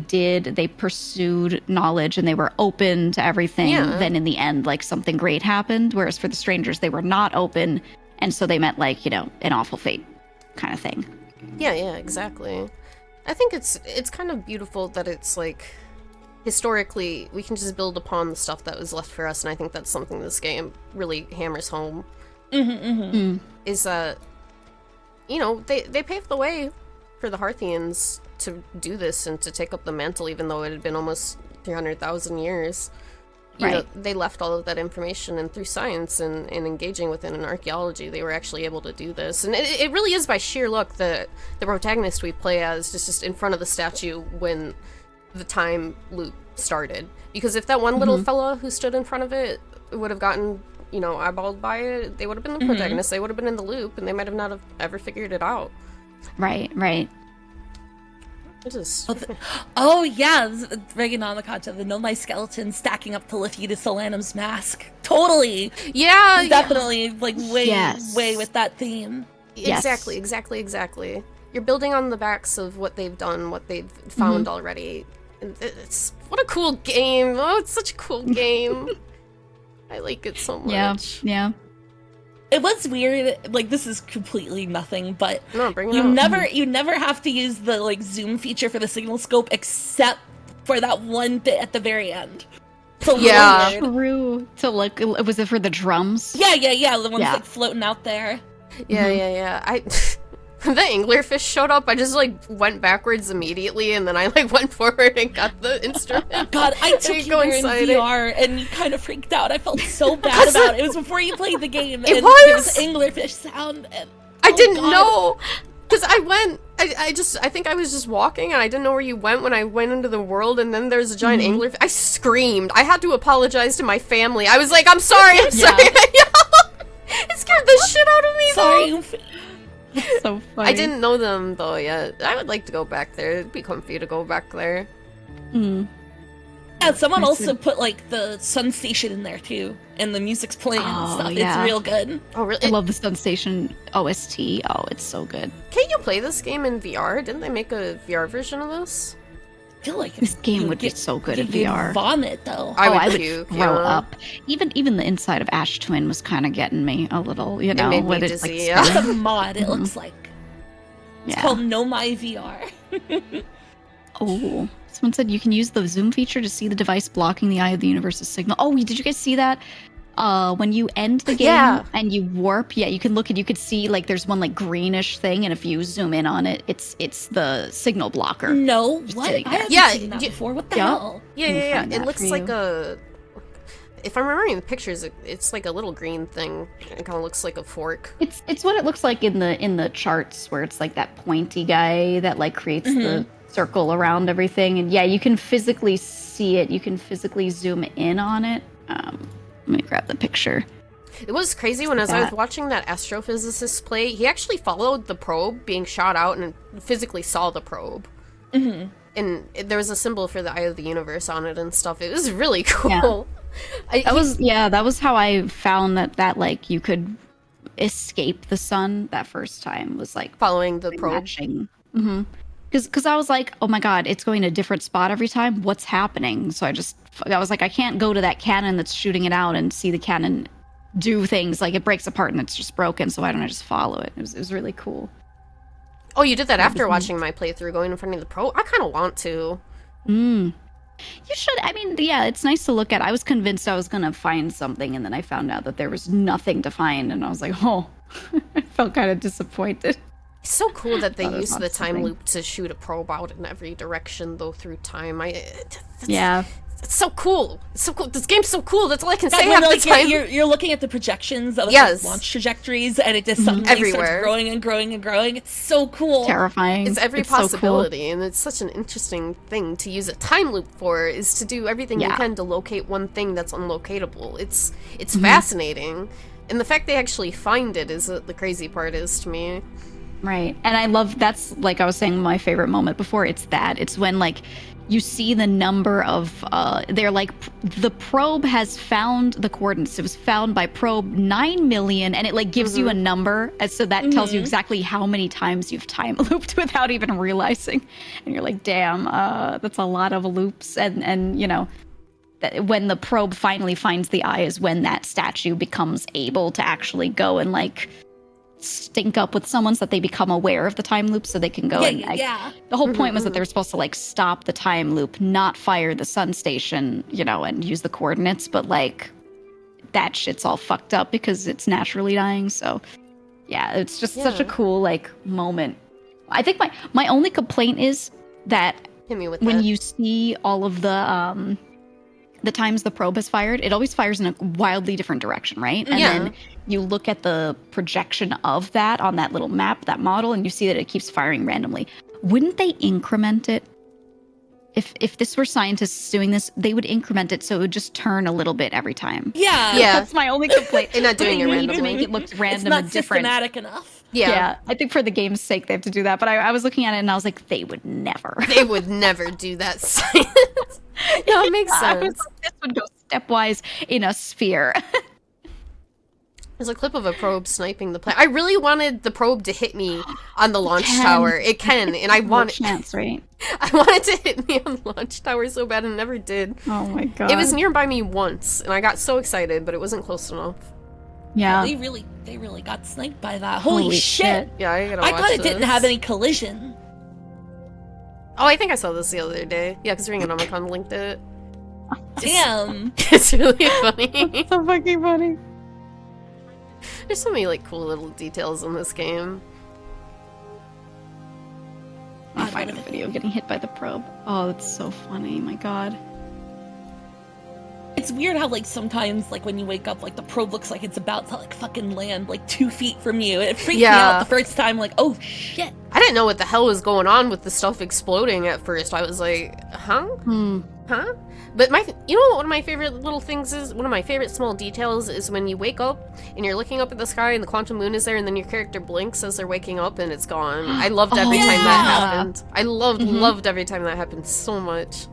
pursued knowledge and they were open to everything, then in the end, like, something great happened, whereas for the strangers, they were not open, and so they meant, like, you know, an awful fate kind of thing. Yeah, exactly. I think it's kind of beautiful that it's, like, historically, we can just build upon the stuff that was left for us, and I think that's something this game really hammers home. Is that, you know, they paved the way for the Harthians to do this and to take up the mantle, even though it had been almost 300,000 years. You know, they left all of that information, and through science and engaging with it in archaeology, they were actually able to do this. And it really is by sheer luck that the protagonist we play as is just in front of the statue when the time loop started. Because if that one little fella who stood in front of it would have gotten, you know, eyeballed by it, they would have been the protagonist, they would have been in the loop, and they might have not have ever figured it out. Right. It is. Oh yeah, Reagan on the content, the Know My Skeleton stacking up to Lithida Solanum's mask. Totally. Yeah, Definitely, like, Yes. way with that theme. Yes. Exactly. You're building on the backs of what they've done, what they've found already. And it's what a cool game. Oh, it's such a cool game. I like it so much. Yeah. It was weird, like, this is completely nothing, but No, bring it you out. you never have to use the, like, zoom feature for the signal scope except for that one bit at the very end. So Yeah. weird. True. To look, was it for the drums? Yeah, the ones Yeah. like floating out there. Yeah. When the anglerfish showed up, I just like went backwards immediately, and then I like went forward and got the instrument. God, I took And you go there in inside it. VR and you kind of freaked out. I felt so bad about it. It was before you played the game. It and was? There was anglerfish sound. And, I oh, didn't God. know, because I went. I think I was just walking, and I didn't know where you went when I went into the world, and then there's a giant anglerfish. I screamed. I had to apologize to my family. I was like, I'm sorry. It scared the shit out of me. though. Sorry. It's so funny. I didn't know them though yet. I would like to go back there. It'd be comfy to go back there. Yeah, someone also put like the sun station in there too, and the music's playing and stuff. yeah. It's real good. Oh really? I love the Sun Station OST. Oh, it's so good. Can you play this game in VR? Didn't they make a VR version of this? I feel like This game would be so good in VR. Vomit though. I would throw puke, yeah. up. Even the inside of Ash Twin was kind of getting me a little, you know, made me with it dizzy, like yeah. It's spinning. a mod. It looks like it's Yeah. called Know My VR. Oh, someone said you can use the zoom feature to see the device blocking the eye of the universe's signal. Oh, did you guys see that? When you end the game Yeah. and you warp, you can look and you could see like there's one like greenish thing, and if you zoom in on it, it's the signal blocker. No, Just what? sitting I there. haven't Yeah, seen that y- before. What the Yeah. hell? Yeah. find It that looks for like you. a. If I'm remembering the pictures, it's like a little green thing. It kind of looks like a fork. It's what it looks like in the charts where it's like that pointy guy that like creates the circle around everything, and yeah, you can physically see it. You can physically zoom in on it. Let me grab the picture. It was crazy when as I was that. watching that astrophysicist play, he actually followed the probe being shot out and physically saw the probe. And there was a symbol for the Eye of the Universe on it and stuff. It was really cool. That was how I found that like you could escape the sun that first time, was like Following the probe. matching. Because I was like, oh my god, it's going to a different spot every time. What's happening? So I was like, I can't go to that cannon that's shooting it out and see the cannon do things. Like it breaks apart and it's just broken. So why don't I just follow it? It was really cool. Oh, you did that after watching my playthrough, going in front of the probe? I kind of want to. You should. I mean, yeah, it's nice to look at. I was convinced I was gonna find something, and then I found out that there was nothing to find, and I was like, oh, I felt kind of disappointed. It's so cool that they Thought it was use the time something. loop to shoot a probe out in every direction, though, through time. Yeah. It's so cool. It's so cool. This game's so cool. That's all I can Yeah, say when, half like, the time. you're looking at the projections of Yes. launch trajectories, and it just suddenly Everywhere. starts growing and growing and growing. It's so cool. Terrifying. It's every so cool. possibility, and it's such an interesting thing to use a time loop for, is to do everything you Yeah. can to locate one thing that's unlocatable. It's fascinating. And the fact they actually find it is what the crazy part is to me. Right. And I love, that's like I was saying, my favorite moment before. It's when like you see the number of they're like the probe has found the coordinates. It was found by probe 9 million, and it like gives you a number, and so that tells you exactly how many times you've time looped without even realizing. And you're like, damn, that's a lot of loops. And you know, that when the probe finally finds the eye is when that statue becomes able to actually go and like stink up with someone, so that they become aware of the time loop, so they can go and like, the whole point was that they were supposed to like stop the time loop, not fire the sun station, you know, and use the coordinates, but like that shit's all fucked up because it's naturally dying. So yeah, it's just such a cool like moment. I think my only complaint is that Hit me with when that. you see all of the times the probe has fired, it always fires in a wildly different direction, right? And Yeah. then you look at the projection of that on that little map, that model, and you see that it keeps firing randomly. Wouldn't they increment it? If this were scientists doing this, they would increment it so it would just turn a little bit every time. Yeah. Yeah. That's my only complaint. They're not doing They it need randomly. to make it look It's random not and different. systematic enough. Yeah. I think for the game's sake they have to do that. But I was looking at it and I was like, they would never. They would never do that science. No, it makes I was sense. like, this would go stepwise in a sphere. There's a clip of a probe sniping the plane. I really wanted the probe to hit me on the launch can. tower. It can, and I No want chance, right? I wanted to hit me on the launch tower so bad and it never did. Oh my god. It was nearby me once, and I got so excited, but it wasn't close enough. Yeah. They really got sniped by that. Holy shit. Yeah, I gotta I watch thought it didn't this. have any collision. Oh, I think I saw this the other day. Yeah, because Ringonomicon linked it. Damn. It's really funny. So fucking funny. There's so many like cool little details in this game. I find a video getting hit by the probe. Oh, that's so funny. My god. It's weird how like sometimes like when you wake up like the probe looks like it's about to like fucking land like 2 feet from you. It freaked me out the first time, like, oh shit. I didn't know what the hell was going on with the stuff exploding at first. I was like, huh? Huh? But you know what one of my favorite little things is? One of my favorite small details is when you wake up and you're looking up at the sky and the quantum moon is there and then your character blinks as they're waking up and it's gone. I loved every time that happened. I loved every time that happened so much.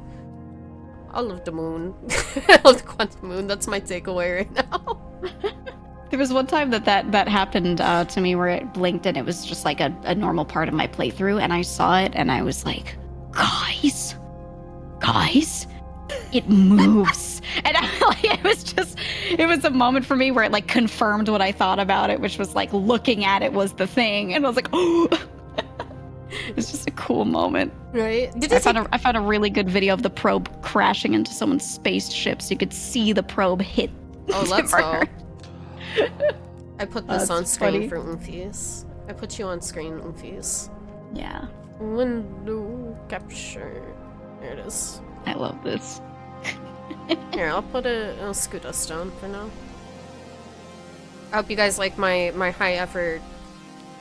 I love the moon. I love the quantum moon. That's my takeaway right now. There was one time that happened to me where it blinked and it was just like a normal part of my playthrough, and I saw it and I was like, guys, it moves. And it was a moment for me where it like confirmed what I thought about it, which was like looking at it was the thing, and I was like, oh. It's just a cool moment. Right? I found a really good video of the probe crashing into someone's spaceship, so you could see the probe hit. Oh, let's go. I put this on screen funny. for Oomfies. I put you on screen, Oomfies. Yeah. Window capture. There it is. I love this. Here, I'll scoot us down for now. I hope you guys like my high effort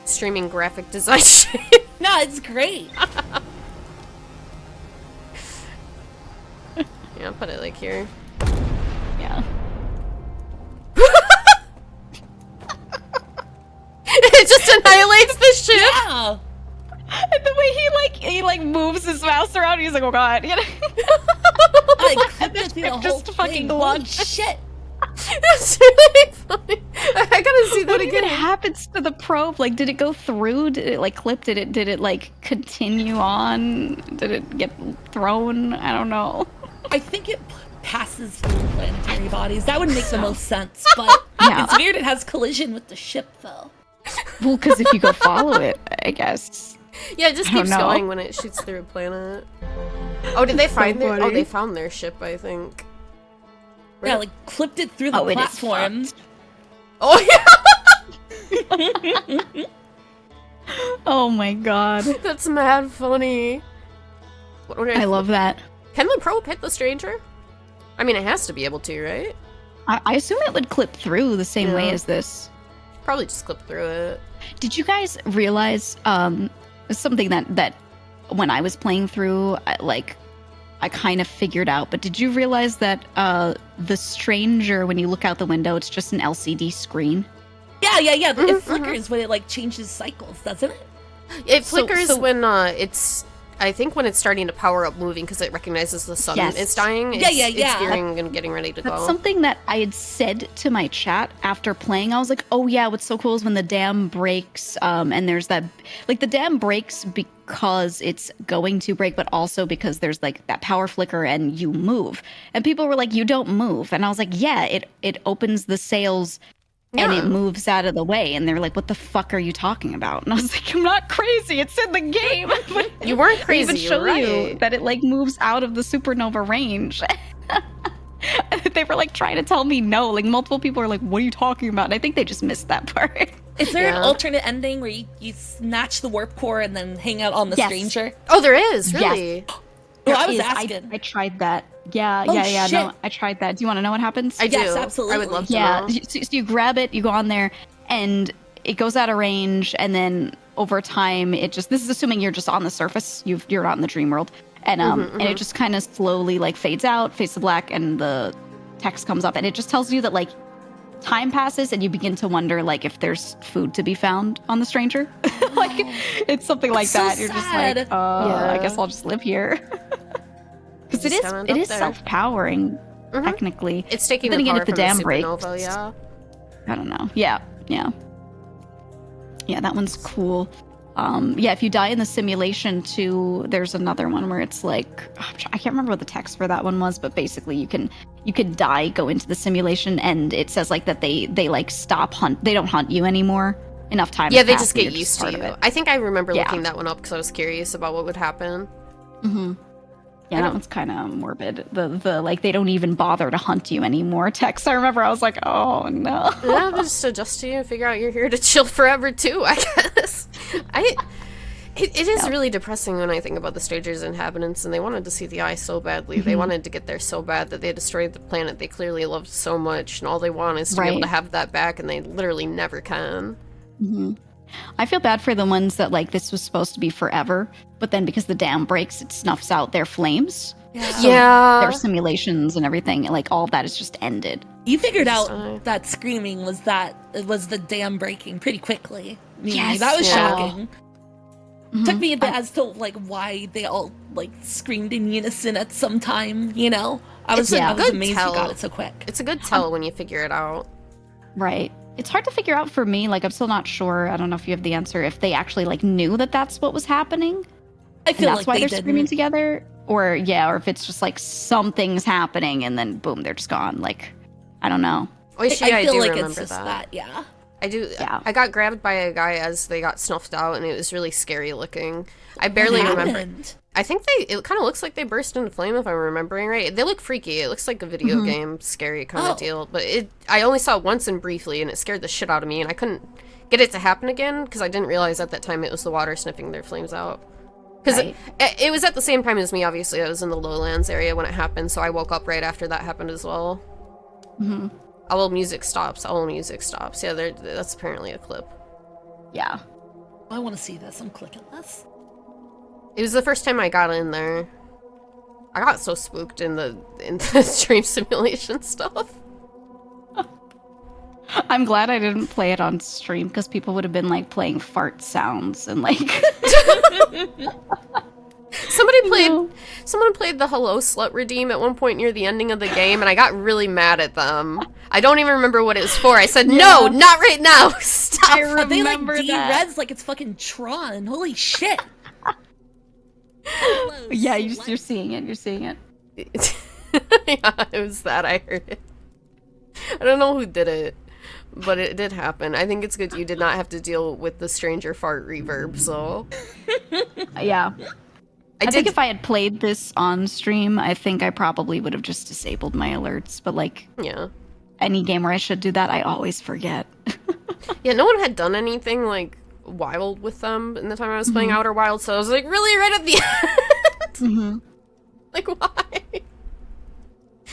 streaming graphic design shit. No, it's great. Yeah, I'll put it like here. Yeah. It just annihilates the ship. Yeah. And the way he moves his mouse around, he's like, oh god, you know? I clipped it through the whole just fucking thing. Holy launched. shit. That's really funny. I gotta see that What again. even happens to the probe? Like, did it go through? Did it like clip? Did it like continue on? Did it get thrown? I don't know. I think it passes through planetary bodies. That would make the most sense, but Yeah. it's weird it has collision with the ship though. Well, because if you go follow it, I guess. Yeah, it just I don't keeps know. going when it shoots through a planet. Oh, did they find their? Oh, funny. they found their ship, I think. Yeah, like clipped it through the Oh, it is platform. Oh yeah, Oh my god. that's mad funny. I love that. Can the probe hit the stranger? I mean, it has to be able to, right? I assume it would clip through the same way Yeah. as this. Probably just clip through it. Did you guys realize something that when I was playing through, I kind of figured out, but did you realize that the stranger, when you look out the window, it's just an LCD screen? Yeah. Mm-hmm, It flickers when it like changes cycles, doesn't it? It So- flickers so- when it's. I think when it's starting to power up moving because it recognizes the sun Yes. is dying. Yeah, It's yeah. gearing and getting ready to That's go. something that I had said to my chat after playing. I was like, oh yeah, what's so cool is when the dam breaks, and there's that, like the dam breaks because it's going to break, but also because there's like that power flicker and you move. And people were like, you don't move. And I was like, yeah, it opens the sails and Yeah. it moves out of the way. And they're like, what the fuck are you talking about? And I was like, I'm not crazy. It's in the game. But You weren't they crazy. even show you're you right. that it like moves out of the supernova range. They were like trying to tell me no. Like multiple people are like, what are you talking about? And I think they just missed that part. Is there an Yeah. alternate ending where you snatch the warp core and then hang out on the Yes. stranger? Oh, there is Yes. really. Well, I was Is- asking. I tried that. Yeah, Oh, yeah. No, shit. I tried that. Do you want to know what happens? I do. Yes, I absolutely. would love to Yeah. know. So you grab it, you go on there, and it goes out of range, and then over time, it just. This is assuming you're just on the surface. You're not in the dream world, and and it just kind of slowly like fades out, fades to black, and the text comes up, and it just tells you that like time passes and you begin to wonder like if there's food to be found on the stranger. Like it's something like so that. You're just like, sad. I guess I'll just live here. Because Just gonna end it up is there. self-powering, technically. It's taking Then the again, power if the from dam the breaks, supernova, yeah. I don't know. Yeah. Yeah, that one's cool. If you die in the simulation too, there's another one where it's like I can't remember what the text for that one was, but basically you could die, go into the simulation, and it says like that they like stop they don't hunt you anymore. Enough time. Yeah, has they passed just and get you're used part to of you. it. I think I remember Yeah. looking that one up because I was curious about what would happen. Yeah, that one's kind of morbid. The like they don't even bother to hunt you anymore. Text. I remember I was like, oh no. Yeah, they just adjust to you and figure out you're here to chill forever too, I guess. It is really depressing when I think about the Stranger's inhabitants, and they wanted to see the eye so badly. They wanted to get there so bad that they destroyed the planet they clearly loved so much, and all they want is to be able to have that back, and they literally never can. I feel bad for the ones that like this was supposed to be forever, but then because the dam breaks, it snuffs out their flames. So their simulations and everything, like all of that is just ended. You figured out that screaming was the dam breaking pretty quickly. Yes, that was yeah. shocking. Took me a bit as to like why they all like screamed in unison at some time. I was amazed you got it so quick. It's a good tell when you figure it out. Right. It's hard to figure out for me. Like I'm still not sure. I don't know if you have the answer. If they actually like knew that that's what was happening. I feel that's like why they they're screaming together, or if it's just like something's happening and then boom, they're just gone. Like I don't know. I feel do like remember it's just that. yeah. I do. Yeah. I got grabbed by a guy as they got snuffed out, and it was really scary looking. I barely remember. I think it kind of looks like they burst into flame, if I'm remembering right. They look freaky. It looks like a video game, scary kind of deal. But I only saw it once and briefly, and it scared the shit out of me, and I couldn't get it to happen again because I didn't realize at that time it was the water sniffing their flames out. Because it was at the same time as me, obviously. I was in the lowlands area when it happened, so I woke up right after that happened as well. All music stops. Yeah, that's apparently a clip. Yeah. I want to see this. I'm clicking this. It was the first time I got in there. I got so spooked in the stream simulation stuff. I'm glad I didn't play it on stream because people would have been like playing fart sounds and like Someone played the Hello Slut Redeem at one point near the ending of the game, and I got really mad at them. I don't even remember what it was for. I said, no, not right now. Stop. I remember they that. Reds like it's fucking Tron. Holy shit. Yeah, you're seeing it. You're seeing it. Yeah, it was that. I heard it. I don't know who did it, but it did happen. I think it's good you did not have to deal with the stranger fart reverb, so... Yeah. I think if I had played this on stream, I think I probably would have just disabled my alerts. But like, any game where I should do that, I always forget. Yeah, no one had done anything like wild with them in the time I was playing Outer Wilds, so I was like, really, right at the end? Like, why?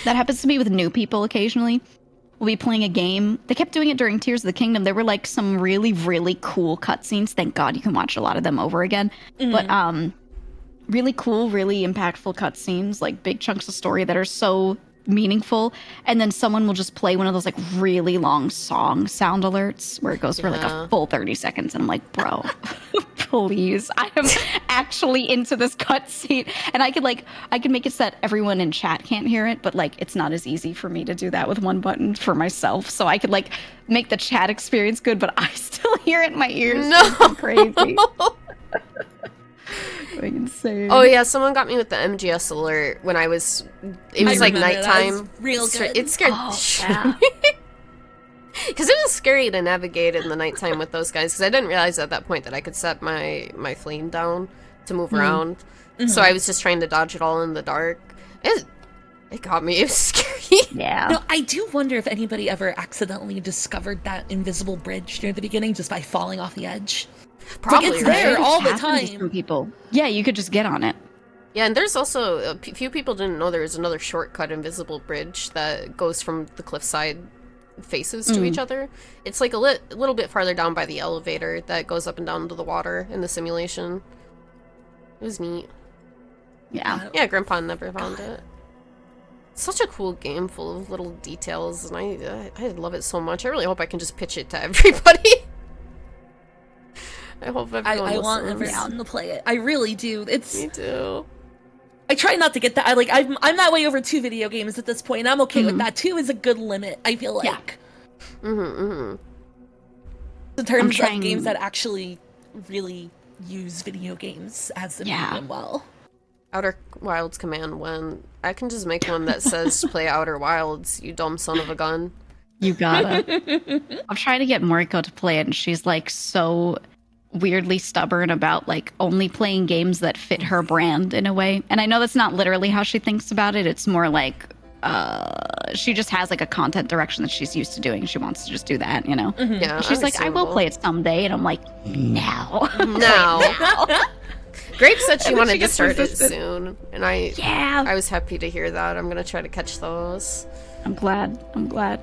That happens to me with new people occasionally. We'll be playing a game. They kept doing it during Tears of the Kingdom. There were like some really, really cool cutscenes. Thank God you can watch a lot of them over again. But really cool, really impactful cutscenes, like big chunks of story that are so meaningful. And then someone will just play one of those like really long song sound alerts where it goes for like a full 30 seconds. And I'm like, bro, please, I am actually into this cutscene. And I could make it so that everyone in chat can't hear it, but like it's not as easy for me to do that with one button for myself. So I could like make the chat experience good, but I still hear it in my ears. No, it's crazy. Going insane. Oh yeah, someone got me with the MGS alert when it was like nighttime. Real good. It scared the shit out of me. Because it was scary to navigate in the nighttime with those guys, because I didn't realize at that point that I could set my flame down to move around. So I was just trying to dodge it all in the dark. It got me. It was scary. Yeah. No, I do wonder if anybody ever accidentally discovered that invisible bridge near the beginning just by falling off the edge. Probably, like it's there right? all the Happens to some time. people. Yeah, you could just get on it. Yeah, and there's also a few people didn't know there was another shortcut invisible bridge that goes from the cliffside faces to each other. It's like a little bit farther down by the elevator that goes up and down to the water in the simulation. It was neat. Yeah. Yeah, Grandpa never found it. such a cool game full of little details, and I love it so much. I really hope I can just pitch it to everybody. I hope everyone I want listens. everyone to play it. I really do. Me too. I try not to get that. I'm that way over 2 video games at this point. I'm okay with that. 2 is a good limit, I feel like. Yeah. In terms of games that actually really use video games as a medium well. Outer Wilds command when I can just make one that says play Outer Wilds, you dumb son of a gun. You gotta. I'm trying to get Moriko to play it, and she's like so weirdly stubborn about like only playing games that fit her brand in a way. And I know that's not literally how she thinks about it. It's more like she just has like a content direction that she's used to doing. She wants to just do that, you know? Yeah. And she's like, I will play it someday. And I'm like, no. Grape said she And then wanted she to gets start resistant. it soon, and I was happy to hear that. I'm gonna try to catch those. I'm glad.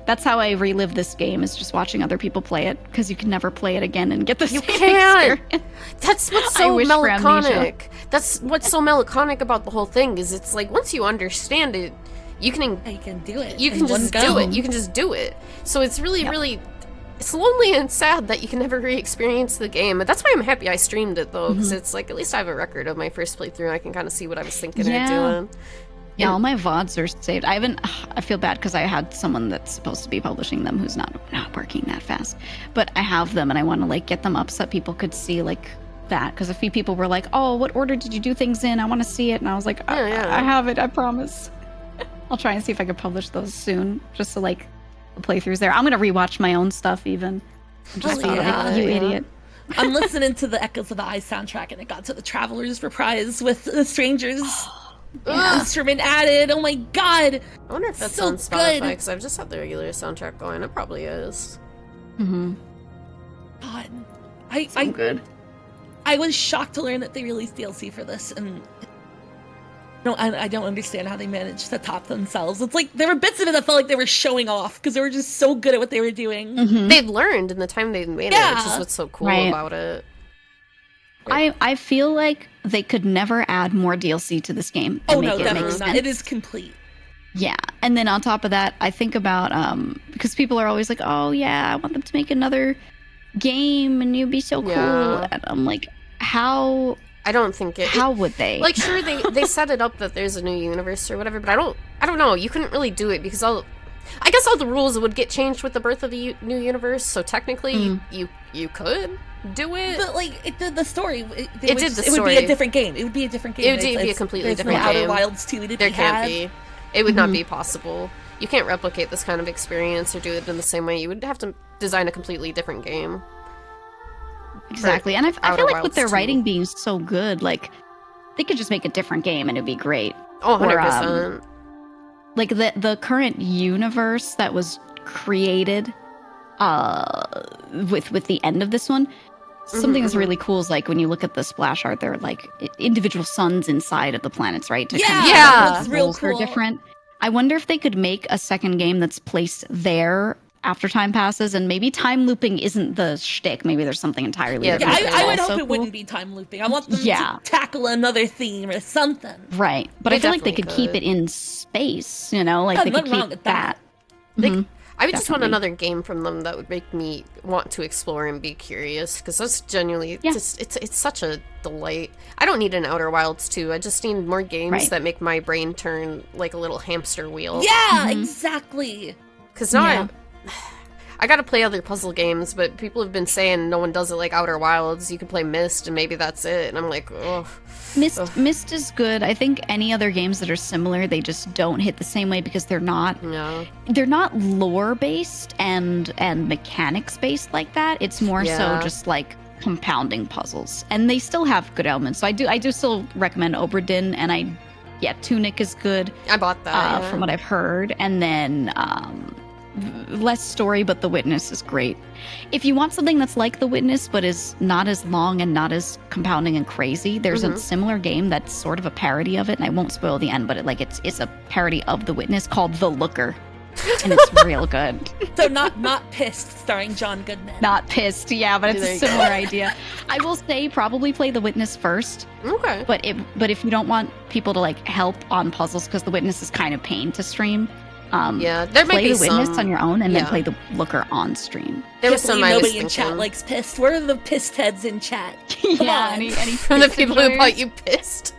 That's how I relive this game, is just watching other people play it, because you can never play it again and get the same can't. experience. That's what's I so wish for amnesia. melancholic. That's what's so melancholic about the whole thing, is it's like once you understand it, you can do it. You can just do it. You can just do it. So it's really, really, it's lonely and sad that you can never re-experience the game. But that's why I'm happy I streamed it though, because it's like at least I have a record of my first playthrough. And I can kind of see what I was thinking or doing. Yeah, all my VODs are saved. I feel bad because I had someone that's supposed to be publishing them who's not working that fast. But I have them, and I want to like get them up so that people could see like that. Because a few people were like, "Oh, what order did you do things in? I want to see it." And I was like, I have it. I promise. I'll try and see if I can publish those soon, just so like the playthroughs there. I'm gonna rewatch my own stuff even. Just be like, you idiot. I'm listening to the Echoes of the Eye soundtrack, and it got to the Traveler's Reprise with the Strangers. Instrument added. Oh my god! I wonder if that's so on Spotify, good. because I've just had the regular soundtrack going. It probably is. God, Good. I was shocked to learn that they released DLC for this, and I don't understand how they managed to top themselves. It's like there were bits of it that felt like they were showing off because they were just so good at what they were doing. They'd learned in the time they made it, which is what's so cool about it. I feel like they could never add more DLC to this game. Oh no, definitely not. It is complete. Yeah, and then on top of that, I think about because people are always like, "Oh yeah, I want them to make another game, and you'd be so cool." And I'm like, how? I don't think it. How would they? Like, sure, they set it up that there's a new universe or whatever, but I don't know. You couldn't really do it because I guess all the rules would get changed with the birth of the new universe. So technically, you could do it. But like it did the story. It did the story. It would be a different game. It would be a different game. It would be a completely different game. game. Outer Wilds 2. There can't be. It would not be possible. You can't replicate this kind of experience or do it in the same way. You would have to design a completely different game. Exactly, and I feel like with their Wilds writing being so good, like they could just make a different game and it'd be great. Oh, 100%. Like the current universe that was created with the end of this one, something that's really cool is like when you look at the splash art, there are like individual suns inside of the planets, right? That's real cool. Are different. I wonder if they could make a second game that's placed there after time passes, and maybe time looping isn't the shtick. Maybe there's something entirely different. I would hope it wouldn't be time looping. I want them to tackle another theme or something. Right, but I feel like they could keep it in space. You know, like they could keep that. I would just want another game from them that would make me want to explore and be curious, because that's genuinely just it's such a delight. I don't need an Outer Wilds 2. I just need more games that make my brain turn like a little hamster wheel. Yeah, exactly. Because now I gotta play other puzzle games, but people have been saying no one does it like Outer Wilds. You can play Myst, and maybe that's it. And I'm like, ugh. Myst is good. I think any other games that are similar, they just don't hit the same way because they're not lore based and mechanics based like that. It's more so just like compounding puzzles, and they still have good elements. So I do still recommend Obra Dinn, and Tunic is good. I bought that from what I've heard, and then less story, but The Witness is great. If you want something that's like The Witness but is not as long and not as compounding and crazy, there's a similar game that's sort of a parody of it, and I won't spoil the end, but it's a parody of The Witness called The Looker. and it's real good. So not Pissed, starring John Goodman. Not Pissed, yeah, but it's There a you go. similar idea. I will say probably play The Witness first, Okay. but if you don't want people to like help on puzzles, because The Witness is kind of pain to stream. Yeah, there might play be The Witness some on your own, and then yeah. play The Looker on stream. There was Can't some believe I was nobody in thinking. chat likes Pissed. Where are the pissed heads in chat? Yeah, on. any From the Pissed people who enjoyers? bought you pissed.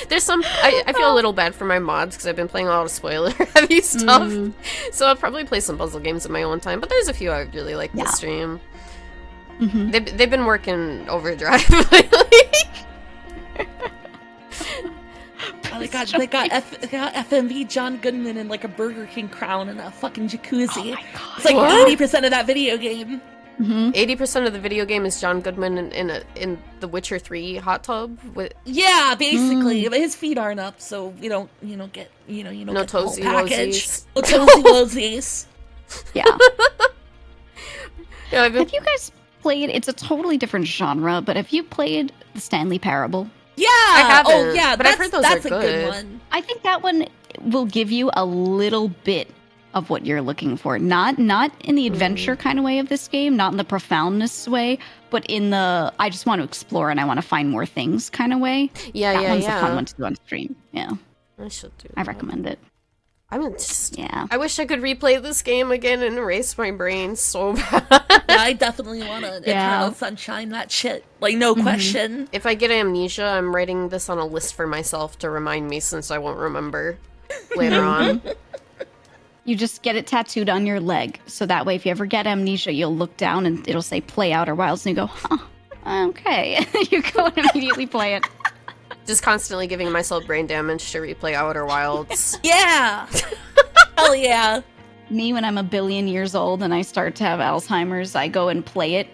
There's some. I feel a little bad for my mods because I've been playing a lot of spoiler-heavy stuff. So I'll probably play some puzzle games in my own time. But there's a few I really like Yeah. to stream. Mhm. They've been working overdrive lately. Oh, they got FMV John Goodman in like a Burger King crown and a fucking jacuzzi. Oh my god. It's like What? 80% of that video game. 80% of the video game is John Goodman in the Witcher 3 hot tub with Yeah, basically, but his feet aren't up, so you don't get no get the whole toesy package. woesies. No toesy woesies. Yeah. Yeah, I've been, Have you guys played? It's a totally different genre, but have you played the Stanley Parable? Yeah, haven't, oh yeah, but I've heard those are that's a good good. one. I think that one will give you a little bit of what you're looking for. Not in the adventure kind of way of this game, not in the profoundness way, but in the I just want to explore and I want to find more things kind of way. yeah, That yeah, one's yeah. a fun one to do on stream. Yeah, I should do. I that. recommend it. I'm just. Yeah. I wish I could replay this game again and erase my brain so bad. Yeah, I definitely want to Yeah. Eternal Sunshine that shit. Like no question. If I get amnesia, I'm writing this on a list for myself to remind me since I won't remember later on. You just get it tattooed on your leg, so that way if you ever get amnesia, you'll look down and it'll say "Play Outer Wilds" and you go, "Huh, okay." You go and immediately play it. Just constantly giving myself brain damage to replay Outer Wilds. Yeah. Hell yeah. Me, when I'm a billion years old and I start to have Alzheimer's, I go and play it.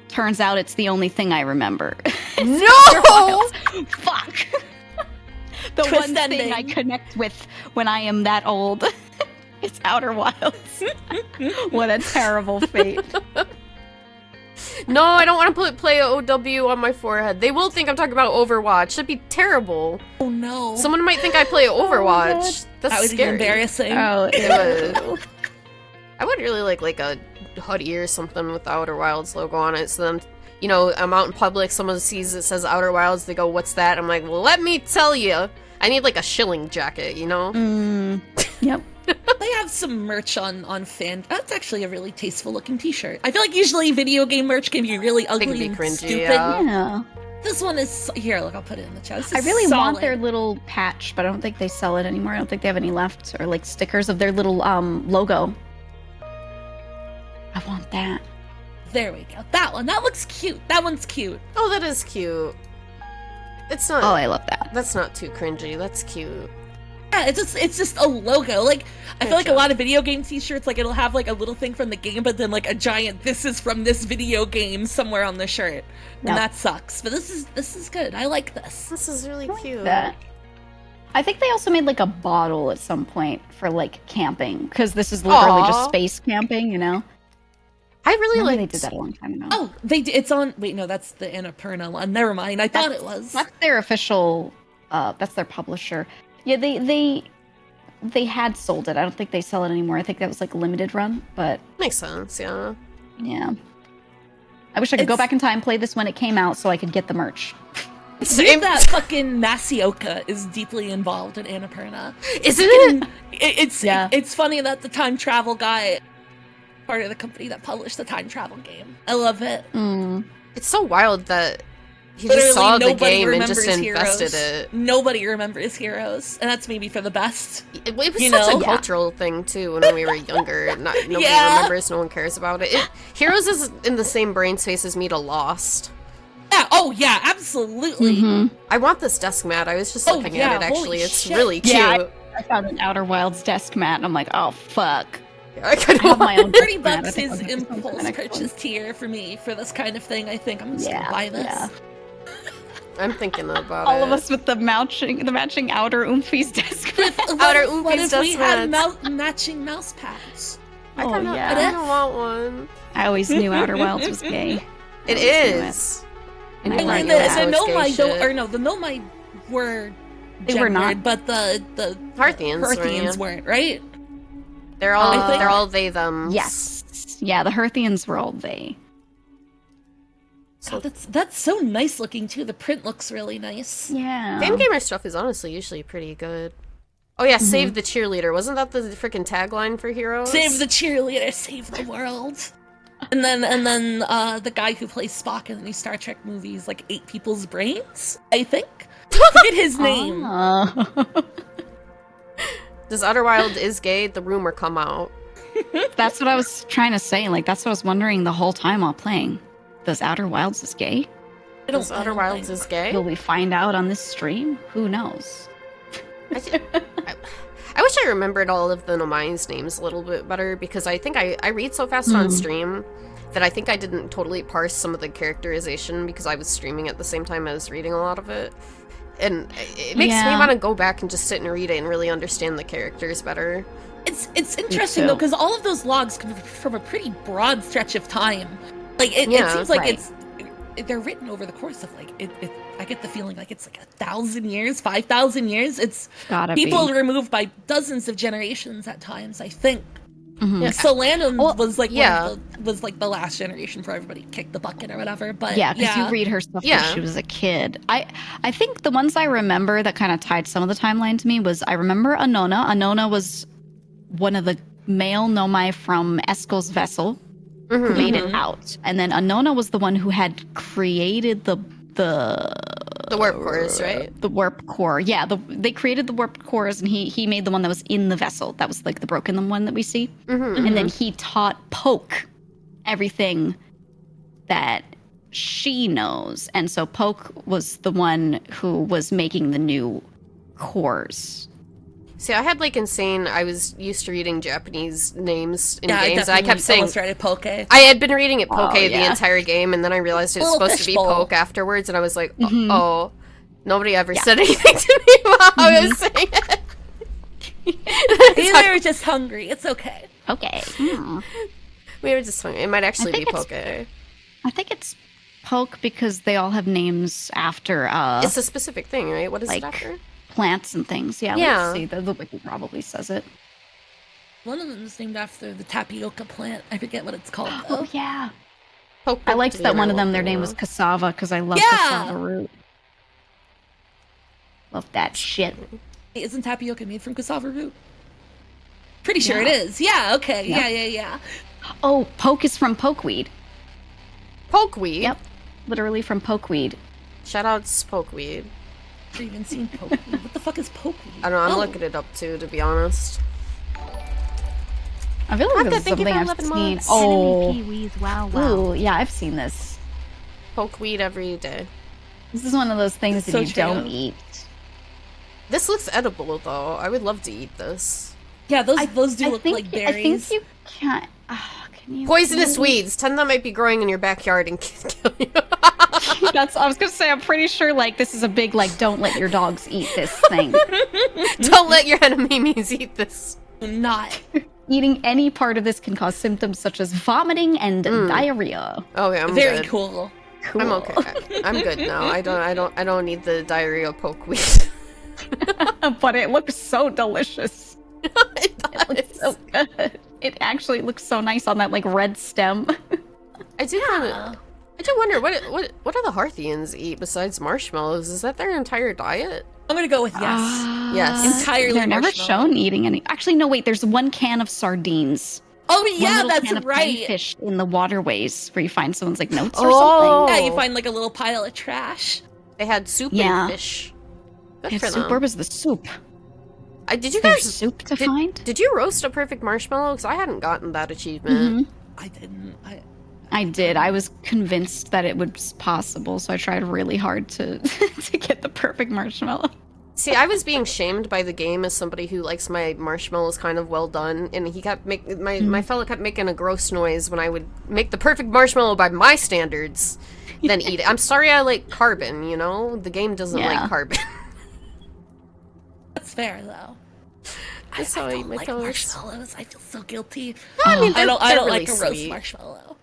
Turns out it's the only thing I remember. No! Fuck. The Twist one ending. thing I connect with when I am that old is Outer Wilds. What a terrible fate. No, I don't want to play OW on my forehead. They will think I'm talking about Overwatch. That'd be terrible. Oh no. Someone might think I play Overwatch. That's that would be scary. embarrassing. Oh, It would. I would really like a hoodie or something with the Outer Wilds logo on it. So then, you know, I'm out in public, someone sees it says Outer Wilds, they go, "What's that?" I'm like, "Well, let me tell you." I need like a shilling jacket, you know? Yep. They have some merch on fan. That's actually a really tasteful looking t-shirt. I feel like usually video game merch can be really ugly can be and cringy, stupid. yeah. Yeah. This one is here. Look, I'll put it in the chat. This I is really want solid. their little patch, but I don't think they sell it anymore. I don't think they have any left, or like stickers of their little logo. I want that. There we go. That one. That looks cute. That one's cute. Oh, that is cute. It's not. Oh, I love that. That's not too cringy. That's cute. Yeah, it's just a logo. Like I feel like a Gotcha. lot of video game t-shirts, like it'll have like a little thing from the game, but then like a giant "this is from this video game" somewhere on the shirt, and Yep. that sucks. But this is good. I like this. This is really cute. That. I think they also made like a bottle at some point for like camping, because this is literally Aw. just space camping, you know? I really Remember like. they did that a long time ago. Oh, it's on. Wait, no, that's the Annapurna one. Never mind. I thought it was. That's their official. That's their publisher. Yeah, they had sold it. I don't think they sell it anymore. I think that was like a limited run, but Makes sense, yeah. yeah. I wish I could go back in time, play this when it came out, so I could get the merch. It's weird that fucking Masioka is deeply involved in Annapurna. Isn't it? It's funny that the time travel guy, part of the company that published the time travel game. I love it. It's so wild that he Literally, just saw the nobody game and remembers just heroes. invested it. Nobody remembers heroes, and that's maybe for the best. It was You such know? a cultural thing too when we were younger. Nobody Yeah. remembers, no one cares about it. Heroes is in the same brain space as me to Lost. Yeah. Oh yeah. Absolutely. I want this desk mat. I was just Oh, looking yeah, at it actually. holy It's shit. really cute. Yeah, I found an Outer Wilds desk mat, and I'm like, oh fuck. I could I have my own $30 desk mat. I is think I'll get something impulse next purchase one. tier for me for this kind of thing. I think I'm just gonna buy this. Yeah. I'm thinking about All it. of us with the matching outer Oomfies desk mat. Outer What Oompies if we desk had mats. matching mouse pads? I Oh, kinda, yeah. I kinda want one. I always knew Outer Wilds was gay. It I always knew is. And I I mean, brought And you the that. it's Nomai gay shit. the Nomai were They were not. but the Parthians weren't, right? They're all they them. Yes. Yeah, the Herthians were all they. God, that's so nice looking too. The print looks really nice. Yeah. Fangamer stuff is honestly usually pretty good. Oh yeah, save the cheerleader. Wasn't that the freaking tagline for Heroes? Save the cheerleader, save the world. And then the guy who plays Spock in the new Star Trek movies, like, ate people's brains, I think. I forget his name. Does Outerwild is gay? The rumor come out. That's what I was trying to say. Like, that's what I was wondering the whole time while playing. Does Outer Wilds is gay? Does Outer Wilds is gay? Will we find out on this stream? Who knows? I wish I remembered all of the Nomai's names a little bit better, because I think I read so fast on stream that I think I didn't totally parse some of the characterization because I was streaming at the same time I was reading a lot of it. And it makes me want to go back and just sit and read it and really understand the characters better. It's interesting though, because all of those logs come from a pretty broad stretch of time. Like it seems like they're written over the course of like I get the feeling like it's like 1,000 years, 5,000 years. It's gotta people be removed by dozens of generations at times, I think. Mm-hmm. Solanum was like the last generation before everybody kicked the bucket or whatever. But because you read her stuff when she was a kid. I think the ones I remember that kind of tied some of the timeline to me was I remember Anona. Anona was one of the male Nomai from Eskel's vessel who made it out, and then Anona was the one who had created the warp cores, right? The warp core. Yeah, they created the warp cores, and he made the one that was in the vessel. That was like the broken one that we see. And then he taught Poke everything that she knows. And so Poke was the one who was making the new cores. See, I had like insane. I was used to reading Japanese names in games, and I kept saying Poke. I had been reading it Poke the entire game, and then I realized it was supposed to be Poke afterwards, and I was like, oh, nobody ever said anything to me while I was saying it. They were just hungry. It's okay. Okay. We were just hungry. It might actually be Poke. I think it's Poke because they all have names after. It's a specific thing, right? What is it after? Plants and things. Yeah. Let's see. The wiki probably says it. One of them is named after the tapioca plant. I forget what it's called, though. Oh, yeah. Poke I liked that one of them, their name was cassava, because I love cassava root. Love that shit. Isn't tapioca made from cassava root? Pretty sure it is. Yeah, okay. Yeah. Oh, poke is from pokeweed. Pokeweed? Yep. Literally from pokeweed. Shoutouts pokeweed. I've never even seen pokeweed. What the fuck is pokeweed? I don't know, I'm looking it up too, to be honest. I feel like this is something I've seen. Oh. Wow. Ooh, yeah, I've seen this. Pokeweed every day. This is one of those things that you don't eat. This looks edible, though. I would love to eat this. Yeah, those do look like berries. I think you can't. Can you? Poisonous weeds. 10 that might be growing in your backyard and kill you. I was gonna say, I'm pretty sure like this is a big like don't let your dogs eat this thing. Don't let your Henemimis eat this. Not. Eating any part of this can cause symptoms such as vomiting and diarrhea. Oh yeah, I'm very good. cool. I'm okay. I'm good now. I don't need the diarrhea pokeweed. But it looks so delicious. It does. It looks so good. It actually looks so nice on that like red stem. I do wonder what do the Hearthians eat besides marshmallows? Is that their entire diet? I'm gonna go with yes. Yes. Entirely. They're never shown eating any. Actually, no. Wait. There's one can of sardines. Oh yeah, that's can of right. Fish in the waterways where you find someone's like notes or Oh. something. Yeah, you find like a little pile of trash. They had soup and fish. Good They for had soup. them. Where was the soup? Did you There's guys soup to find? Did you roast a perfect marshmallow? Because I hadn't gotten that achievement. I didn't. I did. I was convinced that it was possible, so I tried really hard to to get the perfect marshmallow. See, I was being shamed by the game as somebody who likes my marshmallows kind of well done, and he kept my fellow kept making a gross noise when I would make the perfect marshmallow by my standards, then eat it. I'm sorry, I like carbon. You know, the game doesn't like carbon. That's fair though. That's how I eat my like toast. marshmallows. I feel so guilty. I mean, I don't they're like really a roast sweet. marshmallow.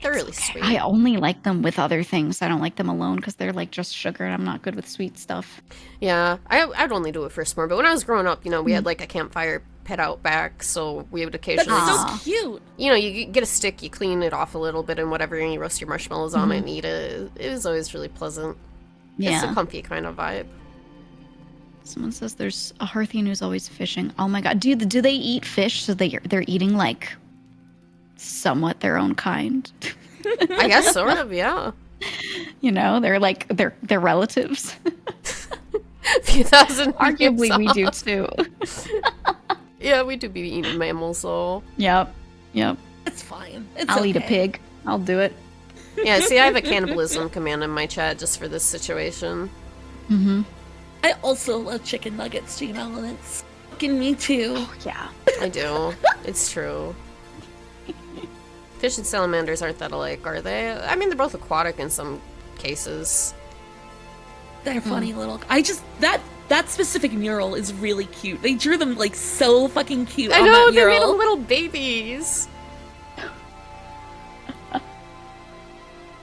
They're really sweet. I only like them with other things. I don't like them alone because they're like just sugar, and I'm not good with sweet stuff. Yeah, I'd only do it for s'more. But when I was growing up, we had like a campfire pit out back, so we would occasionally That's so cute. you get a stick, you clean it off a little bit and whatever, and you roast your marshmallows on it and eat it. It was always really pleasant. It's a comfy kind of vibe. Someone says there's a Hearthian who's always fishing. Oh my god, do they eat fish? So they're eating like somewhat their own kind. I guess sort of, yeah. They're like they're relatives. A few thousand. Arguably, we do too. Yeah, we do be eating mammals, though. Yep. It's fine. It's I'll okay. eat a pig. I'll do it. Yeah, see, I have a cannibalism command in my chat just for this situation. Mm-hmm. I also love chicken nuggets, stream elements. Fucking me too. Oh yeah. I do. It's true. Fish and salamanders aren't that alike, are they? I mean, they're both aquatic in some cases. They're funny little. That specific mural is really cute. They drew them like so fucking cute. I on know, that they're mural. little babies.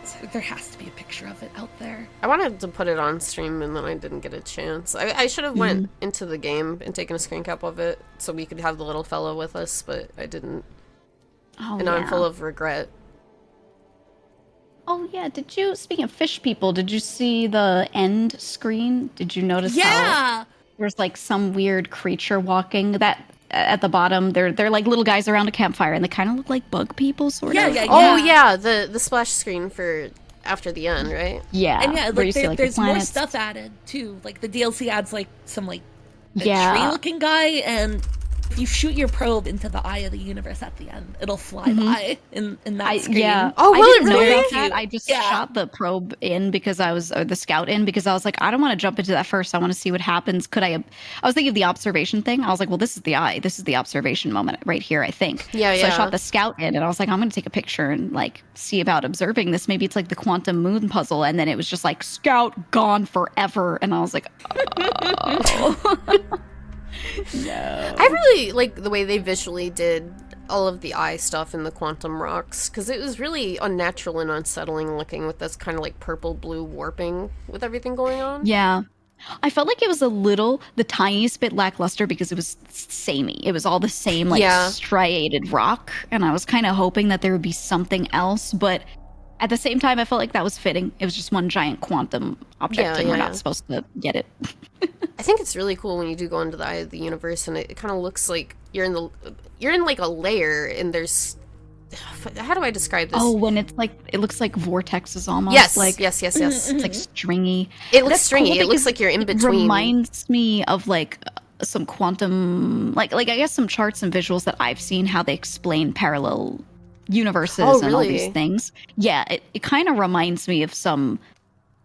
So there has to be a picture of it out there. I wanted to put it on stream and then I didn't get a chance. I should have went into the game and taken a screen cap of it so we could have the little fellow with us, but I didn't. Oh, And I'm full of regret. Oh yeah, speaking of fish people, did you see the end screen? Did you notice how Yeah. there's like some weird creature walking that at the bottom? They're like little guys around a campfire and they kind of look like bug people sort of. Yeah. Oh yeah, the splash screen for after the end, right? Yeah. And yeah, where you like, see, the there's more planets. stuff added too. Like the DLC adds like some like a Yeah. tree-looking guy, and if you shoot your probe into the eye of the universe at the end, it'll fly by in that screen. Yeah. Oh, I will didn't it know really? about that. I just Yeah. shot the probe in because or the scout in because I was like, I don't want to jump into that first. I want to see what happens. I was thinking of the observation thing. I was like, well, this is the eye. This is the observation moment right here, I think. Yeah, So I yeah. shot the scout in and I was like, I'm going to take a picture and like see about observing this. Maybe it's like the quantum moon puzzle. And then it was just like scout gone forever. And I was like, oh. No. I really like the way they visually did all of the eye stuff in the quantum rocks because it was really unnatural and unsettling looking with this kind of like purple blue warping with everything going on. Yeah. I felt like it was the tiniest bit lackluster because it was samey. It was all the same, like, Yeah. striated rock. And I was kind of hoping that there would be something else. But at the same time, I felt like that was fitting. It was just one giant quantum object, Yeah, and we're yeah. not supposed to get it. I think it's really cool when you do go into the eye of the universe and it kind of looks like you're in like a layer and there's how do I describe this? Oh, when it's like, it looks like vortexes almost. yes, like, yes. It's like stringy. It looks That's stringy. cool It looks because like you're in It between. reminds me of like some quantum, like I guess some charts and visuals that I've seen how they explain parallel universes Oh, and all really? these things. Yeah, it kind of reminds me of some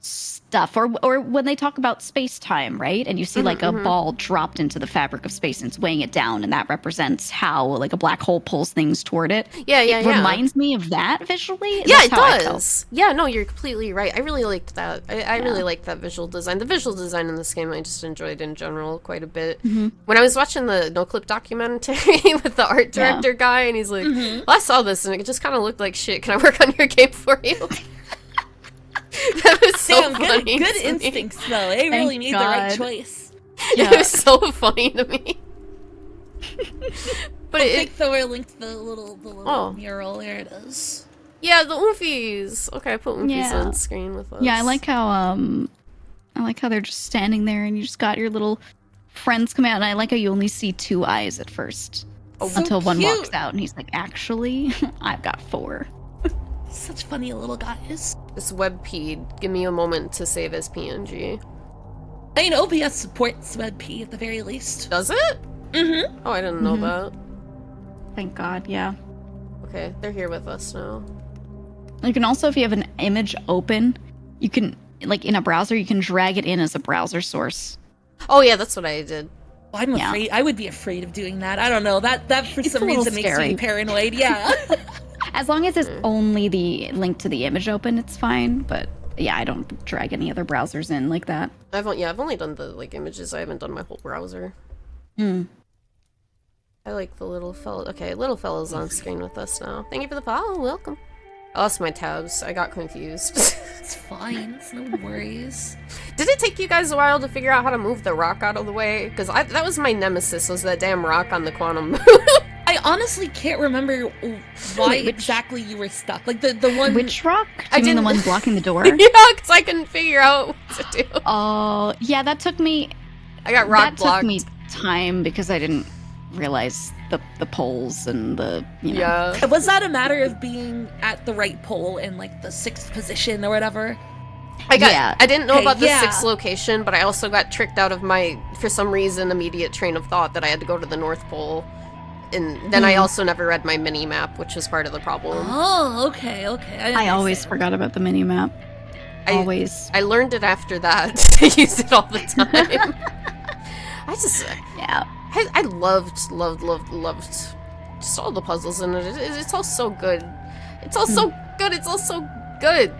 stuff, or when they talk about space time, right? And you see like a ball dropped into the fabric of space and it's weighing it down, and that represents how like a black hole pulls things toward it. Yeah. It reminds me of that visually. Yeah, That's it how I felt. does. Yeah, no, you're completely right. I really liked that. I really liked that visual design. The visual design in this game I just enjoyed in general quite a bit. When I was watching the No Clip documentary with the art director guy, and he's like, well, I saw this and it just kind of looked like shit. Can I work on your game for you? That was so Damn, funny. good to me. instincts though. They really made the right God. choice. It was so funny to me. But I it, think though I linked the little Oh. mural. There it is. yeah, the Oomfies. Okay, I put Oomfies Yeah. on screen with us. Yeah, I like how they're just standing there and you just got your little friends come out, and I like how you only see two eyes at first. So Until one cute. walks out and he's like, actually, I've got four. Such funny little guys. This WebP, give me a moment to save as PNG. I mean, OBS supports WebP at the very least. Does it? Mm-hmm. Oh, I didn't know that. Thank God, yeah. Okay, they're here with us now. You can also, if you have an image open, you can, like in a browser, you can drag it in as a browser source. Oh yeah, that's what I did. I'm Yeah. afraid. I would be afraid of doing that. I don't know. That for It's some a little reason makes scary. me paranoid. Yeah. As long as it's only the link to the image open, it's fine. But yeah, I don't drag any other browsers in like that. I've only done the like images. I haven't done my whole browser. Hmm. I like the little fellow. Okay, little fellow's on screen with us now. Thank you for the follow. Welcome. I lost my tabs. I got confused. It's fine. It's no worries. Did it take you guys a while to figure out how to move the rock out of the way? Because that was my nemesis, was that damn rock on the quantum. I honestly can't remember why exactly you were stuck. Like the one. Which rock? Do you mean the one blocking the door? Yeah, because I couldn't figure out what to do. Oh, yeah, that took me... I got rock blocked. That took me time because I didn't realize the poles and the, you know. Yeah. Was that a matter of being at the right pole in like the 6th position or whatever? I didn't know about the 6th yeah. location, but I also got tricked out of my, for some reason, immediate train of thought that I had to go to the North Pole. And then I also never read my mini-map, which was part of the problem. Oh, okay. I always forgot about the mini-map. Always. I learned it after that to use it all the time. Yeah. I loved just all the puzzles in it. It's all so good. It's all so good. It's all so good.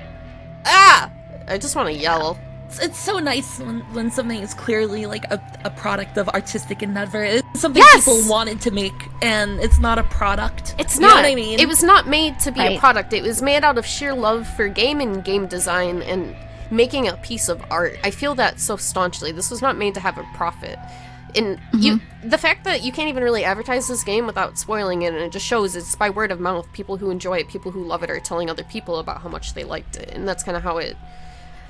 Ah! I just want to yell. It's so nice when something is clearly like a product of artistic endeavor. It's something Yes! people wanted to make, and it's not a product. It's You not. know what I mean? It was not made to be a Right. product. It was made out of sheer love for game and game design and making a piece of art. I feel that so staunchly. This was not made to have a profit. And the fact that you can't even really advertise this game without spoiling it, and it just shows it's by word of mouth. People who enjoy it, people who love it, are telling other people about how much they liked it, and that's kind of how it.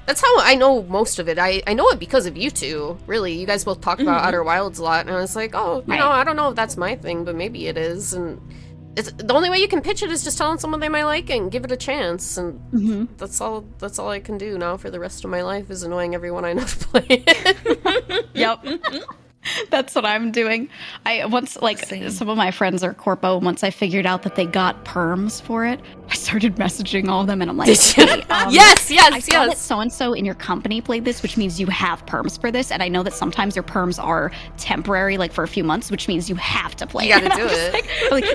That's how I know most of it. I know it because of you two. Really, you guys both talk about Outer Wilds a lot, and I was like, oh, you know, I don't know if that's my thing, but maybe it is. And it's the only way you can pitch it is just telling someone they might like it and give it a chance. And that's all I can do now for the rest of my life is annoying everyone I know to play it. Yep. That's what I'm doing. Some of my friends are corpo. Once I figured out that they got perms for it, I started messaging all of them, and I'm like, hey, yes. I saw that so-and-so in your company played this, which means you have perms for this, and I know that sometimes your perms are temporary, like for a few months, which means you have to play. You gotta do it. Like,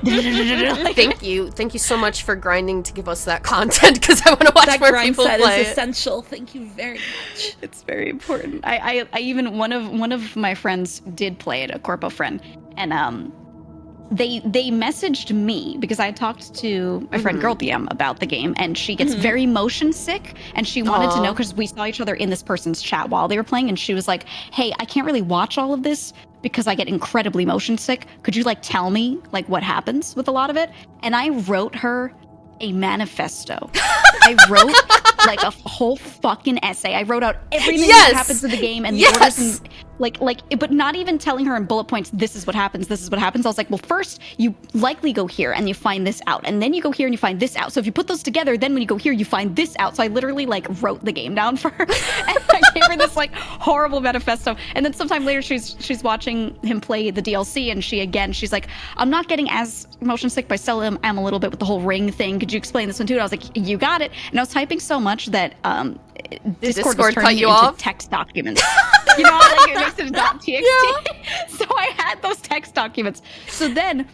Thank you so much for grinding to give us that content, because I want to watch that more grind people set play is it. essential. Thank you very much. it's very important. I even one of my friends did play it, a corpo friend, and they messaged me because I talked to my friend Girl DM about the game, and she gets very motion sick, and she wanted to know because we saw each other in this person's chat while they were playing, and she was like, hey, I can't really watch all of this because I get incredibly motion sick. Could you like tell me like what happens with a lot of it? And I wrote her a manifesto. I wrote like a whole fucking essay. I wrote out everything that happens in the game and the orders and but not even telling her in bullet points, this is what happens, this is what happens. I was like, well, first you likely go here and you find this out, and then you go here and you find this out. So if you put those together, then when you go here, you find this out. So I literally like wrote the game down for her. And I gave her this like horrible manifesto. And then sometime later she's watching him play the DLC, and she's like, I'm not getting as motion sick, but I still am a little bit with the whole ring thing. Could you explain this one too? And I was like, you got it. And I was typing so much that Discord was turning it into text documents. You know, like it makes it a .txt. Yeah. So I had those text documents. So then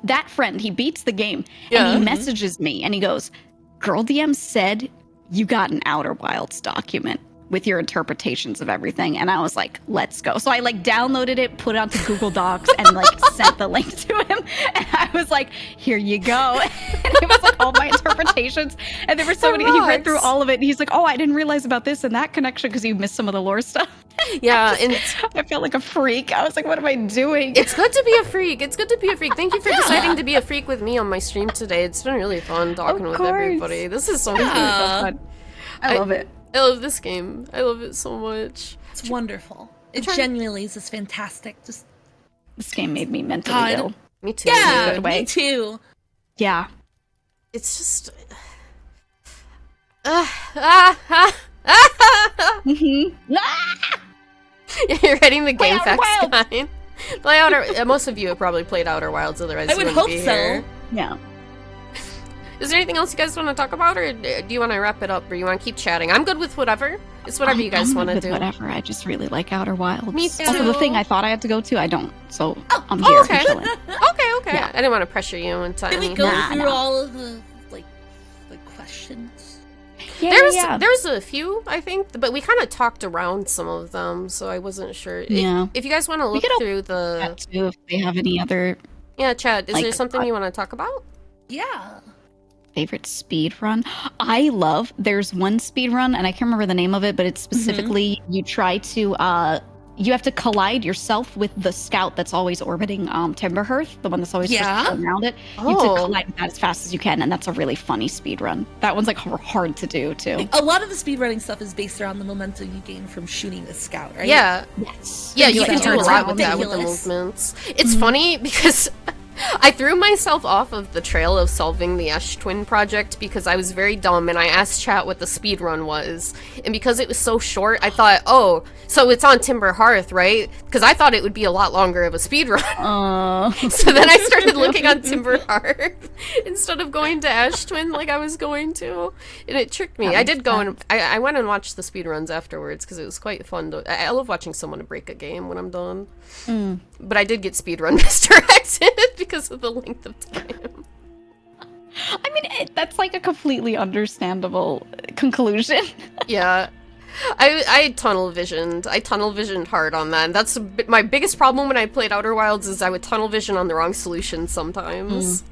that friend, he beats the game and he messages me and he goes, Girl DM said you got an Outer Wilds document with your interpretations of everything. And I was like, let's go. So I like downloaded it, put it onto Google Docs, and like sent the link to him. And I was like, here you go. And it was like all my interpretations. And there were so many, he read through all of it. And he's like, oh, I didn't realize about this and that connection because you missed some of the lore stuff. Yeah, and I felt like a freak. I was like, what am I doing? it's good to be a freak. It's good to be a freak. Thank you for deciding to be a freak with me on my stream today. It's been really fun talking with everybody. This is so fun. I love it. I love this game. I love it so much. It's wonderful. It genuinely is fantastic. Just this game made me mentally ill. Me too. Yeah, in a good way. me too. Yeah. It's just. You're writing the game facts guide. Play Outer. Most of you have probably played Outer Wilds, otherwise I you would wouldn't hope be so. here. Yeah. Is there anything else you guys want to talk about, or do you want to wrap it up, or you want to keep chatting? I'm good with whatever. It's whatever you guys want to do. Whatever. I just really like Outer Wilds. Me too. Also, the thing I thought I had to go to, I don't. So I'm here. Okay. Chilling. Okay. Yeah. I didn't want to pressure you into Did we any. go Nah, through no. all of the questions? There's a few, I think, but we kind of talked around some of them, so I wasn't sure. Yeah. If you guys want to look through the Chat too, if they have any other. chat, is like, there something you want to talk about? Yeah. Favorite speed run? There's one speed run, and I can't remember the name of it, but it's specifically you try to you have to collide yourself with the scout that's always orbiting Timberhearth, the one that's always supposed to go around it. You have to collide with that as fast as you can, and that's a really funny speed run. That one's like hard to do too. A lot of the speedrunning stuff is based around the momentum you gain from shooting the scout, right? Yeah. Yes. Yeah, you Like, can do a turns lot out with that with the ridiculous. movements. It's funny because I threw myself off of the trail of solving the Ash Twin project because I was very dumb and I asked chat what the speed run was. And because it was so short, I thought, oh, so it's on Timber Hearth, right? Because I thought it would be a lot longer of a speed run. So then I started looking on Timber Hearth instead of going to Ash Twin like I was going to. And it tricked me. I did go and I went and watched the speed runs afterwards because it was quite fun. I love watching someone break a game when I'm done. But I did get speedrun misdirected because of the length of time. I mean, that's like a completely understandable conclusion. Yeah. I tunnel visioned. I tunnel visioned hard on that. And that's my biggest problem when I played Outer Wilds is I would tunnel vision on the wrong solution sometimes.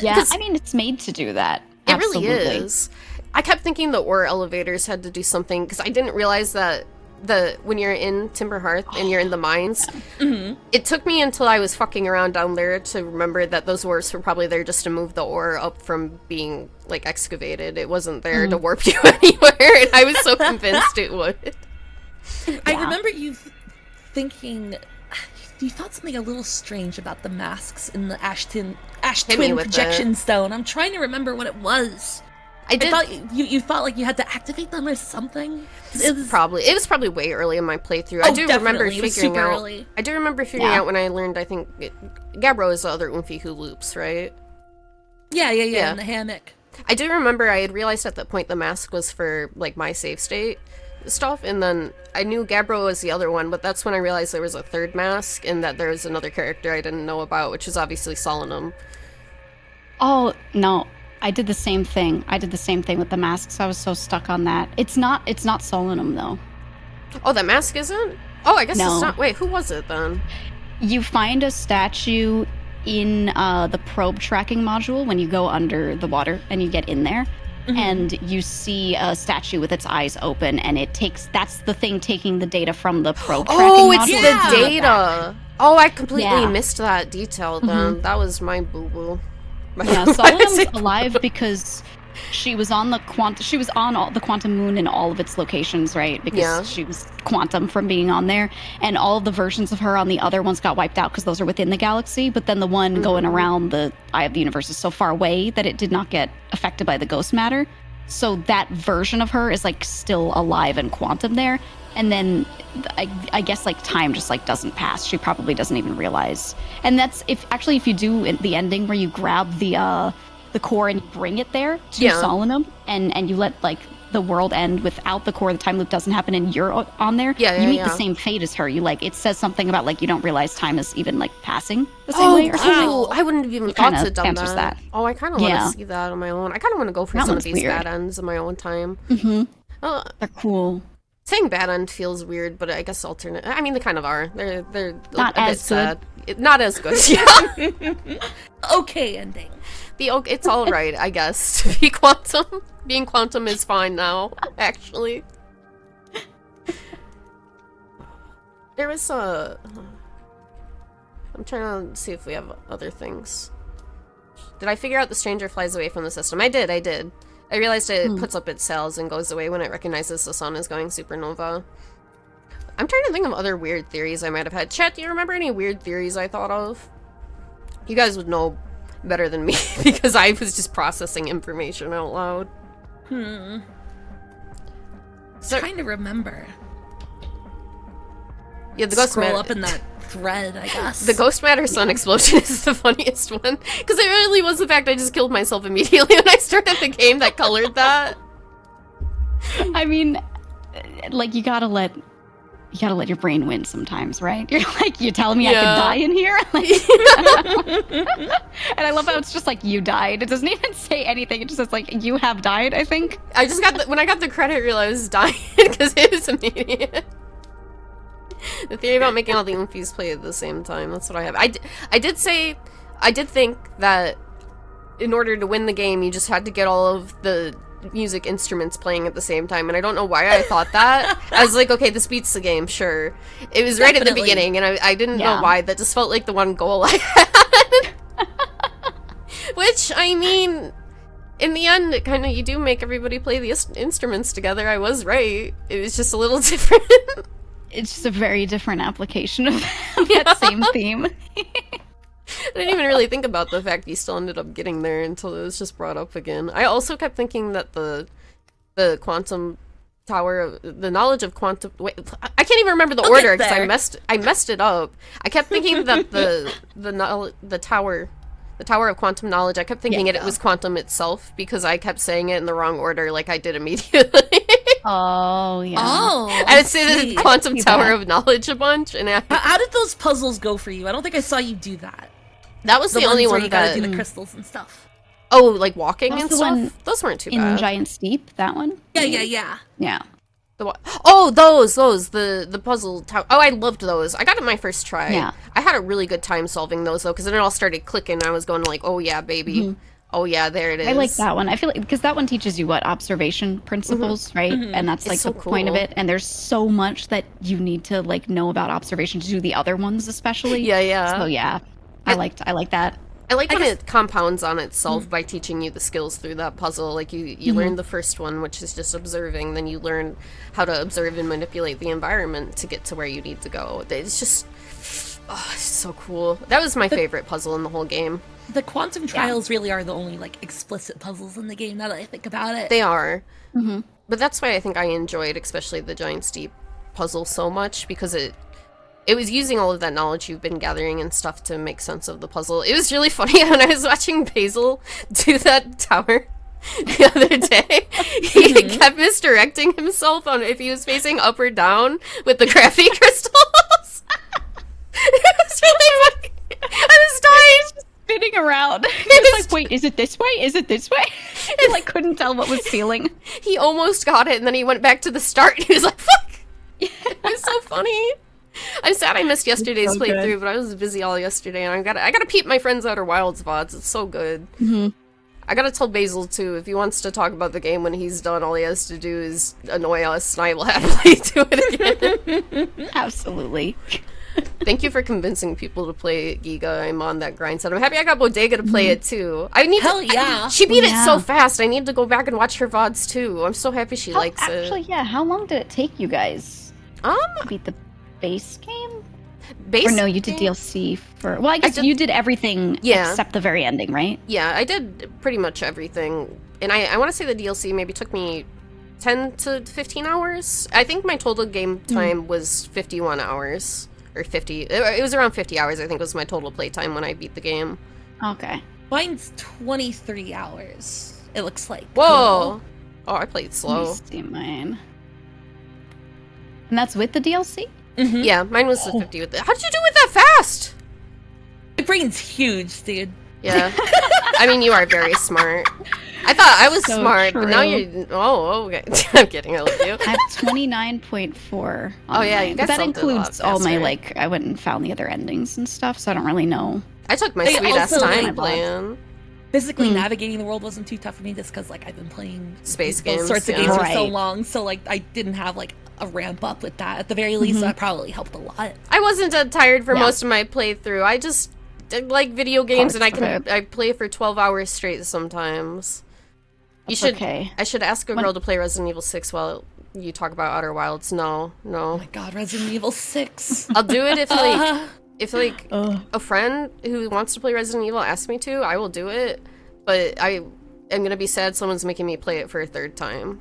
Yeah, I mean, it's made to do that. It really Absolutely. is. I kept thinking the ore elevators had to do something because I didn't realize that when you're in Timber Hearth and you're in the mines, it took me until I was fucking around down there to remember that those ores were probably there just to move the ore up from being like excavated. It wasn't there to warp you anywhere, and I was so convinced it would. I remember you thinking you thought something a little strange about the masks in the Ash Twin projection stone. I'm trying to remember what it was. I thought you felt like you had to activate them or something. It was probably way early in my playthrough. I do remember figuring out. Early. I do remember figuring out when I learned. I think Gabbro is the other Oomphy who loops, right? Yeah, in the hammock. I do remember I had realized at that point the mask was for like my save state stuff, and then I knew Gabbro was the other one, but that's when I realized there was a third mask and that there was another character I didn't know about, which is obviously Solanum. Oh no. I did the same thing. With the masks. I was so stuck on that. It's not Solanum though. Oh, that mask isn't? Oh, I guess No. it's not. Wait, who was it then? You find a statue in the probe tracking module when you go under the water and you get in there. And you see a statue with its eyes open, and that's the thing taking the data from the probe tracking module. Oh, it's the data. Oh, I completely missed that detail then. That was my boo-boo. Yeah, Solanum's alive because she was on all the quantum moon in all of its locations, right? Because she was quantum from being on there, and all of the versions of her on the other ones got wiped out because those are within the galaxy. But then the one going around the eye of the universe is so far away that it did not get affected by the ghost matter. So that version of her is like still alive and quantum there. And then I guess like time just like doesn't pass. She probably doesn't even realize. And that's if you do the ending where you grab the core and bring it there to Solanum and you let like the world end without the core, the time loop doesn't happen and you're on there. You meet the same fate as her. You like it says something about like you don't realize time is even like passing the same way or something. Oh, I wouldn't have even thought to have done answers that. Oh, I kind of want to see that on my own. I kind of want to go for some of these bad ends in my own time. They're cool. Saying bad end feels weird, but I guess alternate. I mean, they kind of are. They're not a bit as sad. Not as good. Yeah. Okay ending. It's all right, I guess. To be quantum, being quantum is fine now. Actually, there was a. I'm trying to see if we have other things. Did I figure out the stranger flies away from the system? I did. I realized it puts up its sails and goes away when it recognizes the sun is going supernova. I'm trying to think of other weird theories I might have had. Chat, do you remember any weird theories I thought of? You guys would know better than me because I was just processing information out loud. So, trying to remember. Yeah, the ghost scroll up in that thread, I guess. The ghost matter sun explosion is the funniest one because it really was the fact I just killed myself immediately when I started the game that colored that. I mean, like you gotta let your brain win sometimes, right? You're like, you telling me I could die in here? And I love how it's just like, you died. It doesn't even say anything. It just says like, you have died, I think. I just got when I got the credit reel, I was dying because it was immediate. The theory about making all the Oomphys play at the same time, that's what I have. I did think that in order to win the game, you just had to get all of the music instruments playing at the same time, and I don't know why I thought that. I was like, okay, this beats the game, sure. It was right at the beginning, and I didn't know why. That just felt like the one goal I had. Which, I mean, in the end, it kind of, you do make everybody play the instruments together. I was right. It was just a little different. It's just a very different application of that same theme. I didn't even really think about the fact you still ended up getting there until it was just brought up again. I also kept thinking that the quantum tower, the knowledge of quantum. Wait, I can't even remember the order because I messed it up. I kept thinking that the tower of quantum knowledge. I kept thinking it was quantum itself because I kept saying it in the wrong order, like I did immediately. Oh yeah. Oh, I would say the quantum tower of knowledge a bunch, and how did those puzzles go for you? I don't think I saw you do that. That was the only one you that gotta do the crystals and stuff. Oh, like walking and the one stuff. Those weren't too in bad. Giant Steep, that one. Yeah. Yeah. The puzzle tower. Oh, I loved those. I got it my first try. Yeah. I had a really good time solving those though, because then it all started clicking. I was going like, oh yeah, baby. Oh yeah, there it is. I like that one. I feel like because that one teaches you what observation principles, right? And that's like so the point of cool. it. And there's so much that you need to like know about observation to do the other ones, especially. Yeah. So yeah, I like that. I like when it compounds on itself by teaching you the skills through that puzzle. Like you learn the first one, which is just observing, then you learn how to observe and manipulate the environment to get to where you need to go. It's just, it's so cool. That was my favorite puzzle in the whole game. The quantum trials really are the only like explicit puzzles in the game. Now that I think about it, They are. But that's why I think I enjoyed, especially the Giant Steep puzzle so much, because it was using all of that knowledge you've been gathering and stuff to make sense of the puzzle. It was really funny when I was watching Basil do that tower the other day. He kept misdirecting himself on if he was facing up or down with the crafty crystals. It was really funny. I was dying. Spinning around. He was like, wait, is it this way? Is it this way? He like couldn't tell what was feeling. He almost got it, and then he went back to the start. He was like, fuck! It was so funny. I'm sad I missed yesterday's playthrough, but I was busy all yesterday, and I gotta peep my friends Outer Wilds VODs. It's so good. I gotta tell Basil, too, if he wants to talk about the game when he's done, all he has to do is annoy us, and I will happily do it again. Absolutely. Thank you for convincing people to play Giga. I'm on that grind set. I'm happy I got Bodega to play it, too. Hell yeah. She beat it so fast, I need to go back and watch her VODs, too. I'm so happy she likes it. Actually, yeah. How long did it take you guys to beat the base game? Or no, you did DLC for... Well, I guess you did everything except the very ending, right? Yeah, I did pretty much everything. And I want to say the DLC maybe took me 10 to 15 hours. I think my total game time was 51 hours. Or 50. It was around 50 hours, I think, was my total playtime when I beat the game. Okay. Mine's 23 hours, it looks like. Whoa! Oh, I played slow. Let me see mine. And that's with the DLC? Yeah, mine was the 50 with it. How'd you do it that fast? My brain's huge, dude. Yeah. I mean, you are very smart. I thought I was So smart, but now true. you're... Oh, okay. I'm kidding, I love you. I have 29.4. Oh, yeah, you mine. got But that something a lot includes all my, faster. like, I went and found the other endings and stuff, so I don't really know. I took my They sweet-ass also, time like, playing. Physically navigating the world wasn't too tough for me just because, like, I've been playing Space those games, sorts of yeah. games for so Right. long, so, like, I didn't have, like, a ramp up with that. At the very least, that probably helped a lot. I wasn't tired for Yeah. most of my playthrough. I just like video games, and Parts of I play for 12 hours straight sometimes. You should. okay. I should ask a girl to play Resident Evil 6 while you talk about Outer Wilds. No. Oh my god, Resident Evil 6. I'll do it if a friend who wants to play Resident Evil asks me to. I will do it, but I am gonna be sad someone's making me play it for a third time.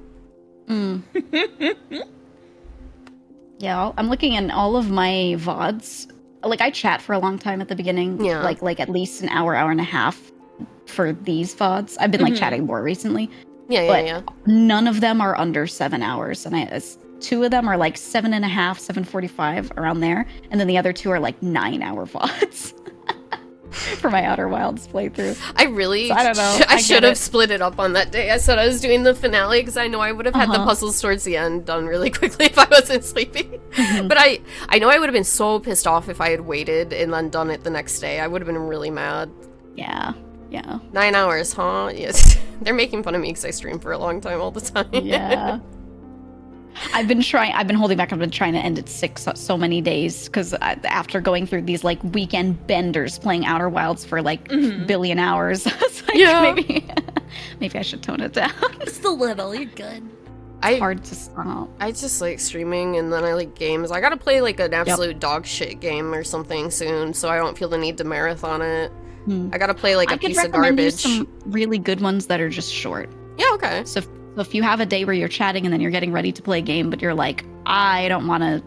Yeah, I'm looking in all of my VODs. Like, I chat for a long time at the beginning. Yeah. Like at least an hour and a half for these VODs. I've been, like, chatting more recently. Yeah. None of them are under 7 hours. And two of them are, like, 7.5, 7:45, around there. And then the other two are, like, 9-hour VODs. For my Outer Wilds playthrough. I really, So I don't know. I I should get have it. split it up on that day. I said I was doing the finale because I know I would have had the puzzles towards the end done really quickly if I wasn't sleeping. But I know I would have been so pissed off if I had waited and then done it the next day. I would have been really mad. Yeah. Yeah. 9 hours, huh? Yes. They're making fun of me because I stream for a long time all the time. Yeah. I've been holding back. I've been trying to end at 6 so many days because after going through these like weekend benders playing Outer Wilds for like billion hours, it's like maybe I should tone it down. Just a little, you're good. It's hard to stop. I just like streaming, and then I like games. I gotta play like an absolute dog shit game or something soon, so I don't feel the need to marathon it. I gotta play like a piece of recommend you garbage. some really good ones that are just short. Yeah, okay. So if you have a day where you're chatting and then you're getting ready to play a game, but you're like, I don't want to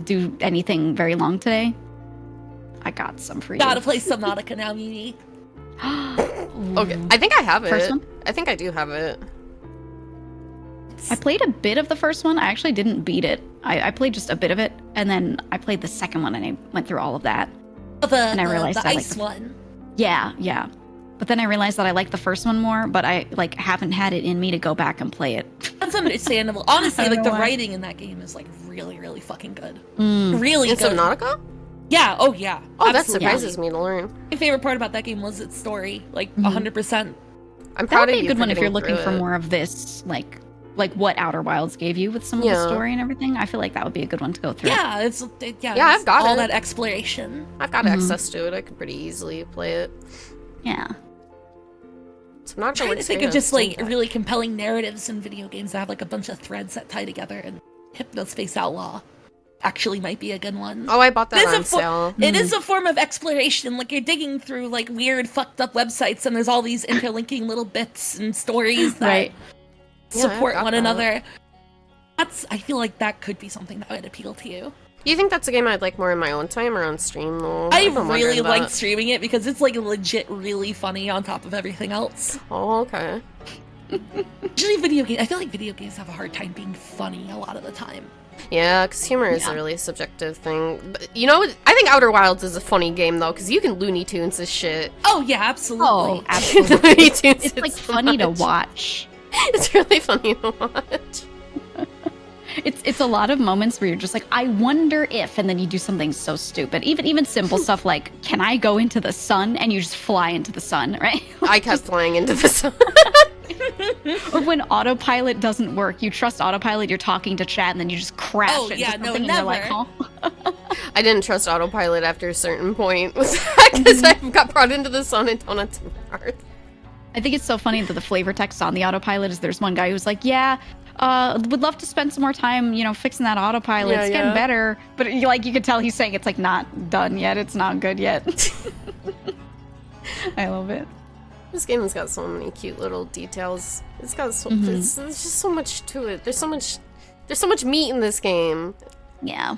do anything very long today, I got some for you. Gotta play Subnautica now, Mimi. Okay, I think I have it. First one? I think I do have it. I played a bit of the first one. I actually didn't beat it. I played just a bit of it, and then I played the second one, and I went through all of that. And I realized the I ice one. Yeah. But then I realized that I like the first one more, but I like haven't had it in me to go back and play it. That's understandable. Honestly, I don't like the know why. writing in that game is like really, really fucking good. Really In good. Subnautica? Yeah. Oh yeah. Oh, that Absolutely. surprises me to learn. My favorite part about that game was its story. Like 100%. I'm That proud would of be a you good for one if you're getting looking through for it. more of this, like what Outer Wilds gave you with some of the Yeah. story and everything. I feel like that would be a good one to go through. Yeah, it's I've got all it. that exploration. I've got access to it. I could pretty easily play it. Yeah. So I'm not I'm trying to looks think great of on just Steam like Deck. really compelling narratives in video games that have like a bunch of threads that tie together, and Hypnospace Outlaw actually might be a good one. Oh, I bought that It is on a sale. It is a form of exploration. Like you're digging through like weird, fucked up websites, and there's all these interlinking little bits and stories that Right. Yeah, I've support got one that. another. I feel like that could be something that would appeal to you. You think that's a game I'd like more in my own time or on stream, though? I I'm wondering really like that. streaming it because it's like legit really funny on top of everything else. Oh, okay. Usually video games, I feel like video games have a hard time being funny a lot of the time. Yeah, because humor is a really subjective thing. But, you know, I think Outer Wilds is a funny game, though, because you can Looney Tunes this shit. Oh yeah, absolutely. Oh, absolutely. Looney Tunes It's it like so funny to much. watch. It's really funny to watch. It's a lot of moments where you're just like, I wonder if, and then you do something so stupid. Even simple stuff like, can I go into the sun? And you just fly into the sun, right? I kept flying into the sun. Or when autopilot doesn't work, you trust autopilot, you're talking to chat, and then you just crash Oh, into yeah, something, no, and you're like, never. huh? I didn't trust autopilot after a certain point because I got brought into the sun and down onto Earth. I think it's so funny that the flavor text on the autopilot is there's one guy who's like, yeah, would love to spend some more time, fixing that autopilot. Yeah, it's getting yeah. better. But you can tell he's saying it's like not done yet. It's not good yet. I love it. This game has got so many cute little details. It's got so there's just so much to it. There's so much meat in this game. Yeah.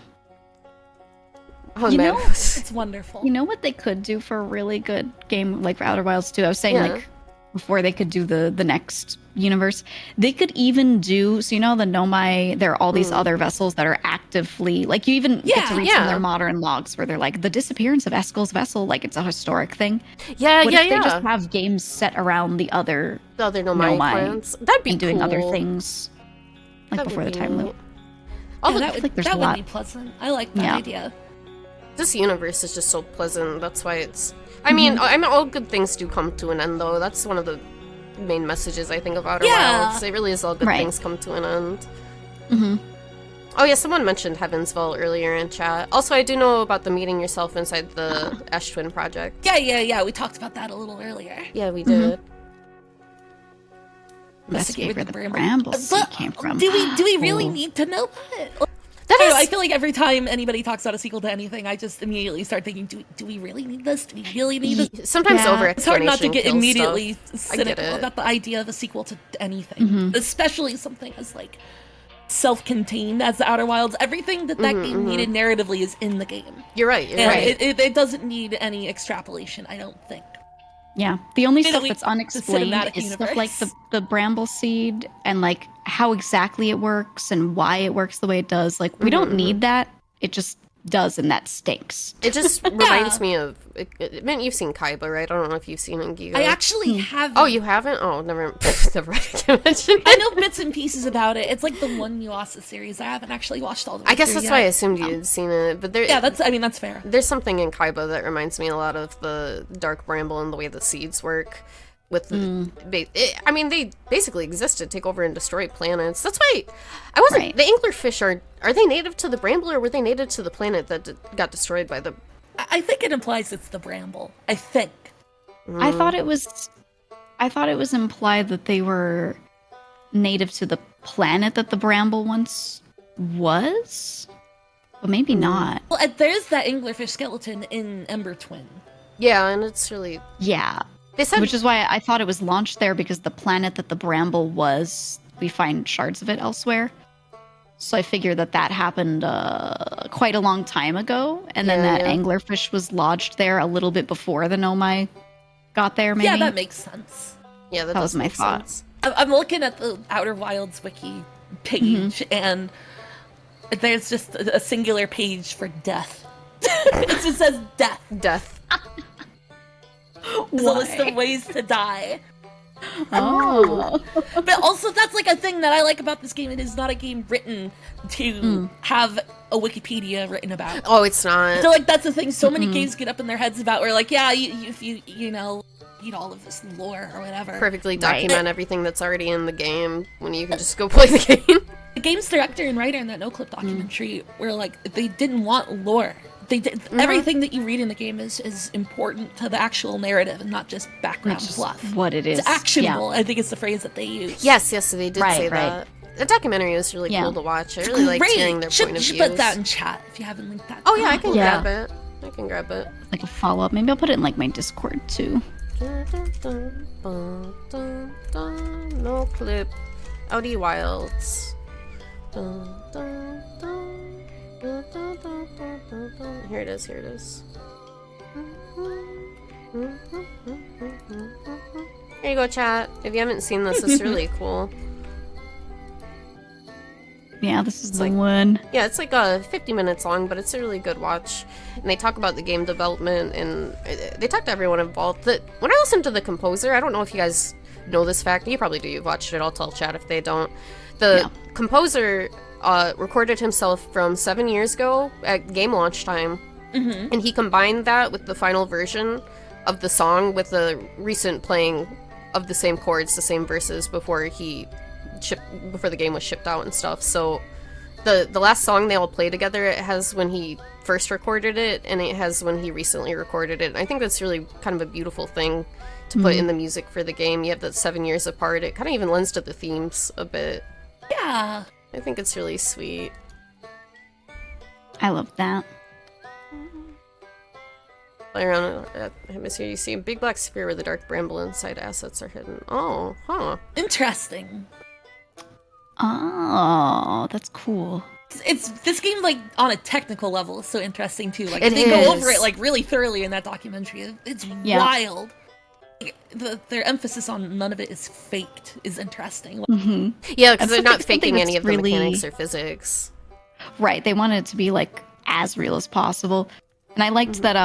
Oh You man. know- It's wonderful. You know what they could do for a really good game like for Outer Wilds 2? I was saying Yeah. like before they could do the next universe, they could even do the Nomai, there are all these other vessels that are actively like you even get to read some of their modern logs where they're like the disappearance of Eskel's vessel, like it's a historic thing. Yeah, What yeah, if they yeah. just have games set around the other The other Nomai Nomai clans. That'd be and doing other cool. things like That'd before be the time neat. loop? All Yeah, the, that would, like there's that a would lot. be pleasant. I like that Yeah. idea. this universe is just so pleasant. That's why it's. I mean, all good things do come to an end, though. That's one of the main messages I think of Outer Yeah. Wilds. It really is all good Right. things come to an end. Mm-hmm. Oh yeah, someone mentioned Heavensville earlier in chat. Also, I do know about the meeting yourself inside the Ash Twin project. Yeah. We talked about that a little earlier. Yeah, we did. Investigate where the bramble- bramble seed But came from. Do we really Cool. need to know that? That I don't know, is. I feel like every time anybody talks about a sequel to anything, I just immediately start thinking, do we really need this? Do we really need this? Sometimes Yeah. over It's hard not to get kills immediately stuff. I get cynical it. about the idea of a sequel to anything, especially something as like self-contained as the Outer Wilds. Everything that game needed narratively is in the game, You're right. You're and right. it doesn't need any extrapolation. I don't think. Yeah, the only You know, stuff that's the unexplained cinematic is stuff like universe. the bramble seed and like how exactly it works and why it works the way it does. Like we don't need that. It just does, and that stinks. It just reminds me of. Mint, you've seen Kaiba, right? I don't know if you've seen Giga. I actually haven't. Oh, you haven't? Oh, never. Never. I can't mention I it. know bits and pieces about it. It's like the one Yuasa series. I haven't actually watched all the way I guess through that's yet. why I assumed you had seen it. But there. Yeah, that's fair. There's something in Kaiba that reminds me a lot of the Dark Bramble and the way the seeds work. With the, I mean, they basically exist to take over and destroy planets. That's why I wasn't. Right. The anglerfish are they native to the Bramble, or were they native to the planet that got destroyed by the? I think it implies it's the Bramble. I think. I thought it was implied that they were native to the planet that the Bramble once was, but maybe not. Well, there's that anglerfish skeleton in Ember Twin. Yeah, and it's really Yeah. they said Which is why I thought it was launched there, because the planet that the Bramble was, we find shards of it elsewhere. So I figured that happened quite a long time ago, and then that anglerfish was lodged there a little bit before the Nomai got there, maybe? Yeah, that makes sense. yeah, that That does was my make thought. sense. I'm looking at the Outer Wilds wiki page, and there's just a singular page for death. It just says death. Death. There's a list of ways to die. Oh. But also, that's like a thing that I like about this game. It is not a game written to have a Wikipedia written about. Oh, it's not. So, like, that's the thing so many games get up in their heads about, where, like, yeah, if you know, need all of this lore or whatever. Perfectly Right. document everything that's already in the game when you can just go play the game. The game's director and writer in that No Clip documentary were like, they didn't want lore. They did everything that you read in the game is important to the actual narrative and not just background Which is fluff. what it is. It's actionable. I think it's the phrase that they use. Yes, they did Right, say right. that. The documentary was really Yeah. cool to watch. I really liked Great. hearing their point of Should views. put that in chat if you haven't linked that. Oh yeah, I can Yeah. grab it. I can grab it. Like a follow-up. Maybe I'll put it in like my Discord too. No clip. Outy Wilds. Here it is. Here it is. Here you go, chat. If you haven't seen this, it's really cool. Yeah, this is the like- one. Yeah, it's like 50 minutes long, but it's a really good watch. And they talk about the game development, and they talk to everyone involved. When I listened to the composer, I don't know if you guys know this fact. You probably do. You've watched it. I'll tell chat if they don't. The composer recorded himself from 7 years ago at game launch time, and he combined that with the final version of the song with the recent playing of the same chords, the same verses before the game was shipped out and stuff. So the last song they all play together, it has when he first recorded it, and it has when he recently recorded it. And I think that's really kind of a beautiful thing to put in the music for the game. You have that 7 years apart. It kind of even lends to the themes a bit. Yeah. I think it's really sweet. I love that. Fly around at Hemisphere, you see a big black sphere where the dark bramble inside assets are hidden. Oh, huh. Interesting. Oh, that's cool. It's this game, like, on a technical level is so interesting too. Like, It they go is. over it like really thoroughly in that documentary. It's Yeah. wild. Like, their emphasis on none of it is faked is interesting. Yeah, because That's they're not something faking any that's of the really- mechanics or physics. Right. They wanted it to be like as real as possible. And I liked that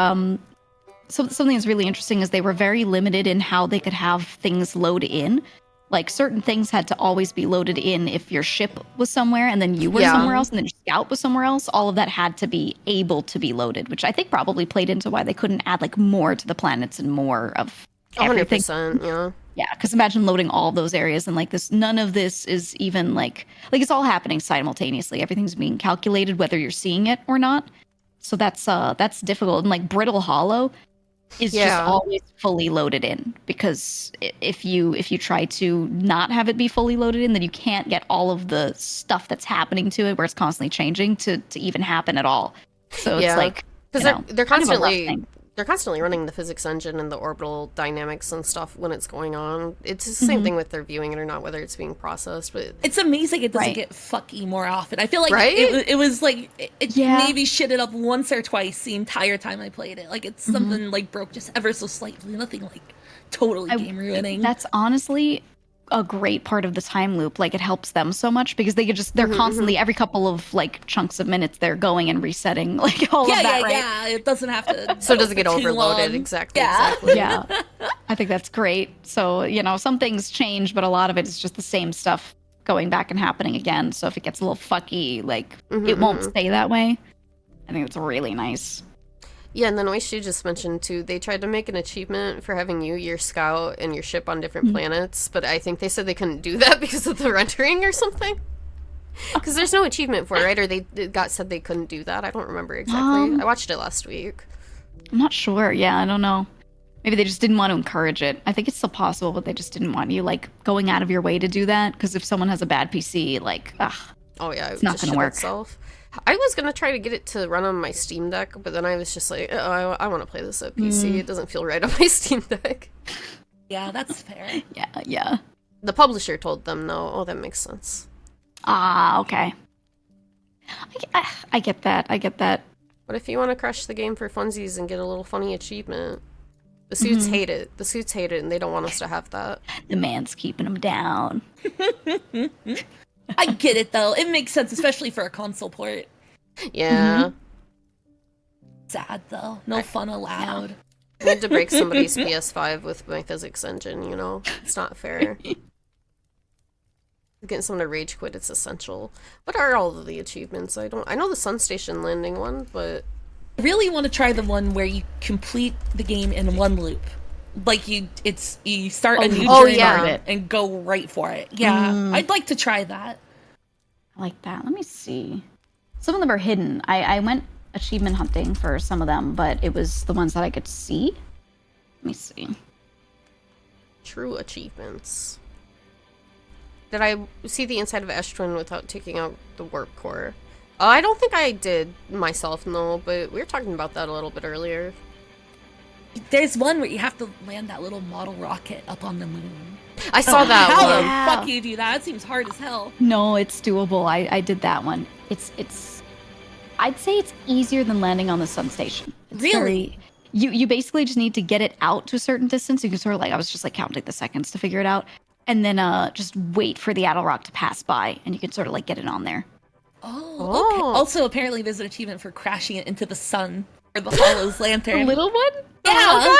something that's really interesting is they were very limited in how they could have things load in. Like certain things had to always be loaded in if your ship was somewhere and then you were Yeah. somewhere else and then your scout was somewhere else. All of that had to be able to be loaded, which I think probably played into why they couldn't add like more to the planets and more of everything. 100%, yeah. Yeah, because imagine loading all of those areas and like this, none of this is even like it's all happening simultaneously. Everything's being calculated whether you're seeing it or not. So that's difficult. And like Brittle Hollow is just Yeah. always fully loaded in, because if you try to not have it be fully loaded in, then you can't get all of the stuff that's happening to it where it's constantly changing to even happen at all. So it's Yeah. like Because you know, they're kind of a rough constantly thing. they're constantly running the physics engine and the orbital dynamics and stuff when it's going on. It's the same thing with their viewing it or not, whether it's being processed. But It's amazing it doesn't Right. get fucky more often. I feel like Right? it was like it Yeah. maybe shitted up once or twice the entire time I played it. Like it's something like broke just ever so slightly, nothing like totally game ruining. That's honestly a great part of the time loop. Like, it helps them so much because they're constantly every couple of like chunks of minutes they're going and resetting like all of that, right? Yeah, it doesn't have to. So it doesn't get too overloaded. long. Exactly. Yeah. Exactly. Yeah. I think that's great. So, some things change, but a lot of it is just the same stuff going back and happening again. So if it gets a little fucky, like it won't stay that way. I think it's really nice. Yeah, and then Oishi just mentioned too, they tried to make an achievement for having your scout, and your ship on different planets, but I think they said they couldn't do that because of the rendering or something. Because there's no achievement for it, right? Or they said they couldn't do that. I don't remember exactly. I watched it last week. I'm not sure. Yeah, I don't know. Maybe they just didn't want to encourage it. I think it's still possible, but they just didn't want you like going out of your way to do that. Because if someone has a bad PC, like, oh yeah, it's not going to work. Itself. I was gonna try to get it to run on my Steam Deck, but then I was just like, oh, I want to play this at PC. It doesn't feel right on my Steam Deck. Yeah, that's fair. Yeah. The publisher told them no. Oh, that makes sense. Okay. I get that. What if you want to crush the game for funsies and get a little funny achievement? The suits hate it. The suits hate it, and they don't want us to have that. The man's keeping them down. I get it though. It makes sense, especially for a console port. Yeah. Sad though. No fun allowed. I need to break somebody's PS5 with my physics engine, It's not fair. Getting someone to rage quit, it's essential. What are all of the achievements? I know the Sun Station landing one, but I really want to try the one where you complete the game in one loop. Like you start a new journey and go right for it. Yeah, I'd like to try that. I like that. Let me see. Some of them are hidden. I went achievement hunting for some of them, but it was the ones that I could see. Let me see. True achievements. Did I see the inside of Ash Twin without taking out the warp core? I don't think I did myself, no, but we were talking about that a little bit earlier. There's one where you have to land that little model rocket up on the moon. I saw that How one. the fuck you do that? That seems hard as hell. No, it's doable. I did that one. It's I'd say it's easier than landing on the Sun Station. It's Really? You basically just need to get it out to a certain distance. You can sort of I was just counting the seconds to figure it out. And then just wait for the Adel Rock to pass by, and you can sort of get it on there. Oh, okay. Also, apparently there's an achievement for crashing it into the sun or the Hollow's lantern. The little one? Yeah.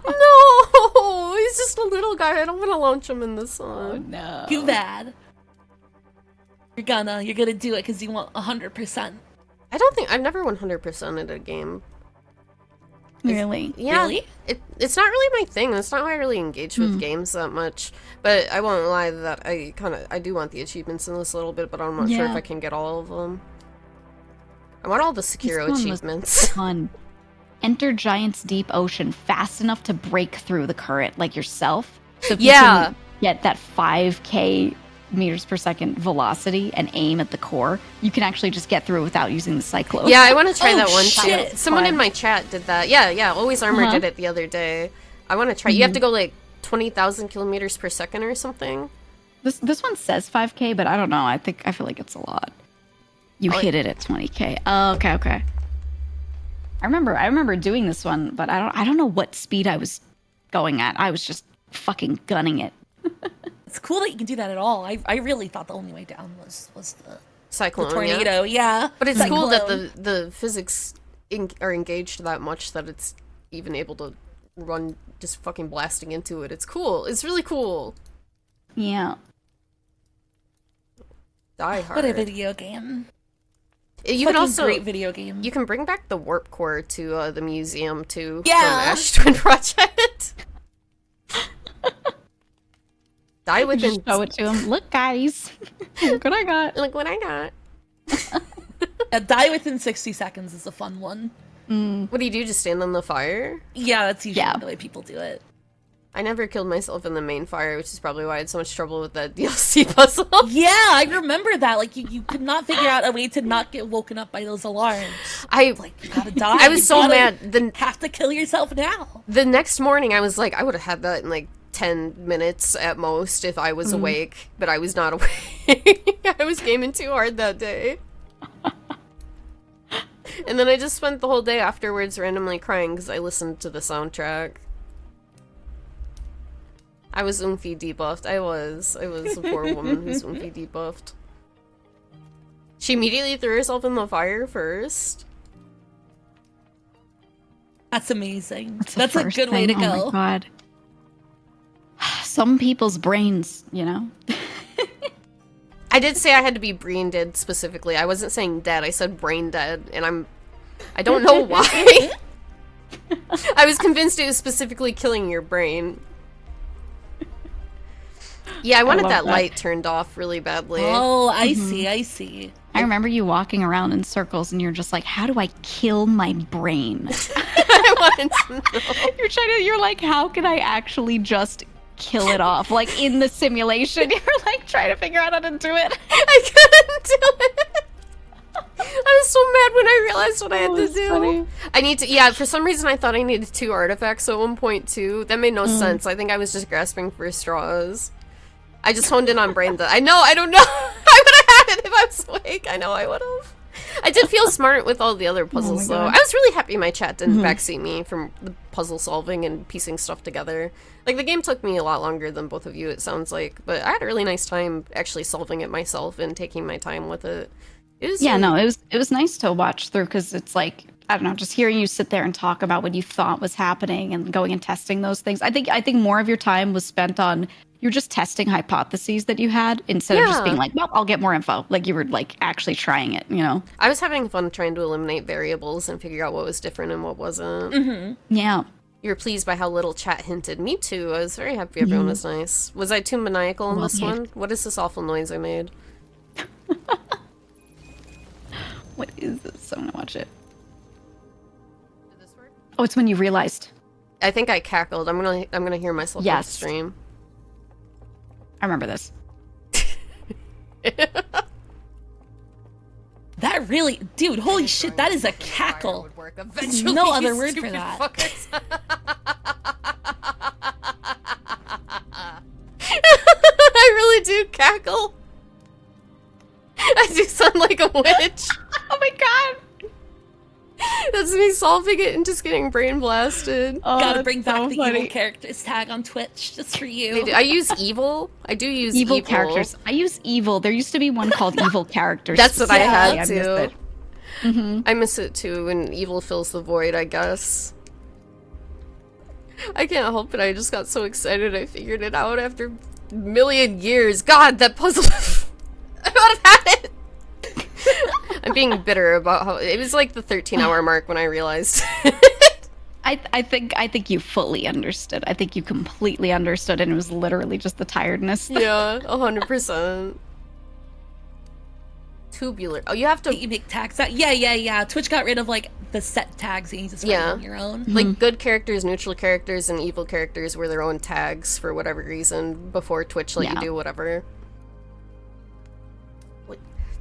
No, he's just a little guy. I don't want to launch him in the sun. No. Too bad. You're gonna do it because you want 100%. I don't think I've never 100%ed a game. Really? Yeah, Really? It's not really my thing. That's not why I really engage with games that much. But I won't lie that I do want the achievements in this a little bit, but I'm not sure if I can get all of them. I want all the Sekiro achievements. Fun. Enter Giant's deep ocean fast enough to break through the current, like yourself. So if you can get that 5k meters per second velocity and aim at the core, you can actually just get through without using the cyclone. Yeah, I want to try that one shit. too. Someone in my chat did that. Yeah, Always Armor did it the other day. I want to try. You have to go 20,000 kilometers per second or something. This one says 5k, but I don't know. I feel like it's a lot. You hit it at 20k. Oh, okay. I remember doing this one, but I don't know what speed I was going at. I was just fucking gunning it. It's cool that you can do that at all. I really thought the only way down was the Cyclone, tornado. Yeah. But it's cool Cyclone. that the physics are engaged that much that it's even able to run just fucking blasting into it. It's cool. It's really cool. Yeah. Die Hard. What a video game. You can also great video game. You can bring back the warp core to the museum too. Yeah. From Ash Twin Project. Die within. Just show it to him. Look, guys. Look what I got. Look what I got. Die within 60 seconds is a fun one. What do you do? Just stand on the fire? Yeah, that's usually the way people do it. I never killed myself in the main fire, which is probably why I had so much trouble with that DLC puzzle. Yeah, I remember that. Like, you could not figure out a way to not get woken up by those alarms. You gotta die. I was so mad. Have to kill yourself now. The next morning, I was like, I would have had that in 10 minutes at most if I was awake, but I was not awake. I was gaming too hard that day. And then I just spent the whole day afterwards randomly crying because I listened to the soundtrack. I was Oomphy debuffed. I was a poor woman who's Oomphy debuffed. She immediately threw herself in the fire first. That's amazing. That's a good way to go. Oh my god. Some people's brains, you know? I did say I had to be brain dead specifically. I wasn't saying dead. I said brain dead, and I don't know why. I was convinced it was specifically killing your brain. Yeah, I wanted that light turned off really badly. Oh, I see, I see. I remember you walking around in circles and you're just like, how do I kill my brain? I wanted to know. You're like, how can I actually just kill it off? Like in the simulation, you're like trying to figure out how to do it. I couldn't do it. I was so mad when I realized what I had to do. Funny. I need to, yeah, for some reason I thought I needed 2 artifacts at one point too. That made no sense. I think I was just grasping for straws. I just honed in on brain dead. I don't know. I would have had it if I was awake. I know I would have. I did feel smart with all the other puzzles though. I was really happy my chat didn't backseat me from the puzzle solving and piecing stuff together. Like the game took me a lot longer than both of you, it sounds like, but I had a really nice time actually solving it myself and taking my time with it. It was it was nice to watch through because it's like, I don't know, just hearing you sit there and talk about what you thought was happening and going and testing those things. I think more of your time was spent on you're just testing hypotheses that you had instead of just being like, well, I'll get more info. Like you were like actually trying it, you know? I was having fun trying to eliminate variables and figure out what was different and what wasn't. Yeah. You were pleased by how little chat hinted. Me too. I was very happy everyone was nice. Was I too maniacal in this one? What is this awful noise I made? What is this? I'm gonna watch it. Did this work? Oh, it's when you realized. I think I cackled. I'm gonna hear myself on Yes. stream. I remember this. That really, dude, holy shit, that is a cackle. Would work There's eventually, no you other word for stupid that. fuckers. I really do cackle. I do sound like a witch. Oh my god! That's me solving it and just getting brain blasted. Oh, Gotta bring that's back so the funny. evil characters tag on Twitch just for you. I use evil. I do use evil. Characters. I use evil. There used to be one called evil characters. That's what I had missed too. it. I miss it too when evil fills the void, I guess. I can't help it. I just got so excited I figured it out after a million years. God, that puzzle. I would have had it. I'm being bitter about how it was like the 13-hour mark when I realized. I think you fully understood. I think you completely understood, and it was literally just the tiredness. Yeah, 100%. Tubular. Oh, you have to. You make tags. Yeah. Twitch got rid of like the set tags and you just write on your own. Like good characters, neutral characters, and evil characters were their own tags for whatever reason before Twitch let you do whatever.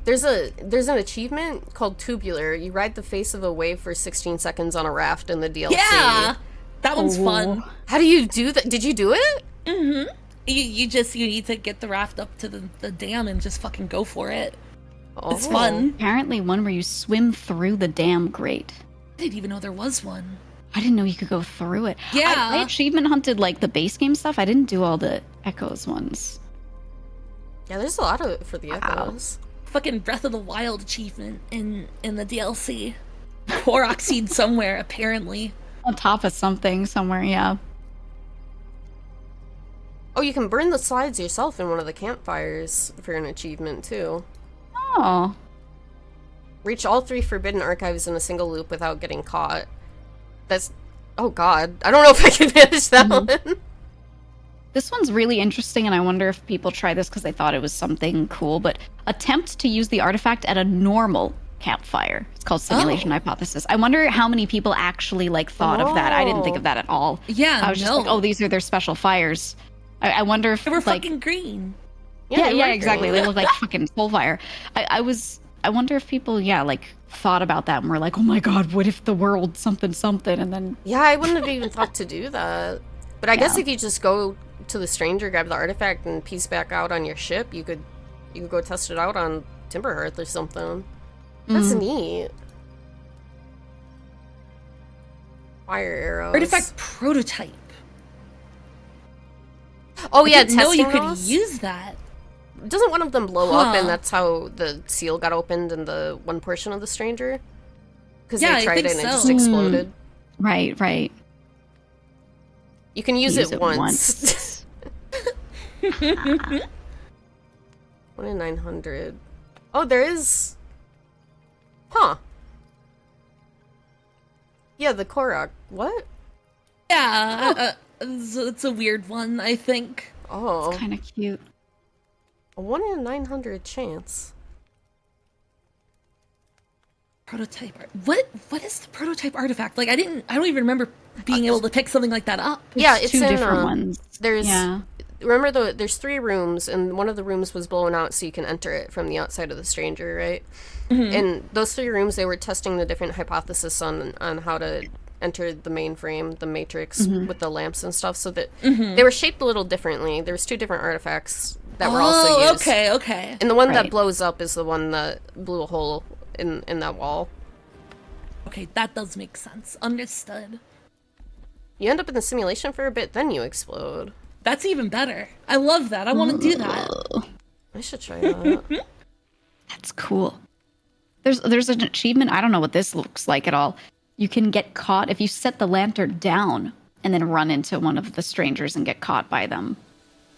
There's an achievement called Tubular. You ride the face of a wave for 16 seconds on a raft in the DLC. Yeah, that one's fun. How do you do that? Did you do it? You need to get the raft up to the dam and just fucking go for it. Oh. It's fun. Apparently one where you swim through the dam grate. I didn't even know there was one. I didn't know you could go through it. Yeah. I achievement hunted like the base game stuff. I didn't do all the Echoes ones. Yeah, there's a lot of it for the Echoes. Fucking Breath of the Wild achievement in the DLC. Korok seed somewhere, apparently. On top of something somewhere, yeah. Oh, you can burn the slides yourself in one of the campfires for an achievement, too. Oh. Reach all 3 forbidden archives in a single loop without getting caught. That's... Oh god. I don't know if I can manage that one. This one's really interesting, and I wonder if people try this because they thought it was something cool, but attempt to use the artifact at a normal campfire. It's called Simulation Hypothesis. I wonder how many people actually, like, thought of that. I didn't think of that at all. Yeah, I was just like, oh, these are their special fires. I wonder if, They were like... fucking green. Yeah, they were exactly. green. They look like fucking Soulfire. I wonder if people, like, thought about that and were like, oh my god, what if the world something, and then... Yeah, I wouldn't have even thought to do that. But I guess if you just go to the stranger, grab the artifact, and piece back out on your ship, you could go test it out on Timberhearth or something. That's neat. Fire arrows. Artifact prototype. Oh yeah, I didn't know you testing could those? use that. Doesn't one of them blow up, and Huh. that's how the seal got opened in the one portion of the stranger? Because Yeah, they I tried think it and it just so. exploded. Right, right. You can use it once. 1 in 900. Oh, there is. Huh. Yeah, the Korok. What? Yeah, it's a weird one, I think. Oh, Kind of cute. a 1 in 900 chance. Prototype art. What is the prototype artifact? Like I don't even remember being able to pick something like that up. Yeah, it's two in, different ones. There's. Yeah. Remember, there's 3 rooms, and one of the rooms was blown out, so you can enter it from the outside of the stranger, right? And those 3 rooms, they were testing the different hypotheses on how to enter the mainframe, the matrix, with the lamps and stuff, so that they were shaped a little differently. There was 2 different artifacts that were also used. Okay. And the one that Right. blows up is the one that blew a hole in that wall. Okay, that does make sense. Understood. You end up in the simulation for a bit, then you explode. That's even better. I love that. I want to do that. I should try that. That's cool. There's an achievement. I don't know what this looks like at all. You can get caught if you set the lantern down and then run into one of the strangers and get caught by them.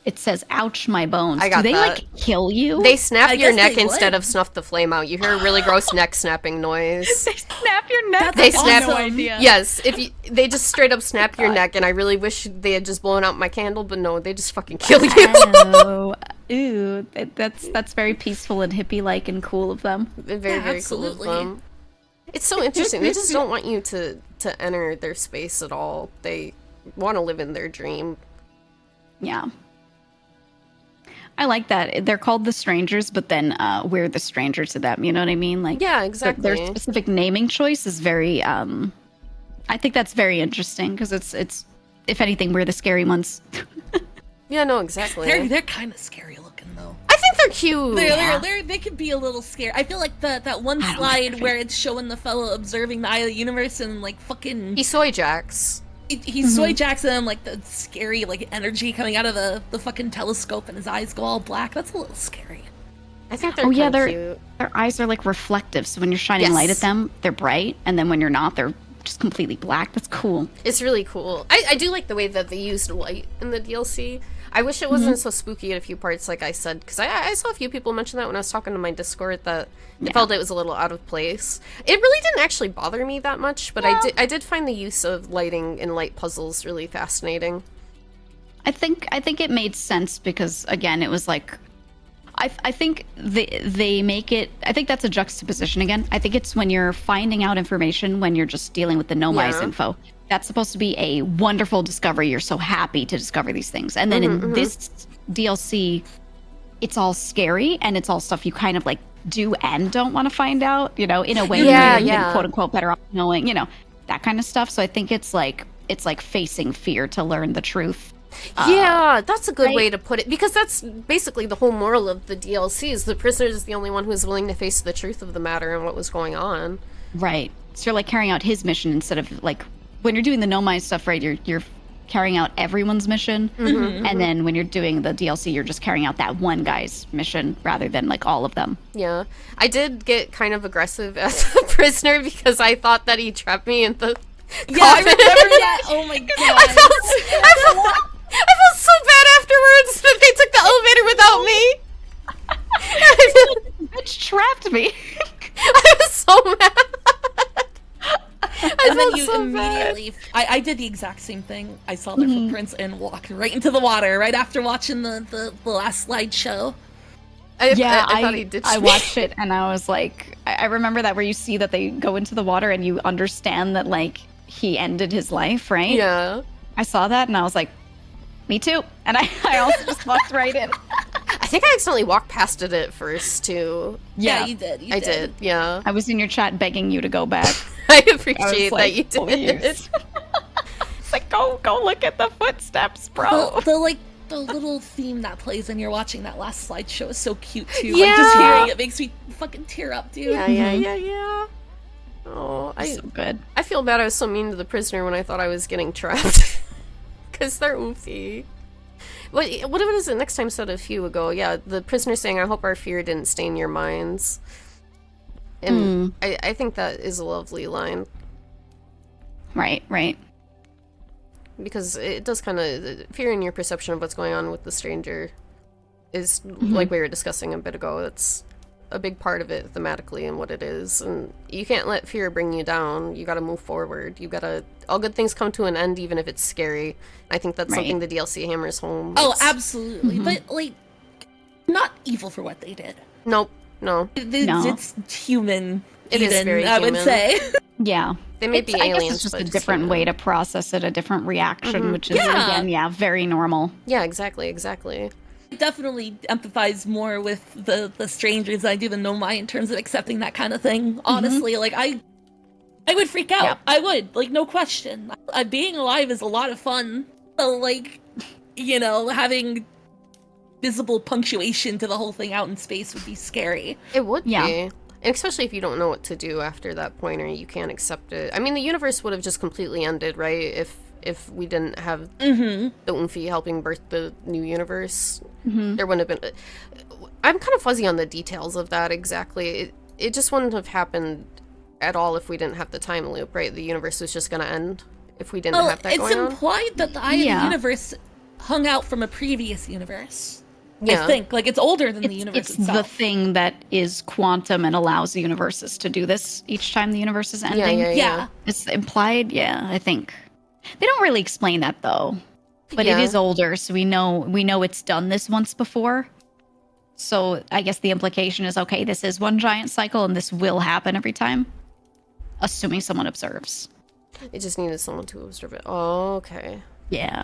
It says, "Ouch, my bones." I got Do they that. like kill you? They snap I your guess neck they instead would. of snuff the flame out. You hear a really gross neck snapping noise. They snap your neck. They That's snap. awesome. idea. Yes, they just straight up snap your neck, and I really wish they had just blown out my candle, but no, they just fucking kill you. Oh, ooh, that's very peaceful and hippie-like and cool of them. They're very, Yeah, very absolutely. cool of them. It's so interesting. They just don't want you to enter their space at all. They want to live in their dream. Yeah. I like that. They're called the strangers, but then we're the stranger to them. You know what I mean? Like, Yeah, their exactly. specific naming choice is very. I think that's very interesting because it's if anything, we're the scary ones. Yeah, no, exactly. They're kind of scary looking though. I think they're cute. They could be a little scary. I feel like that one I don't slide think where it's showing the fellow observing the eye of the universe and like fucking He soy jacks. he's soy Jackson and like the scary like energy coming out of the fucking telescope and his eyes go all black. That's a little scary. I think they're Oh yeah, kinda cute. their eyes are like reflective. So when you're shining light at Yes. them, they're bright, and then when you're not, they're just completely black. That's cool. It's really cool. I do like the way that they used light in the DLC. I wish it wasn't so spooky in a few parts, like I said, because I saw a few people mention that when I was talking to my Discord that they felt it was a little out of place. It really didn't actually bother me that much, but I did find the use of lighting in light puzzles really fascinating. I think it made sense because again, it was like I think they make it. I think that's a juxtaposition again. I think it's when you're finding out information when you're just dealing with the no-mice Yeah. info. That's supposed to be a wonderful discovery. You're so happy to discover these things, and then in this DLC, it's all scary and it's all stuff you kind of like do and don't want to find out. You know, in a way, Yeah, you're yeah. quote unquote better off knowing. You know, that kind of stuff. So I think it's like facing fear to learn the truth. Yeah, that's a good right? way to put it, because that's basically the whole moral of the DLC is the prisoner is the only one who's willing to face the truth of the matter and what was going on. Right. So you're like carrying out his mission instead of like when you're doing the no-mice stuff, right? You're carrying out everyone's mission, and then when you're doing the DLC, you're just carrying out that one guy's mission rather than like all of them. Yeah. I did get kind of aggressive as a prisoner because I thought that he trapped me in the Yeah, I coffin. remember that. Oh my god. I felt so bad afterwards that they took the elevator without me. Bitch trapped me. I was so mad. And then felt you so bad. immediately I did the exact same thing. I saw their footprints and walked right into the water right after watching the last slideshow. I I thought he ditched I me. watched it and I was like, I remember that where you see that they go into the water and you understand that like he ended his life, right? Yeah. I saw that and I was like, me too. And I also just walked right in. I think I accidentally walked past it at first, too. Yeah, you did. I did, yeah. I was in your chat begging you to go back. I I was appreciate like, that you did. "Please." It's like, go look at the footsteps, bro. The little theme that plays when you're watching that last slideshow is so cute too. Like just Yeah. hearing it makes me fucking tear up, dude. Yeah. Oh, So good. I feel bad I was so mean to the prisoner when I thought I was getting trapped. Because they're oofy. What is it next time said a few ago? Yeah, the prisoner saying, I hope our fear didn't stain your minds. And I think that is a lovely line. Right. Because it does kind of, fear in your perception of what's going on with the stranger is, like we were discussing a bit ago, it's a big part of it thematically and what it is. And you can't let fear bring you down. You gotta move forward. You gotta, all good things come to an end even if it's scary. I think that's something the DLC hammers home. Oh, absolutely. But, like, not evil for what they did. Nope. No. It's human. It is very I would human. say. Yeah. They may be I aliens, guess it's just but a different human. way to process it, a different reaction, which is, again, very normal. Yeah, exactly. I definitely empathize more with the strangers than I do the Nomai in terms of accepting that kind of thing. Honestly, like, I would freak out. Yeah. I would, like, no question. Being alive is a lot of fun. So, like, you know, having visible punctuation to the whole thing out in space would be scary. It would be. Yeah. And especially if you don't know what to do after that point or you can't accept it. I mean, the universe would have just completely ended, right? If we didn't have the Unfi helping birth the new universe. There wouldn't have been... I'm kind of fuzzy on the details of that exactly. It just wouldn't have happened at all if we didn't have the time loop, right? The universe was just going to end if we didn't have that going on. It's implied that the Eye of the Universe hung out from a previous universe. Yeah. I think. Like, it's older than the universe It's itself. the thing that is quantum and allows the universes to do this each time the universe is ending. Yeah. It's implied, I think. They don't really explain that, though. But it is older, so we know it's done this once before. So I guess the implication is, okay, this is one giant cycle, and this will happen every time. Assuming someone observes. It just needed someone to observe it. Oh, okay. Yeah.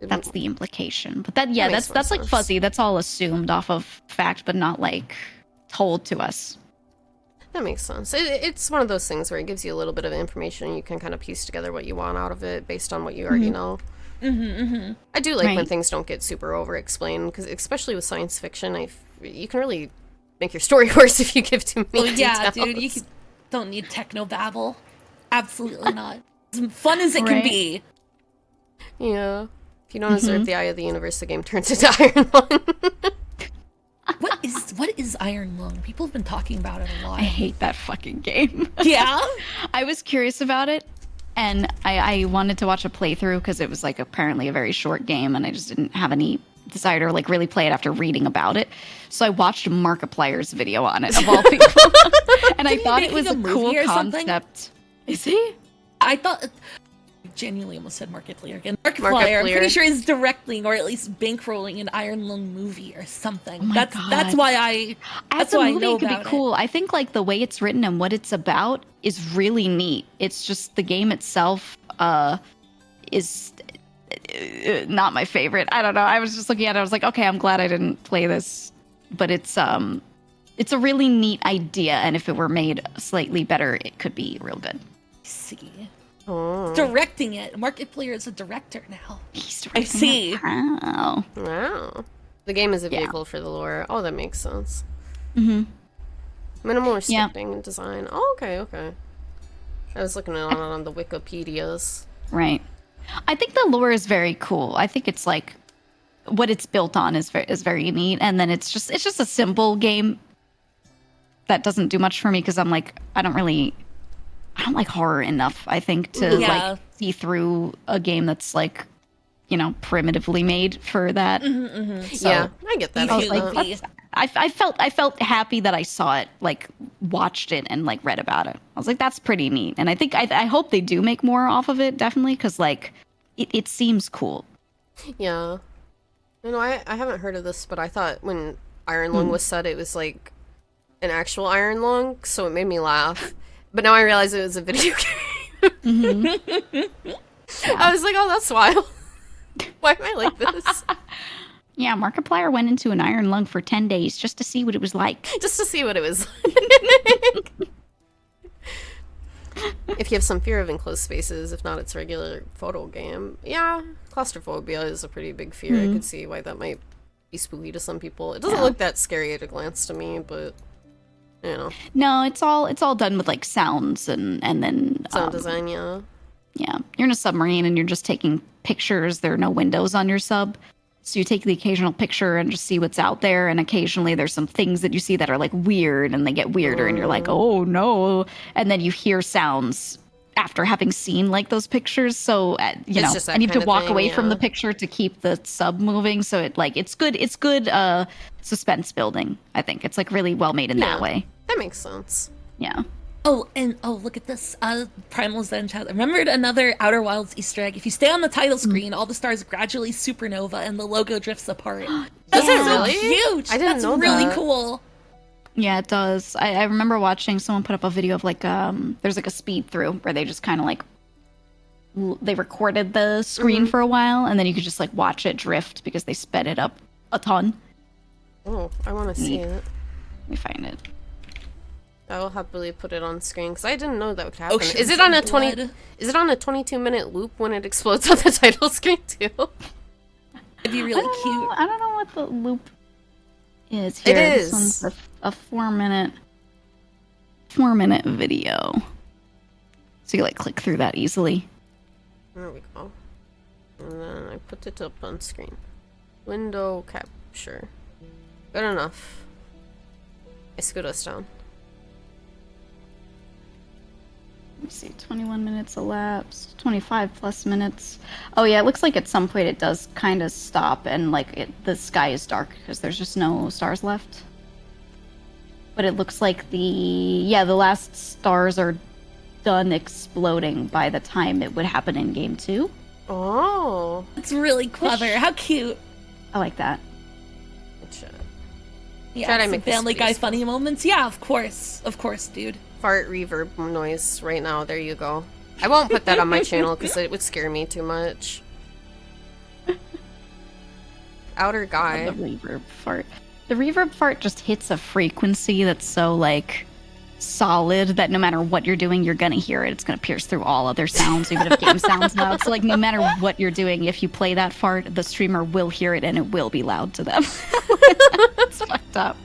That's the implication. But that's makes more like sense. fuzzy. That's all assumed off of fact, but not like told to us. That makes sense. It's one of those things where it gives you a little bit of information and you can kind of piece together what you want out of it based on what you already know. I do like when Right. things don't get super over-explained, because especially with science fiction, you can really make your story worse if you give too many Yeah, details. dude, you don't need techno babble. Absolutely not. As fun as it can Right. be. Yeah. If you don't observe the Eye of the Universe, the game turns into Iron Lung. What is Iron Lung? People have been talking about it a lot. I hate that fucking game. Yeah. I was curious about it, and I wanted to watch a playthrough because it was like apparently a very short game, and I just didn't have any desire to like really play it after reading about it. So I watched Markiplier's video on it, of all people, and I thought it was making a a cool movie or something? concept. Is he? I thought... I genuinely almost said Markiplier again. Markiplier, I'm pretty sure is directing or at least bankrolling an Iron Lung movie or something. my That's God. why I... As That's a why I movie, know it could be about cool. I think like the way it's written and what it's about is really neat. It's just the game itself is not my favorite. I don't know. I was just looking at it. I was like, okay, I'm glad I didn't play this, but it's a really neat idea, and if it were made slightly better, it could be real good. See. Oh. Directing it. Markiplier is a director now. He's I see. Wow. Wow. The game is a Yeah. vehicle for the lore. Oh, that makes sense. Mm-hmm. Minimal Yeah. restricting and design. Oh, okay. I was looking on the Wikipedias. Right. I think the lore is very cool. I think it's like what it's built on is very neat, and then it's just a simple game that doesn't do much for me because I'm like I don't like horror enough, I think, to like see through a game that's like, you know, primitively made for that. So Yeah, I get that. I was You like, love let's- I felt happy that I saw it, like watched it and like read about it. I was like, that's pretty neat. And I think I hope they do make more off of it, definitely, because like it seems cool. Yeah. I haven't heard of this, but I thought when Iron Lung was said, it was like an actual Iron Lung, so it made me laugh. But now I realize it was a video game. I was like, oh, that's wild. Why am I like this? Yeah, Markiplier went into an iron lung for 10 days just to see what it was like. Just to see what it was like. If you have some fear of enclosed spaces, if not its regular photo game. Yeah, claustrophobia is a pretty big fear. I could see why that might be spooky to some people. It doesn't look that scary at a glance to me, but you know. No, it's all done with like sounds and then Sound design, yeah. Yeah, you're in a submarine and you're just taking pictures. There are no windows on your sub. So you take the occasional picture and just see what's out there. And occasionally there's some things that you see that are like weird and they get weirder and you're like, oh no. And then you hear sounds after having seen like those pictures. So, you know, I need to walk away from the picture to keep the sub moving. So it's good suspense building. I think it's like really well made in that way. That makes sense. Yeah. Oh, and look at this. Primal Zen chat. Remembered another Outer Wilds Easter egg. If you stay on the title screen, all the stars gradually supernova and the logo drifts apart. Does it so really? huge. I didn't know really that. cool. Yeah, it does. I remember watching someone put up a video of like there's like a speed through where they just kind of like they recorded the screen for a while and then you could just like watch it drift because they sped it up a ton. Oh, I want to see it. Let me find it. I will happily put it on screen because I didn't know that would happen. Oceans Is it on a of blood. Is it on a 22-minute loop when it explodes on the title screen too? It'd be really cute. I don't know what the loop is here. It This is. one's a 4-minute video. So you like click through that easily. There we go. And then I put it up on screen. Window capture. Good enough. I scoot us down. Let me see, 21 minutes elapsed, 25 plus minutes. Oh yeah, it looks like at some point it does kind of stop and like the sky is dark because there's just no stars left. But it looks like the last stars are done exploding by the time it would happen in game 2. Oh. It's really clever. How cute. I like that. Yeah, Try to some make this Family Guy space. funny moments. Yeah, of course, dude. Fart reverb noise right now. There you go. I won't put that on my channel because it would scare me too much. Outer guy. The reverb fart. The reverb fart just hits a frequency that's so like solid that no matter what you're doing, you're gonna hear it. It's gonna pierce through all other sounds, even if game sounds loud. So like no matter what you're doing, if you play that fart, the streamer will hear it and it will be loud to them. It's fucked up.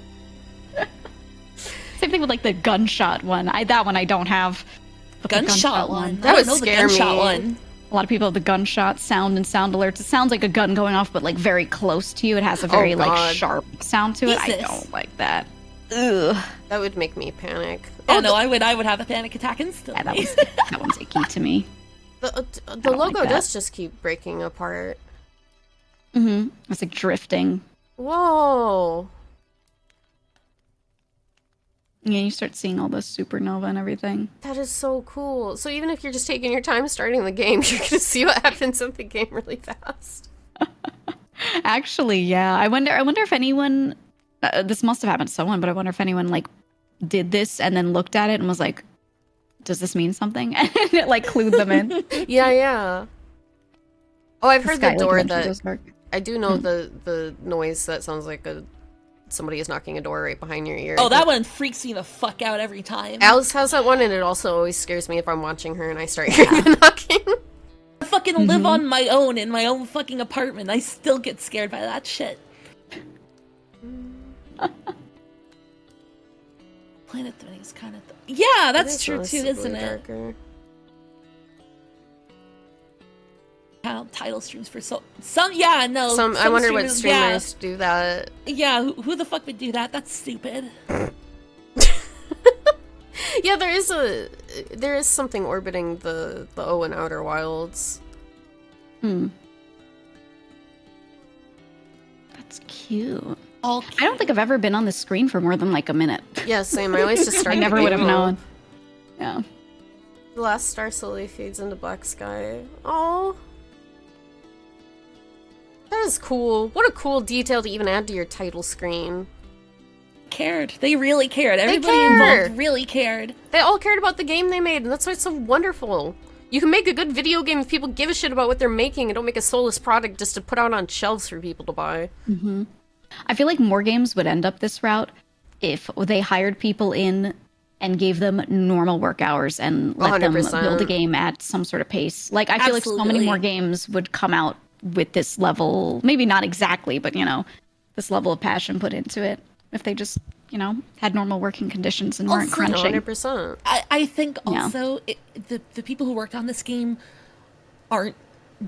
Same thing with like the gunshot one. That one I don't have. But the Gunshot one. That I would don't know the scare gunshot me. one. A lot of people have the gunshot sound and sound alerts. It sounds like a gun going off, but like very close to you. It has a very like God. sharp sound to it. I Jesus. don't like that. Ugh. That would make me panic. Oh no, I would have a panic attack instantly. Yeah, that one's icky to me. The don't logo like that. does just keep breaking apart. Mm-hmm. It's like drifting. Whoa. Yeah, you start seeing all the supernova and everything. That is so cool. So even if you're just taking your time starting the game, you're gonna see what happens in the game really fast. Actually, yeah. I wonder if anyone. This must have happened to someone, but I wonder if anyone like did this and then looked at it and was like, "Does this mean something?" And it like clued them in. Yeah. Oh, I've heard the Sky, door like, eventually that goes dark. I do know the noise that sounds like somebody is knocking a door right behind your ear. Oh, that one freaks me the fuck out every time. Alice has that one, and it also always scares me if I'm watching her and I start hearing the knocking. I fucking live on my own in my own fucking apartment. I still get scared by that shit. Planet 3 is kind of... Yeah, that's true too, isn't it? Darker. Title streams for some yeah, no. I wonder what streamers, streamers do that. Yeah, who the fuck would do that? That's stupid. Yeah, there is something orbiting the O in Outer Wilds. That's cute. All I don't think I've ever been on the screen for more than like a minute. Yeah, same. I always just start. I never the would have game known. up. Yeah. The last star slowly fades into black sky. Oh, that is cool. What a cool detail to even add to your title screen. cared. They really cared. Everybody care. involved really cared. They all cared about the game they made, and that's why it's so wonderful. You can make a good video game if people give a shit about what they're making and don't make a soulless product just to put out on shelves for people to buy. I feel like more games would end up this route if they hired people in and gave them normal work hours and let them 100%. build a game at some sort of pace. Like, I feel like so many Absolutely. more games would come out with this level, maybe not exactly, but, you know, this level of passion put into it if they just had normal working conditions and weren't Also, crunching. 100%. I think Yeah. also the people who worked on this game aren't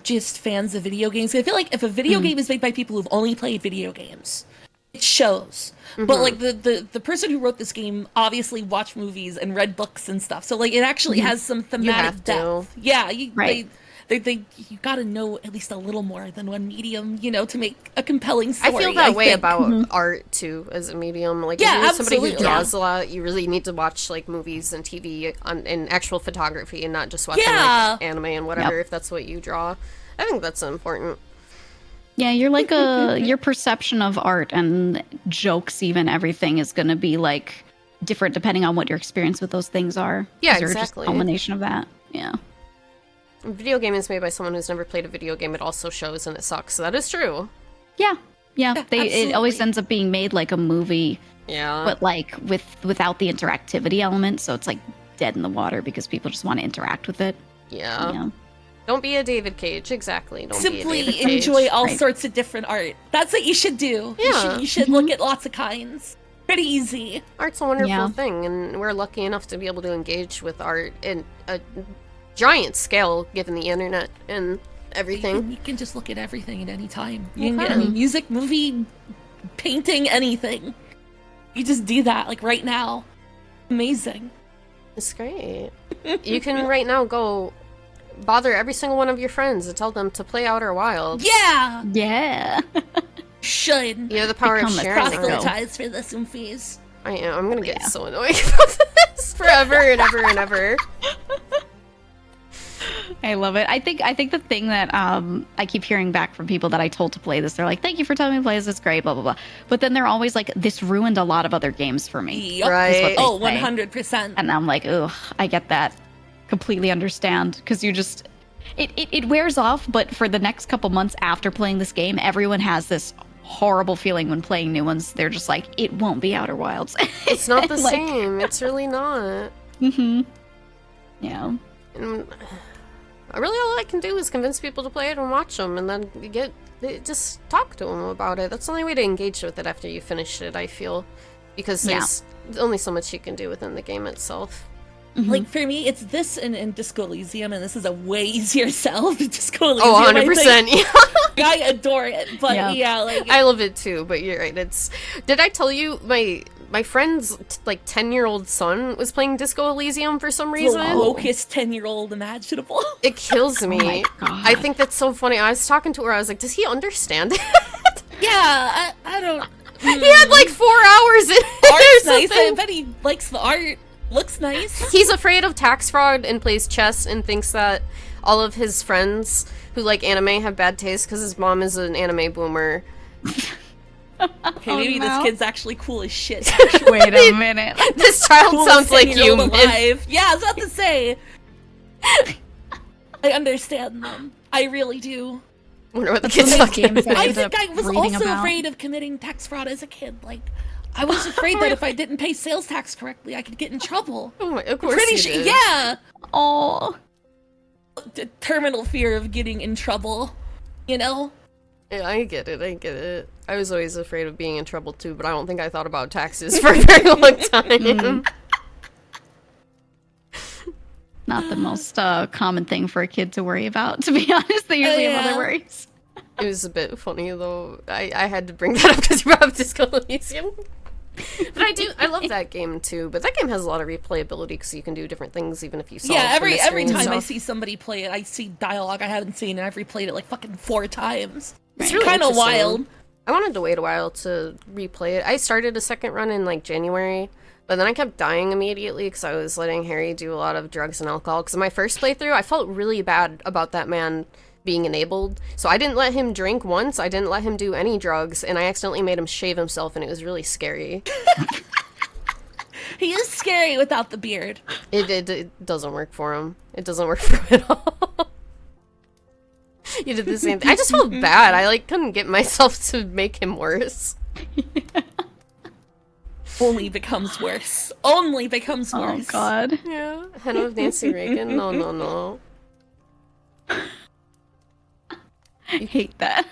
just fans of video games. I feel like if a video game is made by people who've only played video games, it shows. But like the person who wrote this game obviously watched movies and read books and stuff. So like it actually has some thematic have to. depth. Yeah, Right. you gotta know at least a little more than one medium, to make a compelling story. I feel that way think. about art too, as a medium. Like, Yeah, if you're somebody who absolutely. draws a lot, you really need to watch like movies and TV and actual photography, and not just watching Yeah. like anime and whatever. Yep. If that's what you draw, I think that's important. Yeah, you're like your perception of art and jokes, even everything is going to be like different depending on what your experience with those things are. Yeah, 'Cause they're just exactly. a combination of that. Yeah. A video game is made by someone who's never played a video game. It also shows, and it sucks. So that is true. Yeah. Yeah. It always absolutely. ends up being made like a movie, Yeah. but like without the interactivity element. So it's like dead in the water because people just want to interact with it. yeah. Yeah. Don't be a David Cage. Exactly. Don't be a Simply David Cage. enjoy all Right. sorts of different art. That's what you should do. Yeah. You should look at lots of kinds. Pretty easy. Art's a wonderful Yeah. thing, and we're lucky enough to be able to engage with art in a giant scale, given the internet and everything. You can just look at everything at any time. You can get Okay. any music, movie, painting, anything. You just do that, like right now. Amazing. It's great. You can right now go bother every single one of your friends and tell them to play Outer Wilds. Yeah! Yeah. Should. You have the power of Become a sharing. crossroad. it. Proselytize for this and fees. I am. I'm gonna get so annoyed about this forever and ever and ever. I love it. I think the thing that I keep hearing back from people that I told to play this, they're like, "Thank you for telling me to play this. It's great." Blah blah blah. But then they're always like, "This ruined a lot of other games for me." Yup. Right. is what they Oh, say. 100%. And I'm like, "Ugh, I get that. Completely understand." Because you just it wears off. But for the next couple months after playing this game, everyone has this horrible feeling when playing new ones. They're just like, "It won't be Outer Wilds." It's not the Like, same. It's really not. Mm-hmm. Yeah. And really, all I can do is convince people to play it and watch them, and then just talk to them about it. That's the only way to engage with it after you finish it, I feel, because there's only so much you can do within the game itself. Like, for me, it's this and Disco Elysium, and this is a way easier sell to Disco Elysium. Oh, I 100%. think. Yeah. I adore it, but Yeah. like... I love it too, but you're right. Did I tell you my friend's like 10-year-old son was playing Disco Elysium for some the reason? wokest 10-year-old imaginable. It kills me. my God. I think that's so funny. I was talking to her. I was like, "Does he understand it?" Yeah, I don't... He had like 4 hours in Art's or nice. I something. bet he likes the art. Looks nice. He's afraid of tax fraud and plays chess and thinks that all of his friends who like anime have bad taste because his mom is an anime boomer. Okay, maybe no. this kid's actually cool as shit. Wait a minute. This child Coolest sounds like you. 10-year-old alive. Yeah, I was about to say. I understand them. I really do. Wonder what the Some kid's of these fucking. games that I end think up I was reading also about. afraid of committing tax fraud as a kid. Like, I was afraid that if I didn't pay sales tax correctly, I could get in trouble. Oh my, of course Pretty you sure. did. Yeah. Oh. Terminal fear of getting in trouble. You know? Yeah, I get it. I get it. I was always afraid of being in trouble too, but I don't think I thought about taxes for a very long time. Not the most common thing for a kid to worry about, to be honest. They usually have yeah. other worries. It was a bit funny though. I had to bring that up because you brought up Disco Elysium. But I love that game too. But that game has a lot of replayability because you can do different things even if you solve Yeah, the every mystery and time I stuff. see somebody play it, I see dialogue I haven't seen, and I've replayed it like fucking 4 times. It's really kind of interesting. wild. I wanted to wait a while to replay it. I started a second run in like January, but then I kept dying immediately because I was letting Harry do a lot of drugs and alcohol. Because in my first playthrough, I felt really bad about that man being enabled. So I didn't let him drink once. I didn't let him do any drugs, and I accidentally made him shave himself, and it was really scary. He is scary without the beard. It doesn't work for him. It doesn't work for him at all. You did the same thing. I just felt bad. I like couldn't get myself to make him worse. Only becomes worse. Only becomes Oh, worse. God. Yeah, Henna of Nancy Reagan. No, no, no. I hate that.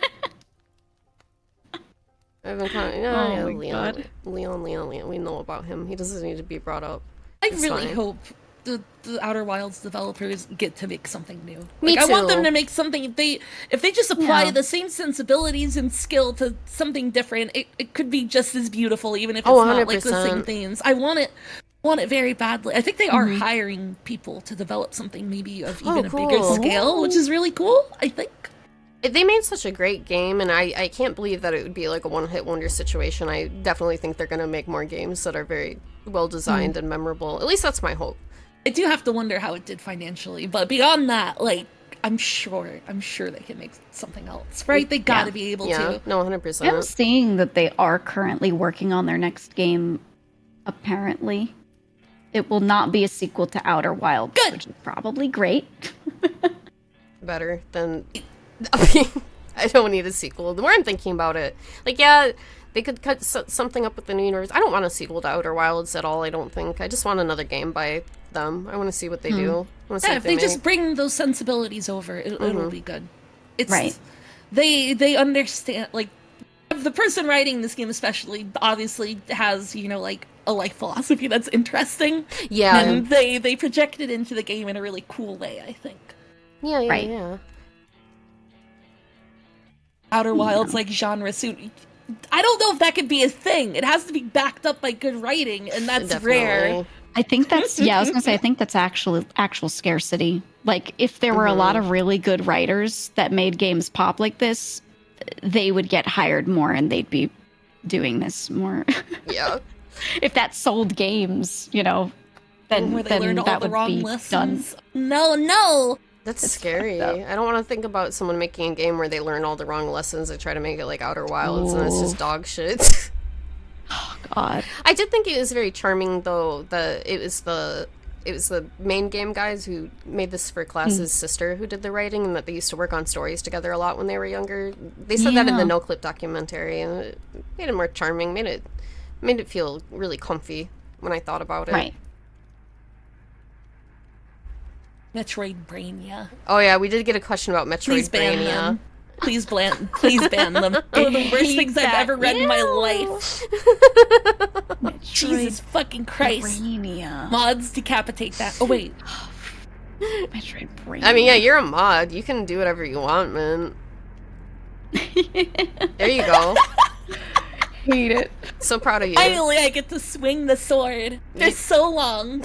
I've been kind of, Oh my Leon, God. Leon. We know about him. He doesn't need to be brought up. I It's really fine. hope the Outer Wilds developers get to make something new. Me I want them too. to make something. If they just apply Yeah. the same sensibilities and skill to something different, it could be just as beautiful, even if it's Oh, not like the same 100%. themes. I want it very badly. I think they are hiring people to develop something maybe of even a bigger cool. scale, which is really cool. I think. They made such a great game, and I can't believe that it would be like a one-hit wonder situation. I definitely think they're going to make more games that are very well-designed and memorable. At least that's my hope. I do have to wonder how it did financially, but beyond that, like I'm sure they can make something else, right? They got to be able Yeah, to. no, I'm 100%. seeing that they are currently working on their next game, apparently. It will not be a sequel to Outer Wilds, Good. which is probably great. Better than... I mean, I don't need a sequel. The more I'm thinking about it, like, yeah, they could cut something up with the new universe. I don't want a sequel to Outer Wilds at all, I don't think. I just want another game by them. I want to see what they do. I want to see Yeah, what if they just make. bring those sensibilities over, it'll be good. It's Right. They understand, like the person writing this game especially obviously has like a life philosophy that's interesting. Yeah. And they project it into the game in a really cool way, I think. Yeah, Right. yeah. Outer Wilds like genre suit. I don't know if that could be a thing. It has to be backed up by good writing, and that's rare. Definitely. I think that's I was gonna say I think that's actual scarcity. Like if there were a lot of really good writers that made games pop like this, they would get hired more and they'd be doing this more. Yeah. If that sold games, then Where they then learned all that the would wrong be lessons. done. No. That's scary. I don't want to think about someone making a game where they learn all the wrong lessons. They try to make it like Outer Wilds, and it's just dog shit. God. I did think it was very charming, though. It was the main game guys who made this for Class's sister who did the writing, and that they used to work on stories together a lot when they were younger. They said that in the Yeah. No Clip documentary, and it made it more charming. Made it feel really comfy when I thought about it. Right. Metroid Brainia. Oh yeah, we did get a question about Please Metroid ban Brainia. them. Please ban them. They're the worst hate things I've that. ever read in my life. Jesus fucking Christ. Brainia. Mods decapitate that. Oh wait. Metroid Brainia. I mean, yeah, you're a mod. You can do whatever you want, man. There you go. hate it. So proud of you. Finally I get to swing the sword. For so long.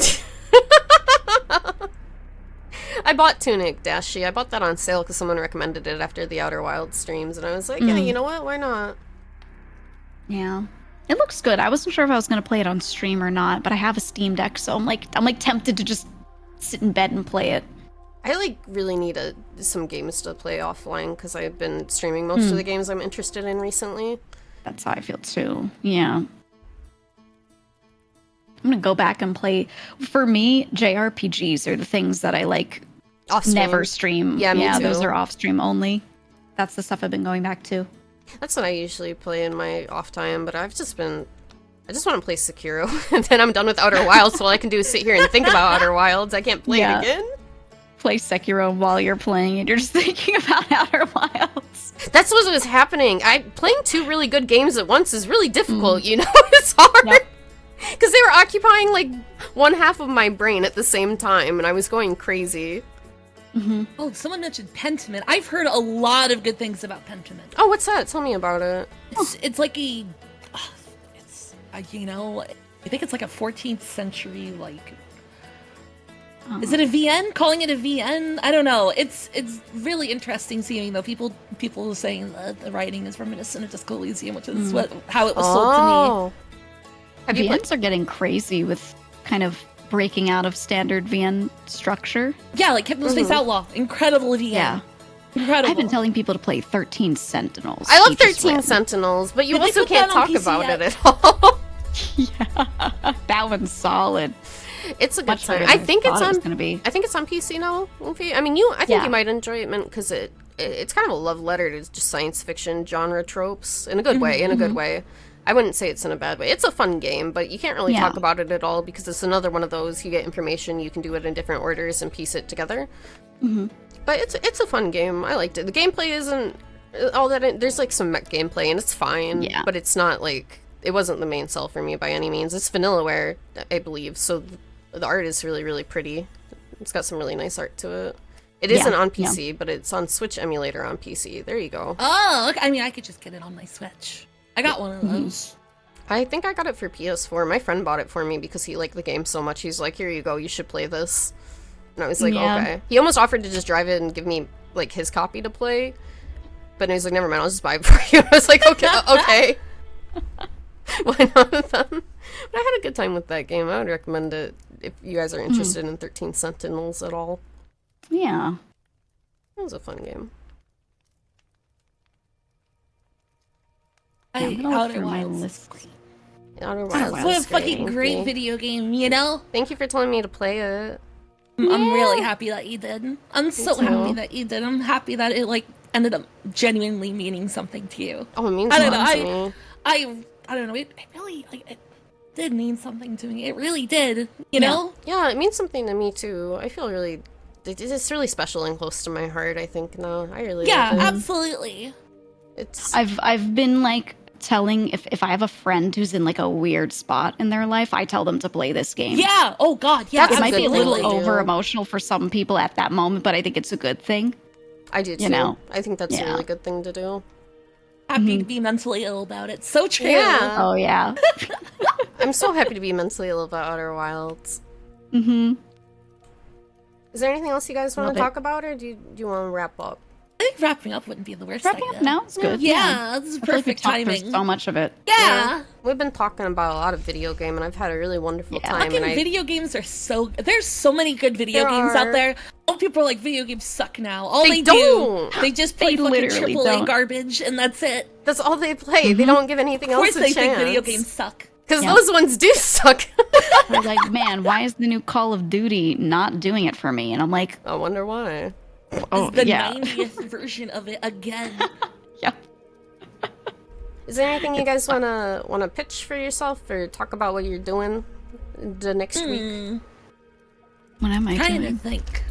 I bought Tunic Dashi. I bought that on sale because someone recommended it after the Outer Wilds streams, and I was like, yeah, you know what? Why not? Yeah. It looks good. I wasn't sure if I was going to play it on stream or not, but I have a Steam Deck, so I'm like tempted to just sit in bed and play it. I really need some games to play offline because I've been streaming most of the games I'm interested in recently. That's how I feel too. Yeah. I'm going to go back and play. For me, JRPGs are the things that I Off-stream. never stream. Yeah, me too. Those are off stream only. That's the stuff I've been going back to. That's what I usually play in my off time, but I just want to play Sekiro, and then I'm done with Outer Wilds, so all I can do is sit here and think about Outer Wilds. I can't play Yeah. it again. Play Sekiro while you're playing it. You're just thinking about Outer Wilds. That's what was happening. Playing two really good games at once is really difficult, you know? It's hard. Yep. Because they were occupying, one half of my brain at the same time, and I was going crazy. Oh, someone mentioned Pentiment. I've heard a lot of good things about Pentiment. Oh, what's that? Tell me about it. It's like I think it's like a 14th century, is it a VN? Calling it a VN? I don't know. It's really interesting seeing, though, people saying that the writing is reminiscent of Disco Elysium, which is how it was sold to me. Oh. Have you played? VNs are getting crazy with kind of breaking out of standard VN structure. Yeah, like Hypnospace Outlaw. Incredible VN. Yeah. Incredible. I've been telling people to play 13 Sentinels. I love You just 13 win. Sentinels, but you Did they also put can't that on talk PC about yet? it at all. Yeah. That one's solid. It's a good Much time. better I than think I it's thought it was on. gonna be. I think it's on PC now. I mean, I think Yeah. you might enjoy it, because it's kind of a love letter to just science fiction genre tropes in a good way. In a good way. I wouldn't say it's in a bad way. It's a fun game, but you can't really Yeah. talk about it at all because it's another one of those. You get information, you can do it in different orders and piece it together. But it's a fun game. I liked it. The gameplay isn't all that. There's like some mech gameplay, and it's fine. Yeah. But it's not like it wasn't the main sell for me by any means. It's vanillaware, I believe. So the art is really, really pretty. It's got some really nice art to it. It isn't on PC, but it's on Switch emulator on PC. There you go. Oh, okay. I mean, I could just get it on my Switch. I got one of those. I think I got it for PS4. My friend bought it for me because he liked the game so much. He's like, here you go, you should play this. And I was like, okay. He almost offered to just drive it and give me, like, his copy to play. But he was like, never mind, I'll just buy it for you. I was like, okay, okay. Why not then? But I had a good time with that game. I would recommend it if you guys are interested in 13 Sentinels at all. Yeah. It was a fun game. I'm gonna look through my list. Outer Wilds What a is great. fucking great video game, you know? Thank you for telling me to play it. I'm really happy that you did. I'm so happy that you did. I'm happy that it like ended up genuinely meaning something to you. Oh, it means I a don't lot know. to me. I don't know. It really like it did mean something to me. It really did. You know? Yeah, it means something to me too. I feel really, it's really special and close to my heart. I think now I really Yeah, love it. absolutely. It's I've been like telling if I have a friend who's in like a weird spot in their life, I tell them to play this game. Yeah. Oh God. Yeah. That's It might be a good little thing to do. over emotional for some people at that moment, but I think it's a good thing. I do too. You know. I think that's a Yeah. really good thing to do. Happy to be mentally ill about it. So true. Yeah. Oh yeah. I'm so happy to be mentally ill about Outer Wilds. Mm-hmm. Is there anything else you guys want Love to it. talk about, or do you want to wrap up? I think wrapping up wouldn't be the worst Wrapping idea. up now is good. Yeah, this is I feel like we perfect talked through timing. so much of it. Yeah. We've been talking about a lot of video game, and I've had a really wonderful Yeah. time. Fucking And video games are so. There's so many good video There games are. out there. All people are like, video games suck now. All They they, don't. do, they just play They fucking literally AAA don't. garbage, and that's it. that's all they play. They don't give anything Of else course, a they chance. think video games suck. Because Yeah. those ones do suck. They're like, man, why is the new Call of Duty not doing it for me? And I'm like, I wonder why. oh It's the yeah. 90th version of it again. Yeah. Is there anything you guys wanna pitch for yourself, or talk about what you're doing the next week? What am I Trying to doing? think.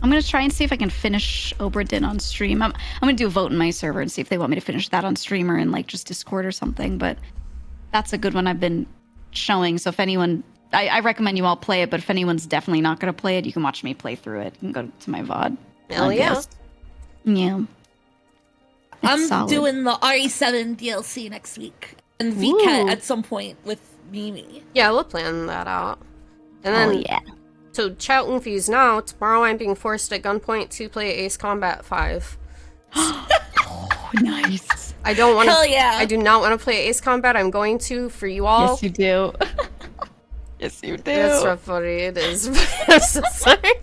I'm gonna try and see if I can finish Obra Dinn on stream. I'm gonna do a vote in my server and see if they want me to finish that on stream or in like just Discord or something. But that's a good one I've been showing. So if anyone, I recommend you all play it. But if anyone's definitely not gonna play it, you can watch me play through it. You can go to my VOD. Hell yeah. Yeah. It's I'm solid. doing the RE7 DLC next week. And Ooh. VCAT at some point with Mimi. Yeah, we'll plan that out. And then, Oh yeah. so chat Unfies now. Tomorrow I'm being forced at gunpoint to play Ace Combat 5. Oh, nice. I don't want to. Hell yeah. I do not want to play Ace Combat. I'm going to for you all. Yes, you do. Yes, you do. That's rough, buddy. It is. I'm so sorry.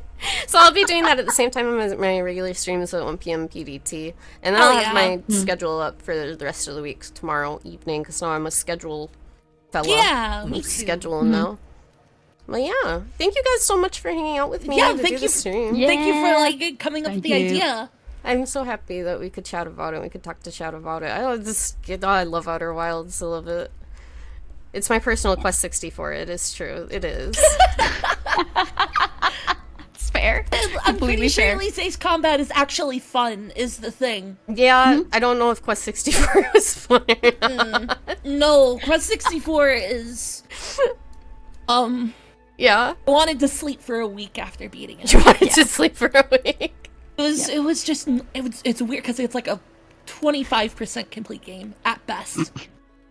So I'll be doing that at the same time as my regular streams at 1 p.m. PDT, and then Oh, I'll have yeah. my schedule up for the rest of the week tomorrow evening. Because now I'm a schedule fella. Yeah, I'm me too. scheduling now. But yeah, thank you guys so much for hanging out with me. Yeah, to thank do you the stream. Yeah. Thank you for like coming up with Thank the you. idea. I'm so happy that we could chat about it. We could talk to chat about it. I love Outer Wilds. I love it. It's my personal Quest 64. It is true. It is. It's fair. I'm pretty Completely sure fair. at least Ace Combat is actually fun, is the thing. Yeah, I don't know if Quest 64 was fun. No, Quest 64 is... Yeah. I wanted to sleep for a week after beating it. You wanted to sleep for a week. It's weird because it's like a 25% complete game at best.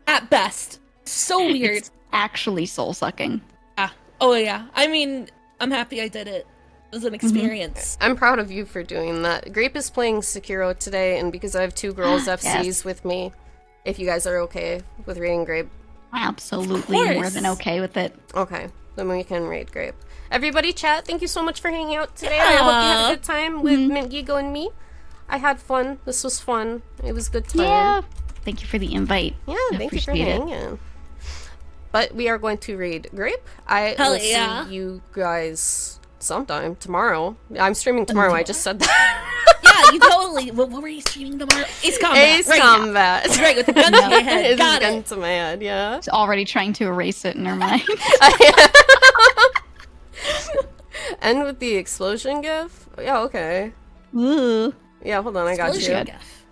At best. So weird. It's actually soul sucking. Ah. Oh yeah. I mean, I'm happy I did it. It was an experience. I'm proud of you for doing that. Grape is playing Sekiro today, and because I have two girls FCs Yes. with me, if you guys are okay with raiding Grape, Absolutely more course. than okay with it. okay, then we can raid Grape. Everybody, chat, thank you so much for hanging out today. I hope you had a good time with Mint Gigo and me. I had fun. This was fun. It was a good time. Yeah. Thank you for the invite. Yeah, I thank you for appreciate it. hanging. But we are going to raid Grape. I Hell will yeah. see you guys sometime tomorrow. I'm streaming tomorrow. I just said that. Yeah, you totally. What were you streaming tomorrow? Ace Combat. Ace right, Combat. Yeah. Right, with the gun to your head. It's Got gun it. to my head, yeah. She's already trying to erase it in her mind. And with the explosion gif? Yeah, okay. Ooh. Yeah, hold on, I got Explosion you. gif.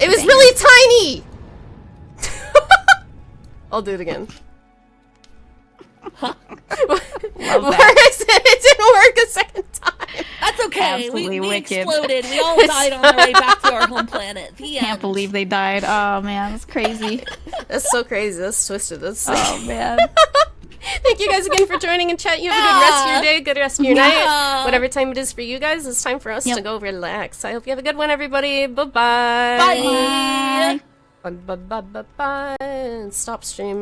It was really tiny! I'll do it again. Love Where that. is it? It didn't work a second time. That's okay. Absolutely We wicked. exploded. We all died on our way back to our home planet. The Can't end. believe they died. Oh man, that's crazy. That's so crazy. That's twisted. That's Oh man. Thank you guys again for joining in chat. You have a good rest of your day, good rest of your night. Whatever time it is for you guys, it's time for us to go relax. I hope you have a good one, everybody. Bye-bye. Bye. Bye. Bye. Bye. Bye. Bye. Stop stream.